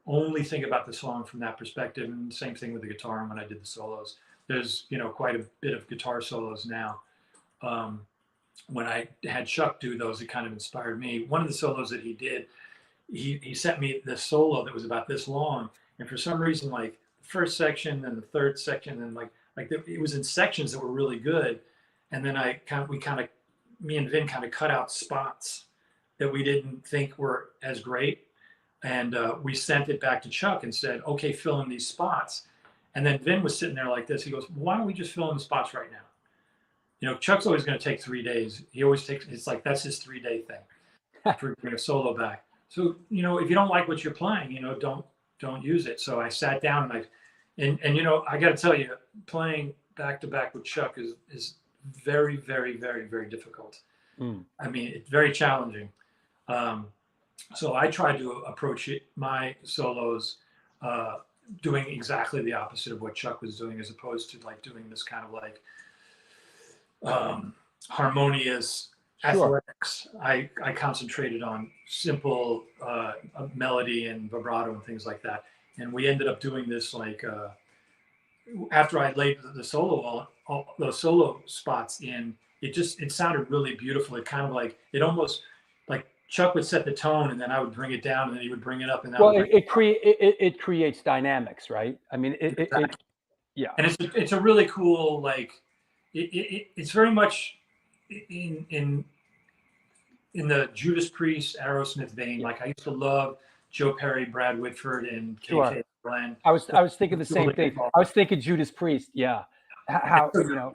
only think about the song from that perspective. And same thing with the guitar. And when I did the solos, there's, you know, quite a bit of guitar solos now. When I had Chuck do those, it kind of inspired me. One of the solos that he did, he sent me this solo that was about this long. And for some reason, like the first section and the third section and it was in sections that were really good, and then me and Vin kind of cut out spots that we didn't think were as great, and we sent it back to Chuck and said, "Okay, fill in these spots." And then Vin was sitting there like this. He goes, "Why don't we just fill in the spots right now?" You know, Chuck's always going to take 3 days. He always takes. It's like that's his 3-day thing for bring a solo back. So you know, if you don't like what you're playing, you know, don't use it. So I sat down and you know, I got to tell you, playing back to back with Chuck is very, very, very, very difficult. I mean, it's very challenging. So I tried to approach my solos doing exactly the opposite of what Chuck was doing, as opposed to like doing this kind of like harmonious athletics. I concentrated on simple melody and vibrato and things like that. And we ended up doing this like after I laid the solo all those solo spots in, it sounded really beautiful. It kind of like, it almost like Chuck would set the tone and then I would bring it down and then he would bring it up. And it creates dynamics, right? I mean, yeah. And it's a really cool, like it's very much in the Judas Priest, Aerosmith vein. Like I used to love Joe Perry, Brad Whitford, and KK Glenn. I was thinking the same thing. I was thinking Judas Priest. Yeah, how you know?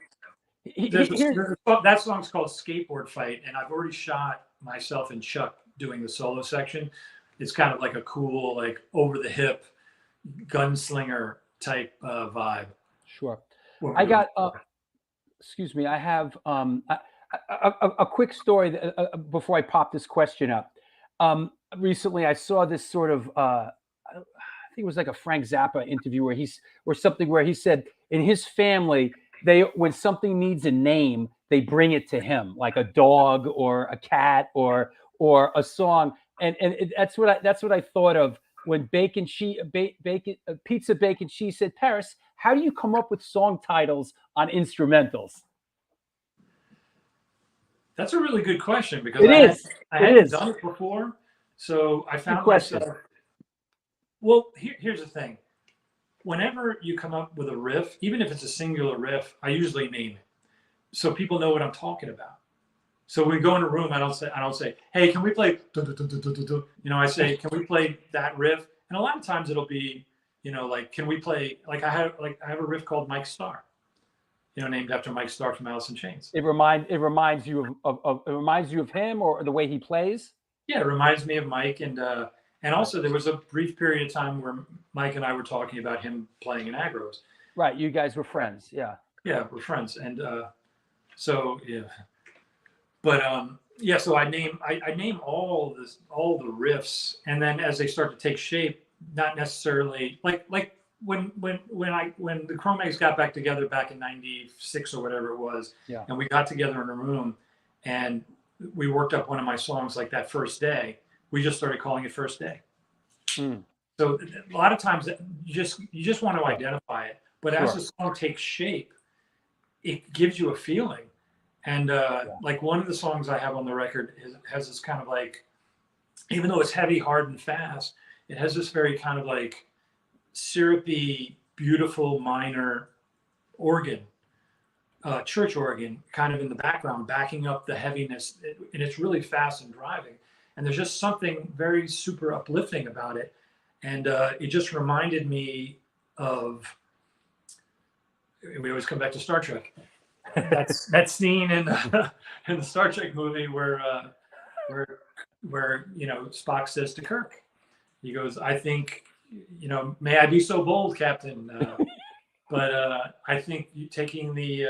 That song's called Skateboard Fight, and I've already shot myself and Chuck doing the solo section. It's kind of like a cool, like over the hip gunslinger type vibe. Sure. I got. Excuse me. I have a quick story before I pop this question up. Recently, I saw this sort of. I think it was like a Frank Zappa interview where he said in his family, when something needs a name, they bring it to him, like a dog or a cat or a song, and that's what I thought of when Pizza Bacon Cheese said, Paris, how do you come up with song titles on instrumentals? That's a really good question because I hadn't done it before, so I found myself. Well, here's the thing. Whenever you come up with a riff, even if it's a singular riff, I usually name it, so people know what I'm talking about. So when we go in a room, I don't say, hey, can we play? You know, I say, can we play that riff? And a lot of times it'll be, you know, like, can we play? Like I have a riff called Mike Starr, you know, named after Mike Starr from Alice in Chains. It reminds you of him or the way he plays. Yeah, it reminds me of Mike, and also there was a brief period of time where Mike and I were talking about him playing in Agros. Right, you guys were friends, yeah. Yeah, we're friends, and so yeah. But yeah, so I name all the riffs, and then as they start to take shape, not necessarily like when the Cro-Mags got back together back in '96 or whatever it was, yeah. And we got together in a room, and we worked up one of my songs like that first day. We just started calling it First Day. So a lot of times you just want to identify it, but as the song takes shape, it gives you a feeling. And like one of the songs I have on the record has this kind of like, even though it's heavy, hard, and fast, it has this very kind of like syrupy, beautiful minor organ, church organ, kind of in the background, backing up the heaviness, and it's really fast and driving. And there's just something very super uplifting about it. And it just reminded me of, we always come back to Star Trek. That scene in the Star Trek movie where Spock says to Kirk, he goes, "I think, may I be so bold, Captain, but I think you taking the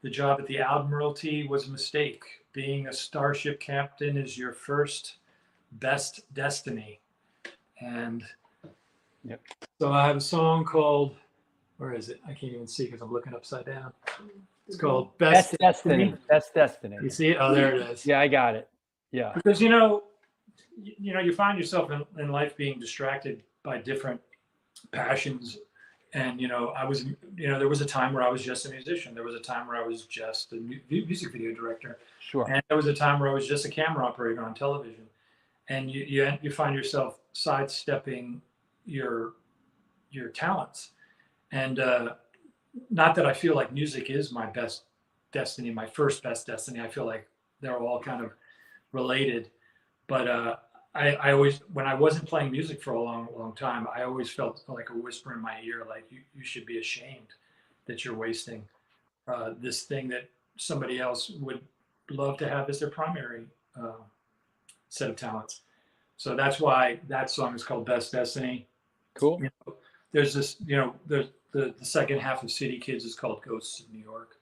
job at the Admiralty was a mistake. Being a starship captain is your first best destiny." And so I have a song called, where is it? I can't even see because I'm looking upside down. It's called Best Destiny. Best Destiny. You see it? Oh, there it is. Yeah, I got it. Yeah. Because you find yourself in life being distracted by different passions. And I was, there was a time where I was just a musician. There was a time where I was just a music video director. Sure. And there was a time where I was just a camera operator on television. And you find yourself sidestepping your talents. And not that I feel like music is my best destiny, my first best destiny. I feel like they're all kind of related. But I always, when I wasn't playing music for a long time, I always felt like a whisper in my ear, like you should be ashamed that you're wasting this thing that somebody else would love to have as their primary set of talents. So that's why that song is called Best Destiny. Cool. There's this, the second half of City Kids is called Ghosts of New York,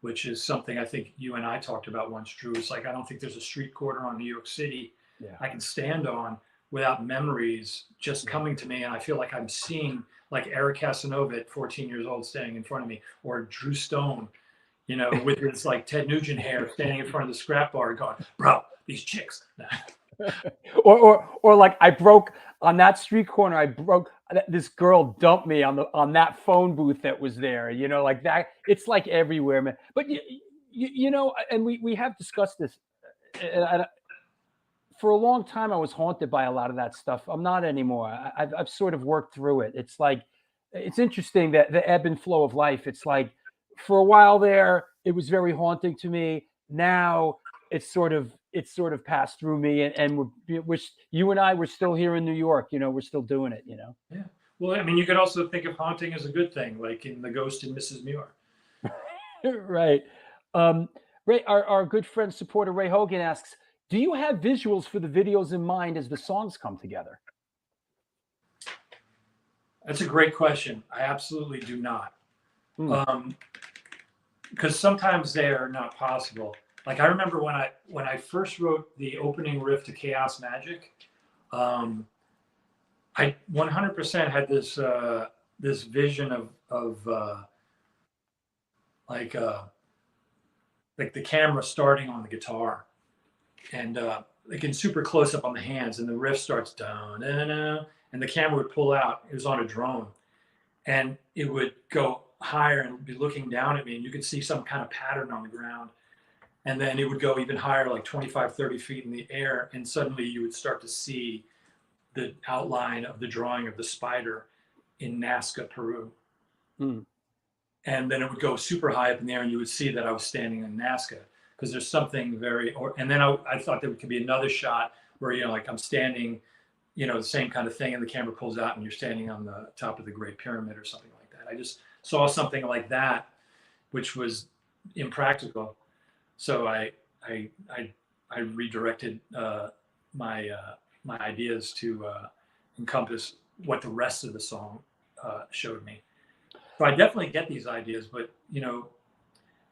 which is something I think you and I talked about once, Drew. It's like, I don't think there's a street corner on New York City I can stand on without memories just coming to me. And I feel like I'm seeing like Eric Casanova at 14 years old standing in front of me, or Drew Stone, with his like Ted Nugent hair standing in front of the scrap bar going, "Bro, these chicks." or like I broke on that street corner. This girl dumped me on that phone booth that was there. Like that. It's like everywhere, man. But and we have discussed this. For a long time, I was haunted by a lot of that stuff. I'm not anymore. I've sort of worked through it. It's like, it's interesting that the ebb and flow of life. It's like, for a while there, it was very haunting to me. Now it's sort of passed through me, and you and I, we're still here in New York. We're still doing it. Yeah. Well, I mean, you could also think of haunting as a good thing, like in The Ghost and Mrs. Muir. Right. Ray, our good friend supporter Ray Hogan asks, do you have visuals for the videos in mind as the songs come together? That's a great question. I absolutely do not. Because sometimes they are not possible. Like I remember when I first wrote the opening riff to Chaos Magic, I 100% had this vision of like the camera starting on the guitar. And like in super close up on the hands, and the riff starts down, and the camera would pull out. It was on a drone, and it would go higher and be looking down at me, and you could see some kind of pattern on the ground. And then it would go even higher, like 25, 30 feet in the air, and suddenly you would start to see the outline of the drawing of the spider in Nazca, Peru. And then it would go super high up in the air, and you would see that I was standing in Nazca. Because there's something and then I thought there could be another shot where, like I'm standing, the same kind of thing, and the camera pulls out and you're standing on the top of the Great Pyramid or something like that. I just saw something like that, which was impractical. So I redirected my ideas to encompass what the rest of the song showed me. So I definitely get these ideas, but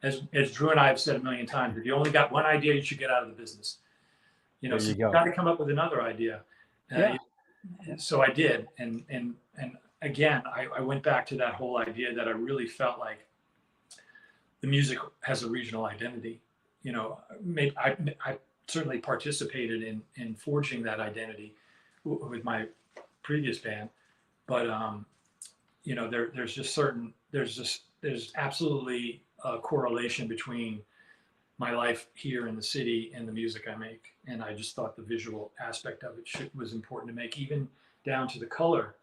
as Drew and I have said a million times, if you only got one idea, you should get out of the business. So you've got to come up with another idea. So I did, and again, I went back to that whole idea that I really felt like the music has a regional identity. I certainly participated in forging that identity with my previous band, but you know, there's absolutely a correlation between my life here in the city and the music I make. And I just thought the visual aspect of it was important to make, even down to the color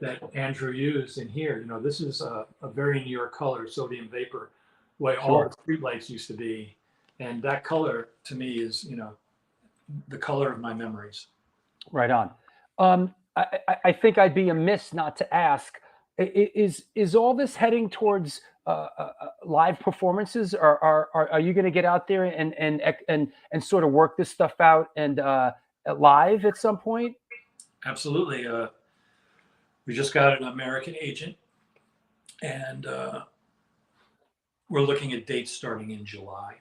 that Andrew used in here. You know, this is a very New York color, sodium vapor, way all the streetlights used to be. And that color to me is, you know, the color of my memories. Right on. I think I'd be amiss not to ask, is all this heading towards live performances? Are you going to get out there and sort of work this stuff out and live at some point? Absolutely. We just got an American agent, and we're looking at dates starting in July.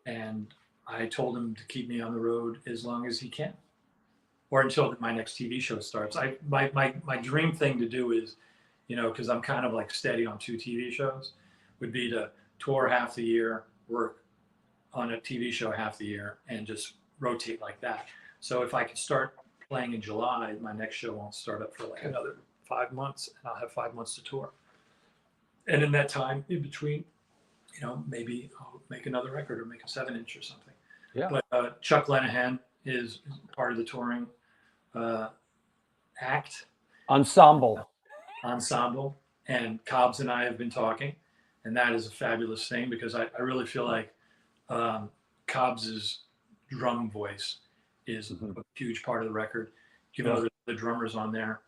And I told him to keep me on the road as long as he can, or until my next TV show starts. My dream thing to do is, you know, because I'm kind of like steady on 2 TV shows, would be to tour half the year, work on a TV show half the year, and just rotate like that. So if I could start playing in July, my next show won't start up for like another 5 months, and I'll have 5 months to tour. And in that time, in between, you know, maybe I'll make another record or make a 7-inch or something. Yeah. But Chuck Lenahan is part of the touring ensemble, and Cobbs and I have been talking, and that is a fabulous thing, because I really feel like Cobbs's drum voice is a huge part of the record. Even though the drummers on there,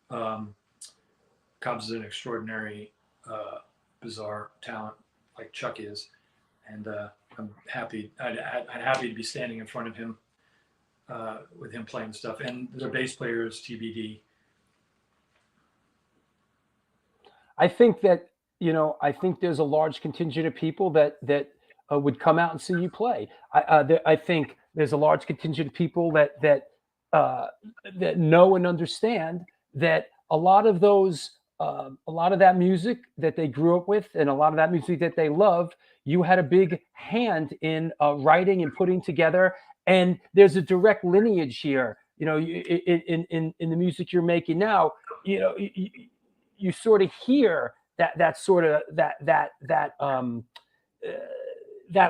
Cobbs is an extraordinary, bizarre talent, like Chuck is, and I'm happy. I'd happy to be standing in front of him with him playing stuff. And the bass player is TBD. I think that, you know, I think there's a large contingent of people that would come out and see you play. I think there's a large contingent of people that know and understand that a lot of that music that they grew up with, and a lot of that music that they loved, you had a big hand in writing and putting together. And there's a direct lineage here, you know, in the music you're making now. You know, you sort of hear that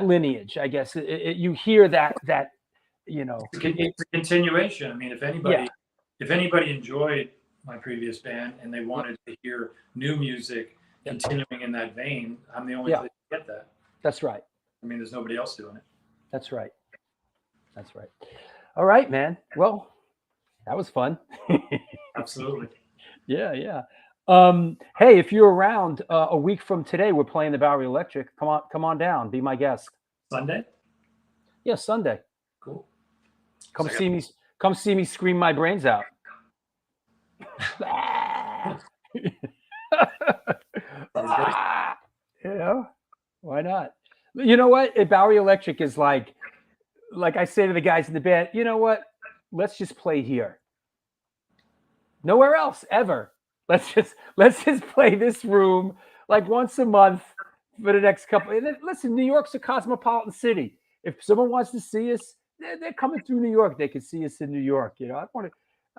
lineage, I guess. You hear that, you know, it's a continuation. I mean, if anybody enjoyed my previous band and they wanted to hear new music continuing in that vein, I'm the only place to get that. That's right. I mean, there's nobody else doing it. That's right. That's right. All right, man. Well, that was fun. Absolutely. Yeah. Hey, if you're around a week from today, we're playing the Bowery Electric. Come on down. Be my guest. Sunday? Yeah, Sunday. Cool. Come see me scream my brains out. Yeah, why not? You know what? At Bowery Electric is like I say to the guys in the band, you know what? Let's just play here. Nowhere else ever. Let's just play this room like once a month for the next couple. And then, listen, New York's a cosmopolitan city. If someone wants to see us, they're coming through New York. They can see us in New York. You know, I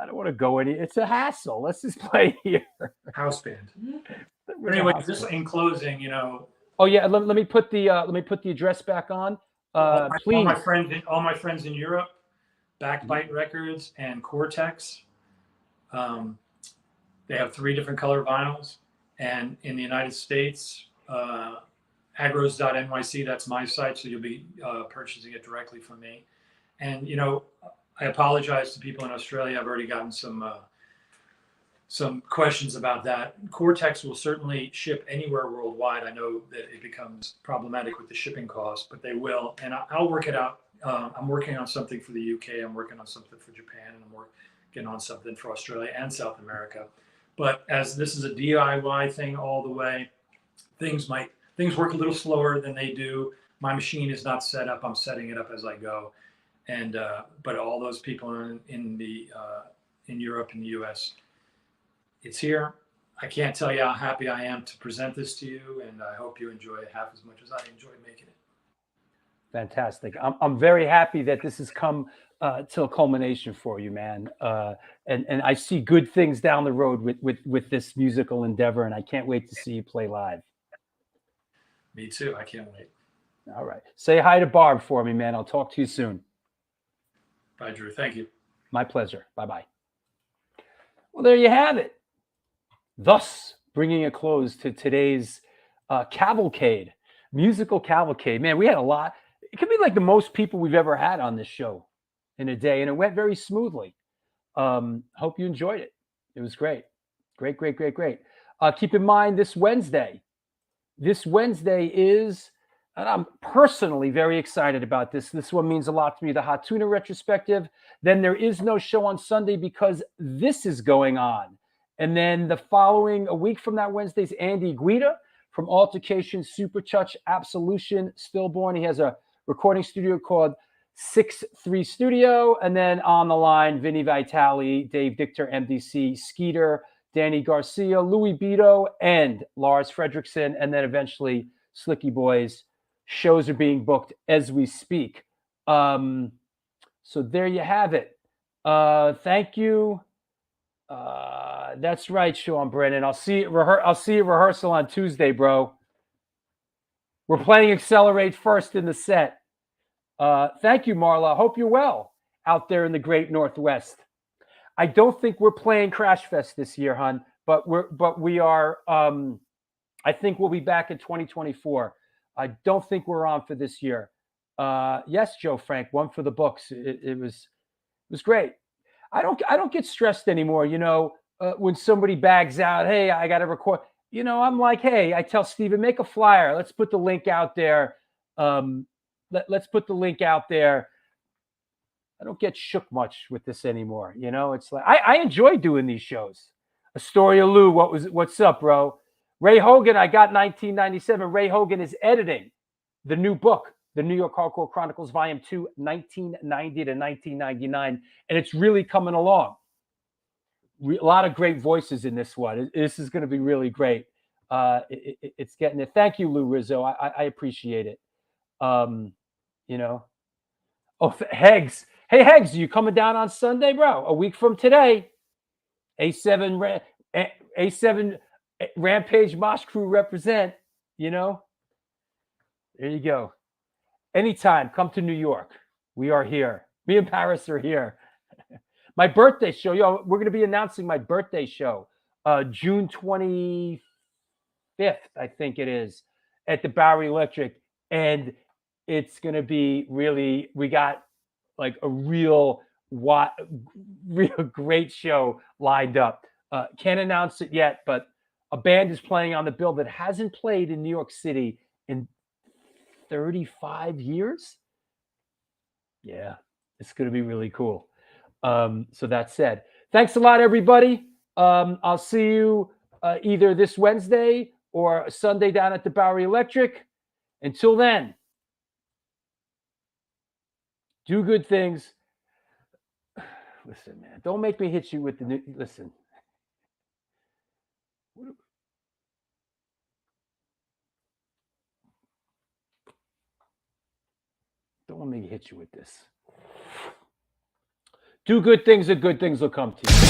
don't want to go any. It's a hassle. Let's just play here. House band. Anyway, just in closing, you know. Oh yeah, let me put the address back on. Please. All my friends in Europe, Backbite Records and Cortex. They have 3 different color vinyls, and in the United States, agros.nyc, that's my site, so you'll be purchasing it directly from me. And you know, I apologize to people in Australia. I've already gotten some questions about that. Cortex will certainly ship anywhere worldwide. I know that it becomes problematic with the shipping costs, but they will, and I'll work it out. I'm working on something for the UK. I'm working on something for Japan, and I'm working on something for Australia and South America. But as this is a DIY thing all the way, things work a little slower than they do. My machine is not set up. I'm setting it up as I go. And but all those people in Europe and the US, it's here. I can't tell you how happy I am to present this to you, and I hope you enjoy it half as much as I enjoyed making it. Fantastic. I'm very happy that this has come to a culmination for you, man. And I see good things down the road with this musical endeavor, and I can't wait to see you play live. Me too. I can't wait. All right. Say hi to Barb for me, man. I'll talk to you soon. Bye, Drew. Thank you. My pleasure. Bye-bye. Well, there you have it. Thus, bringing a close to today's cavalcade, musical cavalcade. Man, we had a lot. It could be like the most people we've ever had on this show in a day, and it went very smoothly. Hope you enjoyed it. It was great. Great. Keep in mind this Wednesday is, and I'm personally very excited about this. This one means a lot to me, the Hot Tuna retrospective. Then there is no show on Sunday because this is going on. And then a week from that Wednesday is Andy Guida from Altercation, Super Touch, Absolution, Stillborn. He has a recording studio called 6-3 Studio. And then on the line, Vinny Vitale, Dave Dictor, MDC, Skeeter, Danny Garcia, Louis Beto, and Lars Fredrickson. And then eventually Slicky Boys. Shows are being booked as we speak. So there you have it. Thank you. That's right, Sean Brennan. I'll see you at rehearsal on Tuesday, bro. We're playing Accelerate first in the set. Thank you, Marla. Hope you're well out there in the great Northwest. I don't think we're playing Crash Fest this year, hon, but we are. I think we'll be back in 2024. I don't think we're on for this year. Yes, Joe Frank, one for the books. It was great. I don't get stressed anymore. When somebody bags out, hey, I got to record. I'm like, hey, I tell Steven, make a flyer. Let's put the link out there. Let's put the link out there. I don't get shook much with this anymore. It's like I enjoy doing these shows. Astoria Lou, what's up, bro? Ray Hogan, I got 1997. Ray Hogan is editing the new book, The New York Hardcore Chronicles, Volume 2, 1990 to 1999. And it's really coming along. A lot of great voices in this one. This is going to be really great. It's getting it. Thank you, Lou Rizzo. I appreciate it. Oh, Hegs. Hey, Hegs, are you coming down on Sunday, bro? A week from today. A7 Rampage Mosh Crew represent, There you go. Anytime, come to New York. We are here. Me and Paris are here. My birthday show, we're going to be announcing my birthday show, June 25th, I think it is, at the Bowery Electric. And it's going to be really, we got like a real great show lined up. Can't announce it yet, but a band is playing on the bill that hasn't played in New York City in 35 years. Yeah, it's going to be really cool. So that said, thanks a lot, everybody. I'll see you either this Wednesday or Sunday down at the Bowery Electric. Until then, do good things. Listen, man, don't make me hit you with the new. Listen. Don't let me hit you with this. Do good things and good things will come to you.